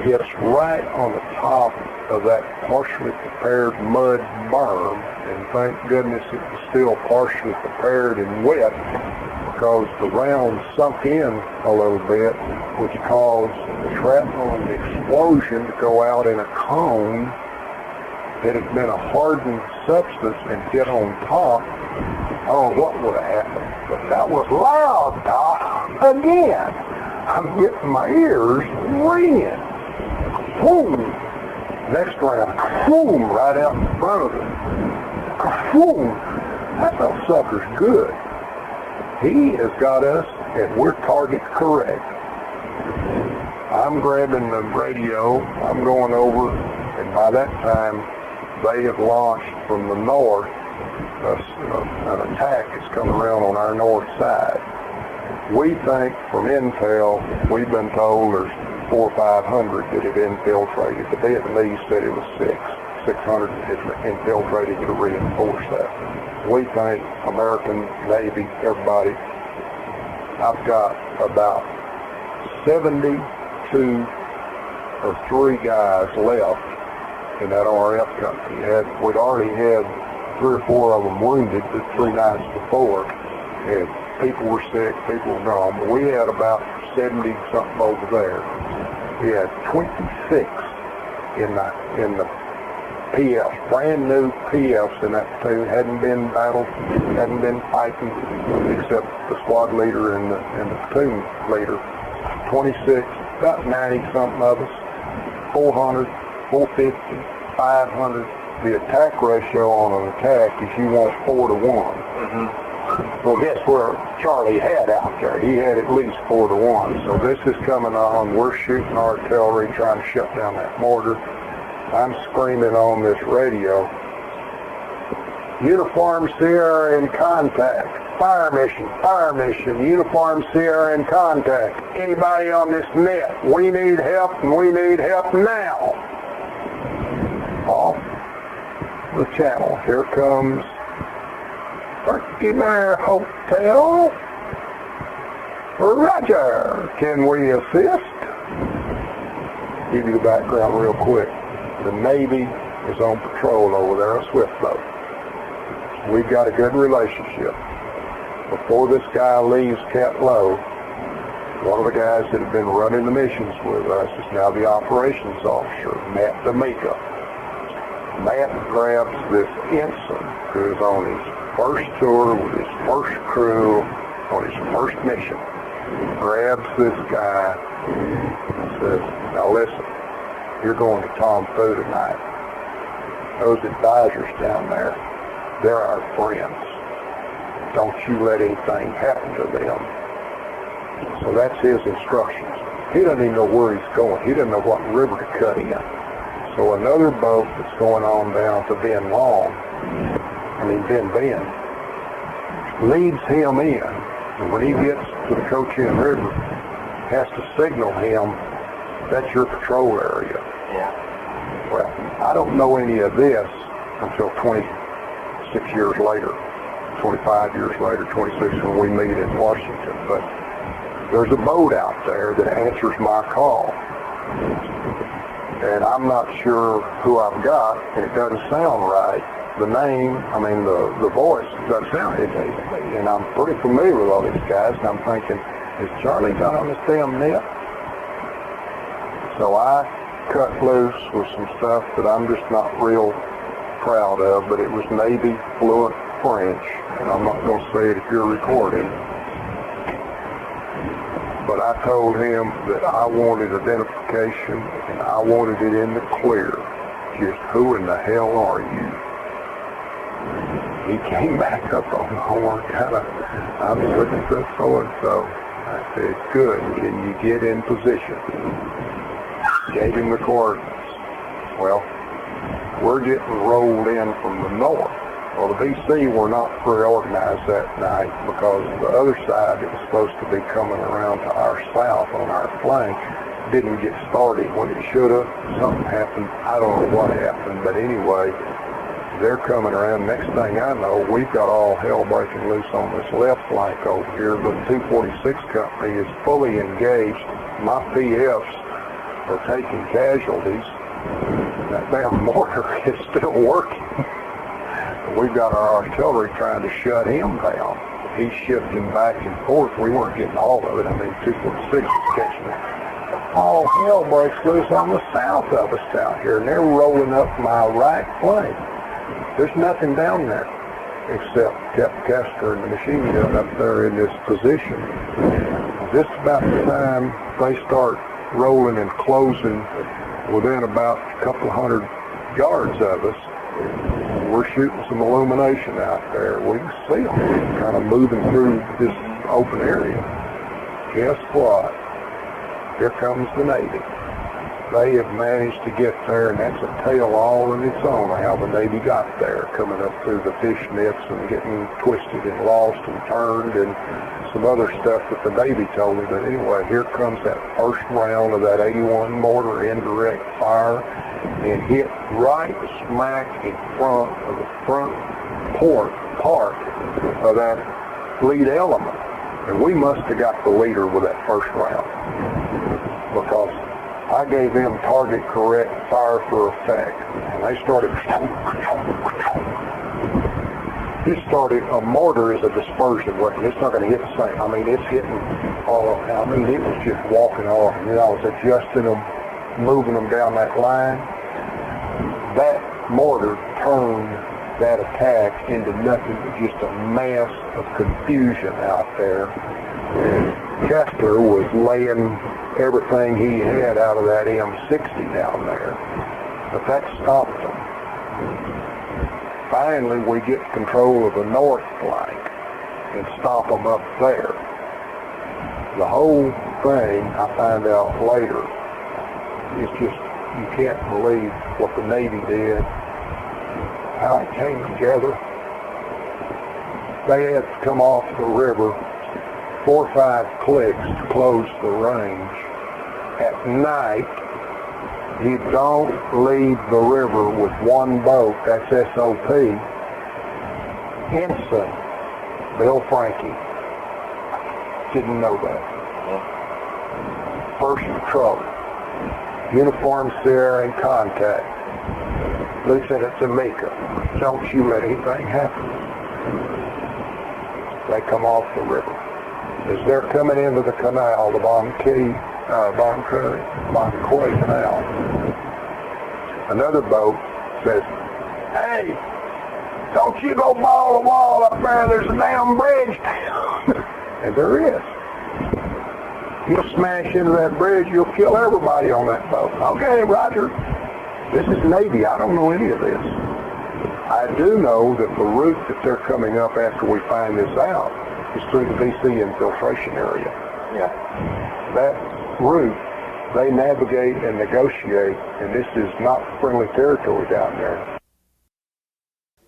It's right on the top of that partially prepared mud berm, and thank goodness it was still partially prepared and wet, because the round sunk in a little bit, which caused the shrapnel and the explosion to go out in a cone that had been a hardened substance and hit on top. I don't know what would have happened, but that was loud, Doc. Again, I'm getting my ears ringing. Boom! Next round, boom! Right out in front of it. Boom! That little sucker's good. He has got us, and we're target correct. I'm grabbing the radio, I'm going over, and by that time, they have launched from the north an attack that's coming around on our north side. We think from intel, we've been told there's 400 or 500 that have infiltrated. The Vietnamese said it was 600 had infiltrated to reinforce that. We think American, Navy, everybody. I've got about 72 or 3 guys left in that RF company. We'd already had 3 or 4 of them wounded the 3 nights before, and people were sick, people were gone. But we had about 70 something over there. We had 26 in the PFs, brand new PFs in that platoon. Hadn't been battled, hadn't been fighting, except the squad leader and the platoon leader. 26, about 90 something of us, 400, 450, 500. The attack ratio on an attack is you want 4 to 1. Well, guess where Charlie had out there? He had at least 4 to 1. So this is coming on. We're shooting artillery, trying to shut down that mortar. I'm screaming on this radio, Uniform Sierra in contact. Fire mission, Uniform Sierra in contact. Anybody on this net? We need help, and we need help now. Off the channel, here comes Turkey Mare Hotel. Roger, can we assist? Give you the background real quick. The Navy is on patrol over there, a swift boat. We've got a good relationship. before this guy leaves Cat Low, one of the guys that had been running the missions with us is now the operations officer, Matt D'Amico. Matt grabs this ensign who's on his first tour with his first crew on his first mission. He grabs this guy and says, now listen, you're going to Tom Fu tonight. Those advisors down there, they're our friends. Don't you let anything happen to them. So that's his instructions. He doesn't even know where he's going. He doesn't know what river to cut in. So another boat that's going on down to Ben leads him in. And when he gets to the Cochin River, has to signal him, that's your patrol area. Yeah. Well, I don't know any of this until 26 years later, 25 years later, 26 when we meet in Washington. But there's a boat out there that answers my call. And I'm not sure who I've got, and it doesn't sound right. The name, the voice doesn't sound right. And I'm pretty familiar with all these guys, and I'm thinking, is Charlie got on this damn net? So I cut loose with some stuff that I'm just not real proud of, but it was Navy fluent French, and I'm not going to say it if you're recording. But I told him that I wanted identification, and I wanted it in the clear. Just who in the hell are you? He came back up on the horn, I'm looking for so-and-so. I said, good, can you get in position? Gave him the coordinates. Well, we're getting rolled in from the north. Well, the BC were not pre-organized that night because the other side that was supposed to be coming around to our south on our flank didn't get started when it should have. Something happened. I don't know what happened, but anyway, they're coming around. Next thing I know, we've got all hell breaking loose on this left flank over here. The 246 company is fully engaged. My PFs are taking casualties. That damn mortar is still working. We've got our artillery trying to shut him down. He's shifting back and forth. We weren't getting all of it. 246 is catching it. All hell breaks loose on the south of us out here, and they're rolling up my right flank. There's nothing down there except Captain Castor and the machine gun up there in this position. Just about the time they start rolling and closing within about a couple hundred yards of us, we're shooting some illumination out there. We can see them kind of moving through this open area. Guess what? Here comes the Navy. They have managed to get there, and that's a tale all in its own how the Navy got there, coming up through the fish nets and getting twisted and lost and turned and some other stuff that the Navy told me. But anyway, here comes that first round of that 81 mortar indirect fire and hit right smack in front of the front part of that lead element. And we must have got the leader with that first round because I gave them target correct fire for effect, and they started. A mortar is a dispersion weapon. It's not going to hit the same. It's hitting all of them. It was just walking off. I was adjusting them, moving them down that line. That mortar turned that attack into nothing but just a mass of confusion out there. And Kessler was laying everything he had out of that M60 down there. But that stopped them. Finally, we get control of the north flank and stop them up there. The whole thing, I find out later, is just, you can't believe what the Navy did, how it came together. They had to come off the river 4 or 5 clicks to close the range. At night, you don't leave the river with one boat, that's SOP. Ensign Bill Frankie didn't know that. First patrol, uniform Sierra in contact. Lieutenant D'Amico, don't you let anything happen. they come off the river. As they're coming into the canal, the Bon Quay Canal, another boat says, "Hey, don't you go ball to wall up there, there's a damn bridge down." And there is. You'll smash into that bridge, you'll kill everybody on that boat. Okay, Roger. This is Navy, I don't know any of this. I do know that the route that they're coming up after we find this out is through the VC infiltration area. Yeah. That route, they navigate and negotiate, and this is not friendly territory down there,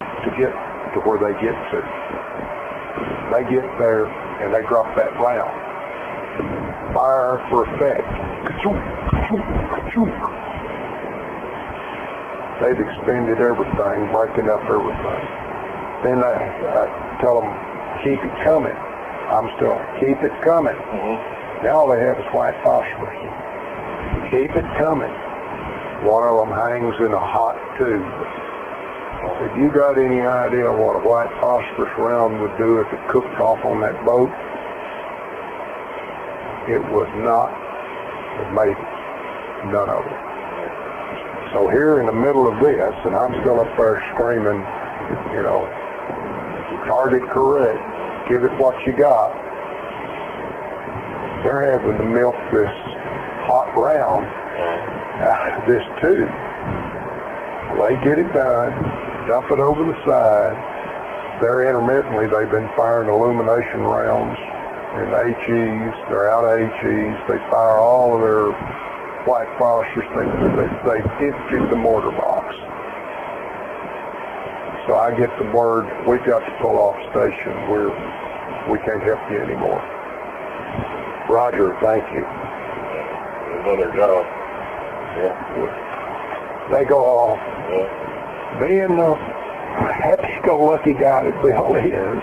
to get to where they get to. They get there and they drop that round. Fire for effect. Ka-chook, ka-chook, ka-chook. They've expended everything, breaking up everything. Then I tell them, keep it coming. I'm still, keep it coming. Now all they have is white phosphorus. Keep it coming. One of them hangs in a hot tube. Have you got any idea what a white phosphorus round would do if it cooked off on that boat? It was not, maybe, none of it. So here in the middle of this, and I'm still up there screaming, you know, target correct, give it what you got. They're having to milk this hot round out of this tube. They get it done, dump it over the side. They're intermittently, they've been firing illumination rounds and HEs. They're out of HEs. They fire all of their white phosphorus. They emptied the mortar box. So I get the word, we've got to pull off station. We can't help you anymore. Roger, thank you. Another job. Yeah. They go off. Yeah. Being the happy-go-lucky guy that Bill is,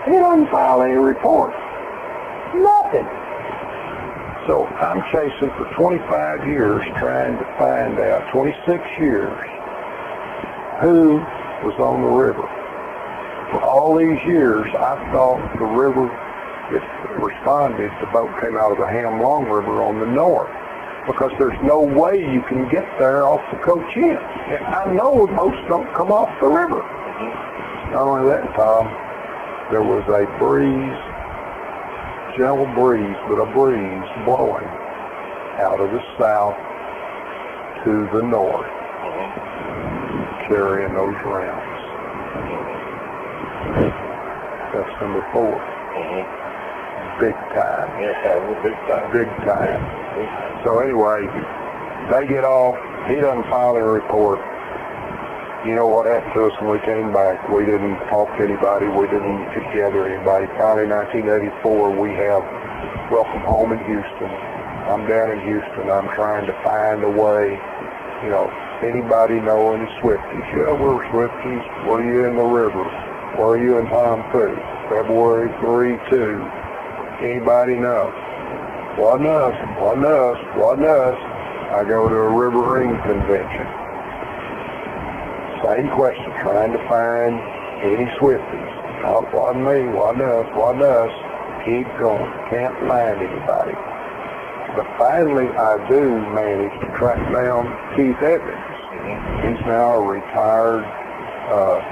he doesn't file any report. Nothing. So I'm chasing for 25 years trying to find out, 26 years, who was on the river. For all these years, I thought the river, it responded, the boat came out of the Ham Long River on the north, because there's no way you can get there off the Cochin. And I know boats don't come off the river. Not only that, Tom, there was a breeze, gentle breeze, but a breeze blowing out of the south to the north, carrying those rounds. That's number 4. Big time. Yeah, big time. Big time. So anyway, they get off. He doesn't file a report. You know what happened to us when we came back? We didn't talk to anybody. We didn't get together anybody. Finally, 1984, we have Welcome Home in Houston. I'm down in Houston. I'm trying to find a way, you know, anybody know any Swifties? Yeah, we're Swifties. Were you in the river? Were you in Tom Poo? February 3-2. Anybody know? Wasn't us. Wasn't us. Wasn't us. I go to a River Ring convention. Same question, trying to find any Swifties. No, wasn't me, wasn't us, wasn't us. Keep going, can't find anybody. But finally, I do manage to track down Keith Evans. He's now a retired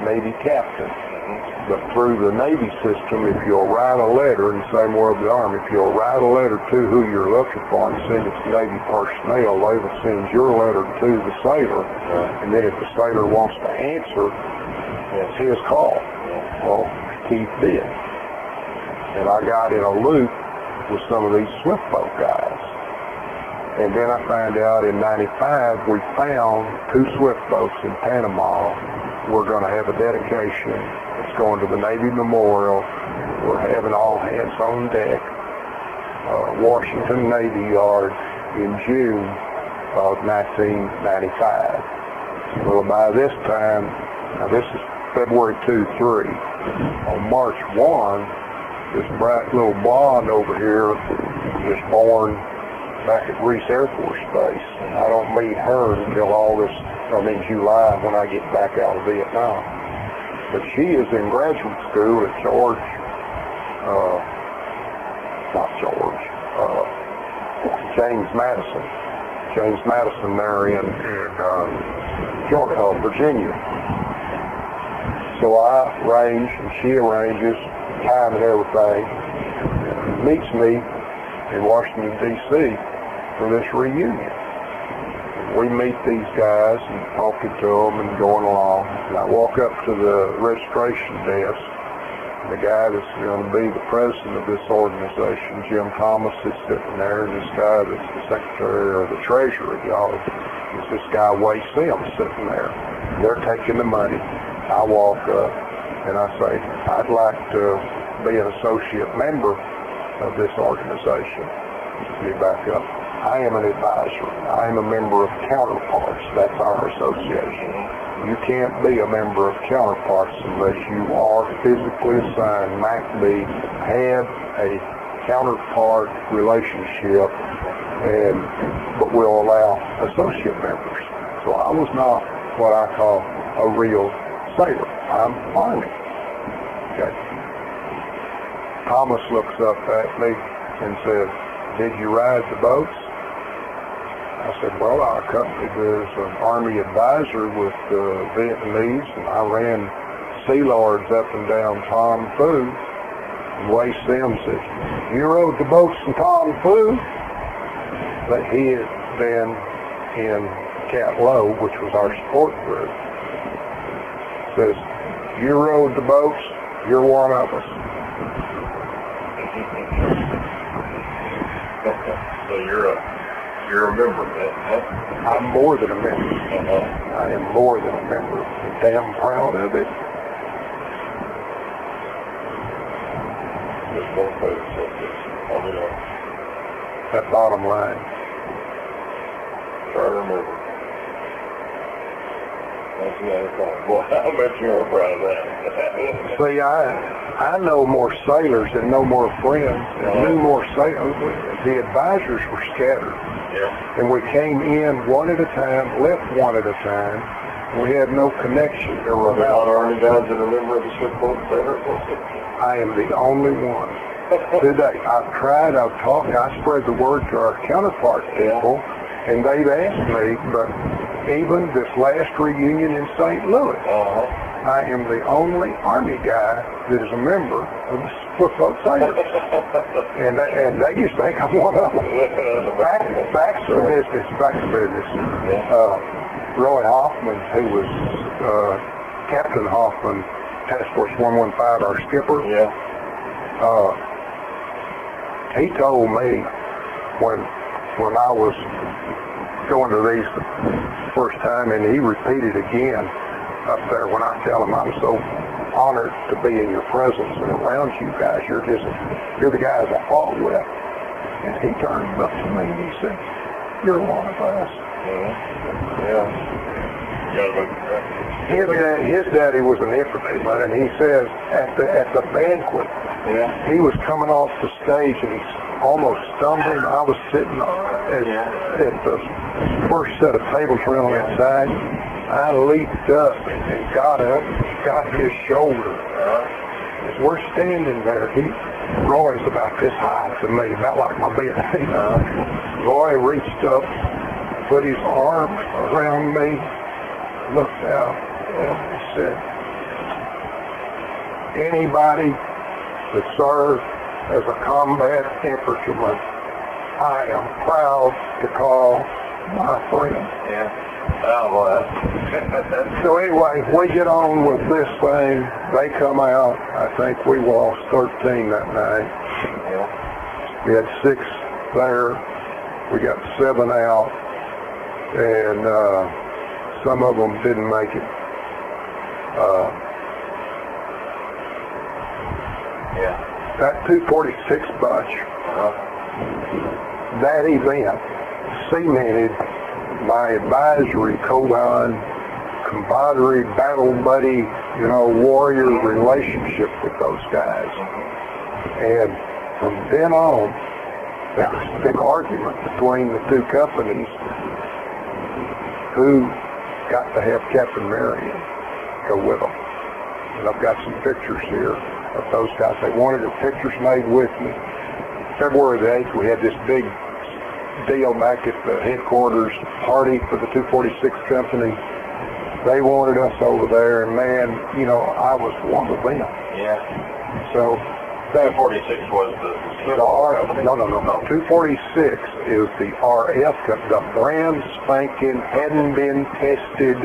Navy captain. But through the Navy system, if you'll write a letter, and same way with the Army, if you'll write a letter to who you're looking for and send it to Navy personnel, they will send your letter to the sailor, and then if the sailor wants to answer, it's his call. Well, Keith did. And I got in a loop with some of these swift boat guys. And then I found out in 95, we found 2 swift boats in Panama. We're going to have a dedication. It's going to the Navy Memorial. We're having all hands on deck. Washington Navy Yard in June of 1995. Well, by this time, now this is February 2-3. On March 1, this bright little blonde over here was born back at Reese Air Force Base. And I don't meet her until in July when I get back out of Vietnam. But she is in graduate school at George James Madison. James Madison there in Virginia. So I arrange and she arranges time and everything, and meets me in Washington, D.C. for this reunion. We meet these guys and talking to them and going along. And I walk up to the registration desk. And the guy that's going to be the president of this organization, Jim Thomas, is sitting there. And this guy that's the secretary or the treasurer, y'all, is this guy, Way Sims, sitting there. They're taking the money. I walk up and I say, I'd like to be an associate member of this organization. Let me back up. I am an advisor. I am a member of Counterparts. That's our association. You can't be a member of Counterparts unless you are physically assigned. MACB had a counterpart relationship, but we'll allow associate members. So I was not what I call a real sailor. I'm Army. Okay. Thomas looks up at me and says, "Did you ride the boats?" I said, "Well, I accompanied as an Army advisor with the Vietnamese, and I ran Sea Lords up and down Tom Phu." And Way Sims says, "You rode the boats in Tom Phu?" But he had been in Cat Low, which was our support group. Says, "You rode the boats, you're one of us." So you're a member of that, huh? I'm more than a member. I am more than a member. I'm damn proud of it. Just both folks said this. I mean, That bottom line. try to remember. That's another thing. Boy, I bet you're proud of that. See, I know more sailors and know more friends and knew more sailors. The advisors were scattered. Yeah. And we came in one at a time, left one at a time. We had no connection. There were about Army guys that are a member of the shipboat sailor. I am the only one today. I've tried, I've talked, I spread the word to our counterpart people, and they've asked me, but even this last reunion in St. Louis, I am the only Army guy that is a member of the footboat sailors. and they just think I'm one of them. Back to business. Roy Hoffman, who was Captain Hoffman, Task Force 115, our skipper, he told me when I was going to these first time, and he repeated again up there when I tell him I'm so honored to be in your presence and around you guys. You're the guys I fought with. And he turned up to me and he said, "You're one of us." His daddy was an infantryman, and he says at the banquet, he was coming off the stage and he's almost stumbling. I was sitting at the first set of tables around on that side. I leaped up and got his shoulder. As we're standing there, Roy's about this high to me, about like my bed. Roy reached up, put his arm around me, looked out, and he said, "Anybody that served as a combat infantryman, I am proud to call my friend." So anyway, we get on with this thing. They come out. I think we lost 13 that night. We had 6 there. We got 7 out, and some of them didn't make it. That 246 batch, that event cemented my advisory, Koban, camaraderie, battle buddy, warrior relationship with those guys. And from then on, there was a big argument between the two companies who got to have Captain Marion go with them. And I've got some pictures here. of those guys. They wanted their pictures made with me. February the 8th, we had this big deal back at the headquarters party for the 246 company. They wanted us over there, and man, you know, I was one of them. Yeah. So that 246 was the no. 246 is the RF, the brand spanking, hadn't been tested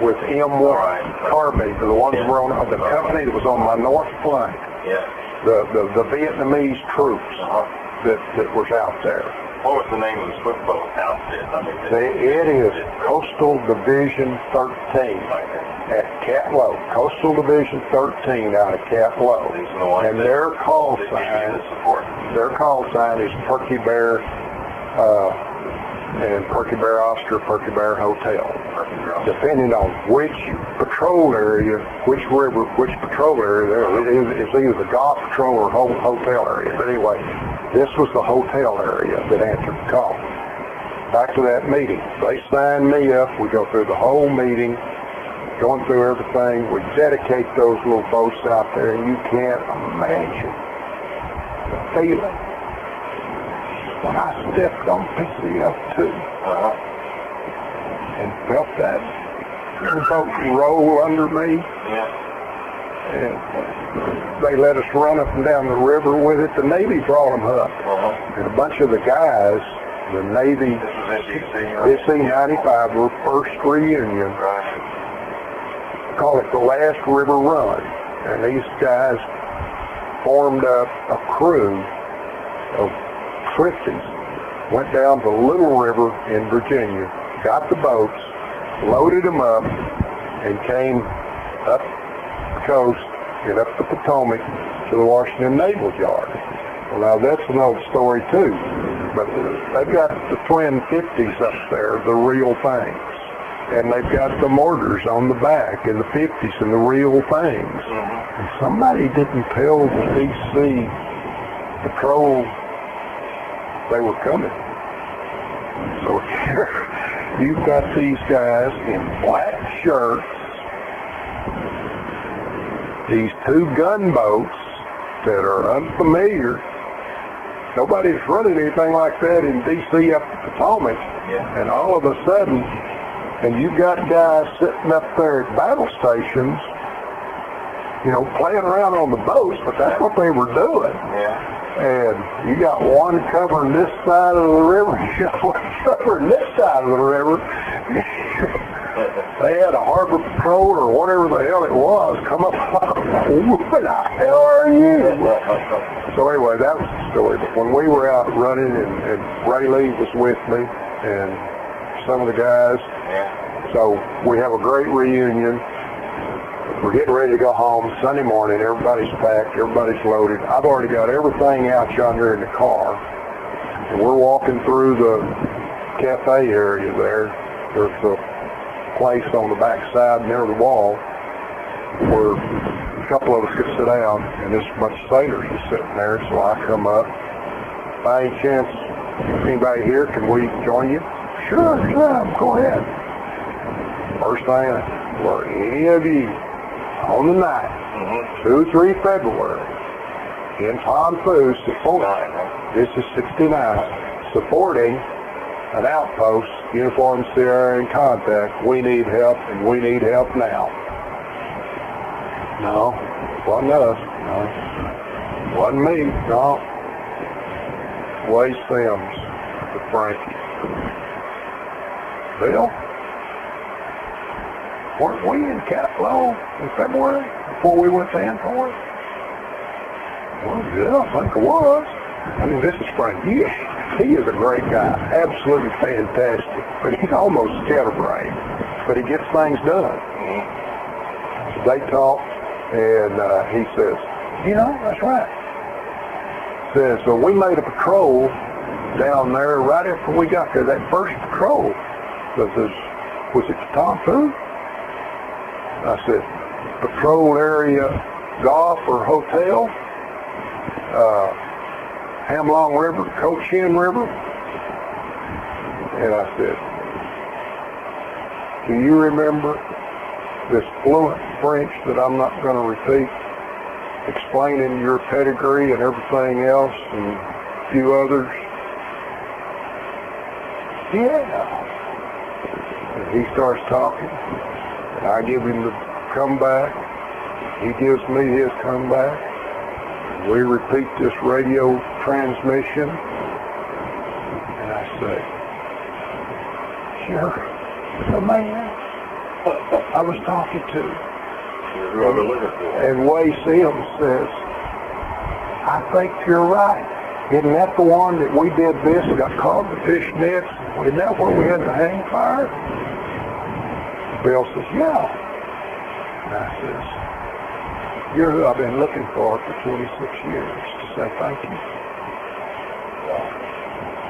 with M1 carbide. The ones that were on the company that was on my north flank. Yeah. The Vietnamese troops that was out there. What was the name of the swift boat outfit? It is Coastal Division 13 at Catlow. Coastal Division 13 out of Catlow. And their call sign is Perky Bear and Perky Bear Oscar, Perky Bear Hotel. Depending on which patrol area, which patrol area there, it's either the golf patrol or hotel area. But anyway, this was the hotel area that answered the call. Back to that meeting. They signed me up. We go through the whole meeting, going through everything. We dedicate those little boats out there, and you can't imagine the feeling when I stepped on PCF2 and felt that boat roll under me. And they let us run up and down the river with it. The Navy brought them up. And a bunch of the guys, the Navy, DC-95, were first reunion. Call it the last river run. And these guys formed up a crew of Thrifties, went down to Little River in Virginia, got the boats, loaded them up, and came up the coast and up the Potomac to the Washington Naval Yard. Well, now that's an old story too, but they've got the twin 50s up there, the real things. And they've got the mortars on the back and the 50s and the real things. And somebody didn't tell the DC patrol they were coming. So here you've got these guys in black shirts, these two gunboats that are unfamiliar. Nobody's running anything like that in D.C. up the Potomac. And all of a sudden, and you've got guys sitting up there at battle stations, you know, playing around on the boats, but that's what they were doing. And you got one covering this side of the river, you got one covering this side of the river. They had a harbor patrol or whatever the hell it was come up. Who the hell are you? So anyway, that was the story. But when we were out running, and Ray Lee was with me, and some of the guys, so we have a great reunion. We're getting ready to go home Sunday morning. Everybody's packed. Everybody's loaded. I've already got everything out yonder in the car. And we're walking through the cafe area there. There's a place on the back side near the wall where a couple of us could sit down, and this bunch of sailors is sitting there. So I come up. By any chance, anybody here, can we join you? Sure, go ahead. First thing, were any of you on the night, 2-3 February, in Tom Fu, this is 69, supporting an outpost, uniformed Sierra in contact, we need help, and we need help now. No, wasn't us, no. Wasn't me, no. Wade Sims, the Frankie. Bill? Weren't we in Catlow in February before we went to Antwerp? Well, yeah, I think it was. I mean, this is Frank. He is a great guy, absolutely fantastic, but he's almost scatterbrained, but he gets things done. So they talk, and he says, you know, that's right. Says, so we made a patrol down there right after we got there, that first patrol. Was it Tom Fu? I said, patrol area golf or hotel, Hamlong River, Cochin River. And I said, do you remember this fluent French that I'm not going to repeat? explaining your pedigree and everything else and a few others? Yeah. And he starts talking, and I give him the comeback. He gives me his comeback. And we repeat this radio transmission, and I say, "Sure, the man I was talking to." And Way Sims says, "I think you're right. Isn't that the one that we did this and got caught in the fish nets? Isn't that where we had the hang fire?" Bill says, "Yeah." And I says, "You're who I've been looking for 26 years to say thank you."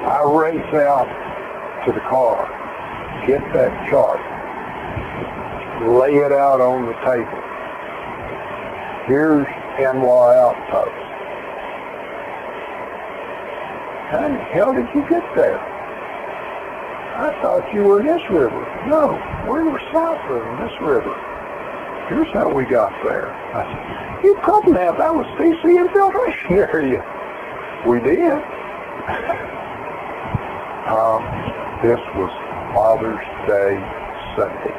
I race out to the car, get that chart, lay it out on the table. Here's NY Outpost. How the hell did you get there? I thought you were in this river. No, we were south of this river. Here's how we got there. I said, "You couldn't have. That was CC infiltration area." We did. This was Father's Day Sunday.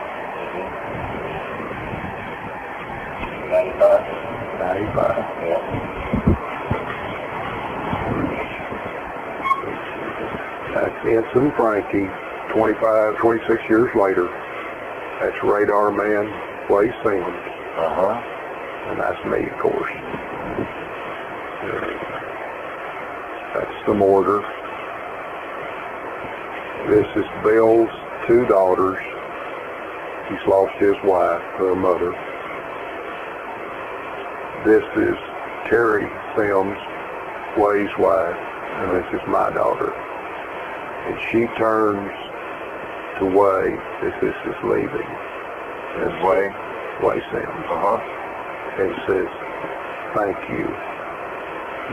95. Yeah. That's Ensign Frankie, 26 years later. That's Radar Man, Way Sims. And that's me, of course. That's the mortar. This is Bill's 2 daughters. He's lost his wife, her mother. This is Terry Sims, Way's wife, and this is my daughter. And she turns to Way as this is leaving. And Way Sims. And says, "Thank you.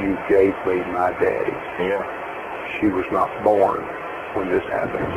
You gave me my daddy." Yeah. She was not born when this happened.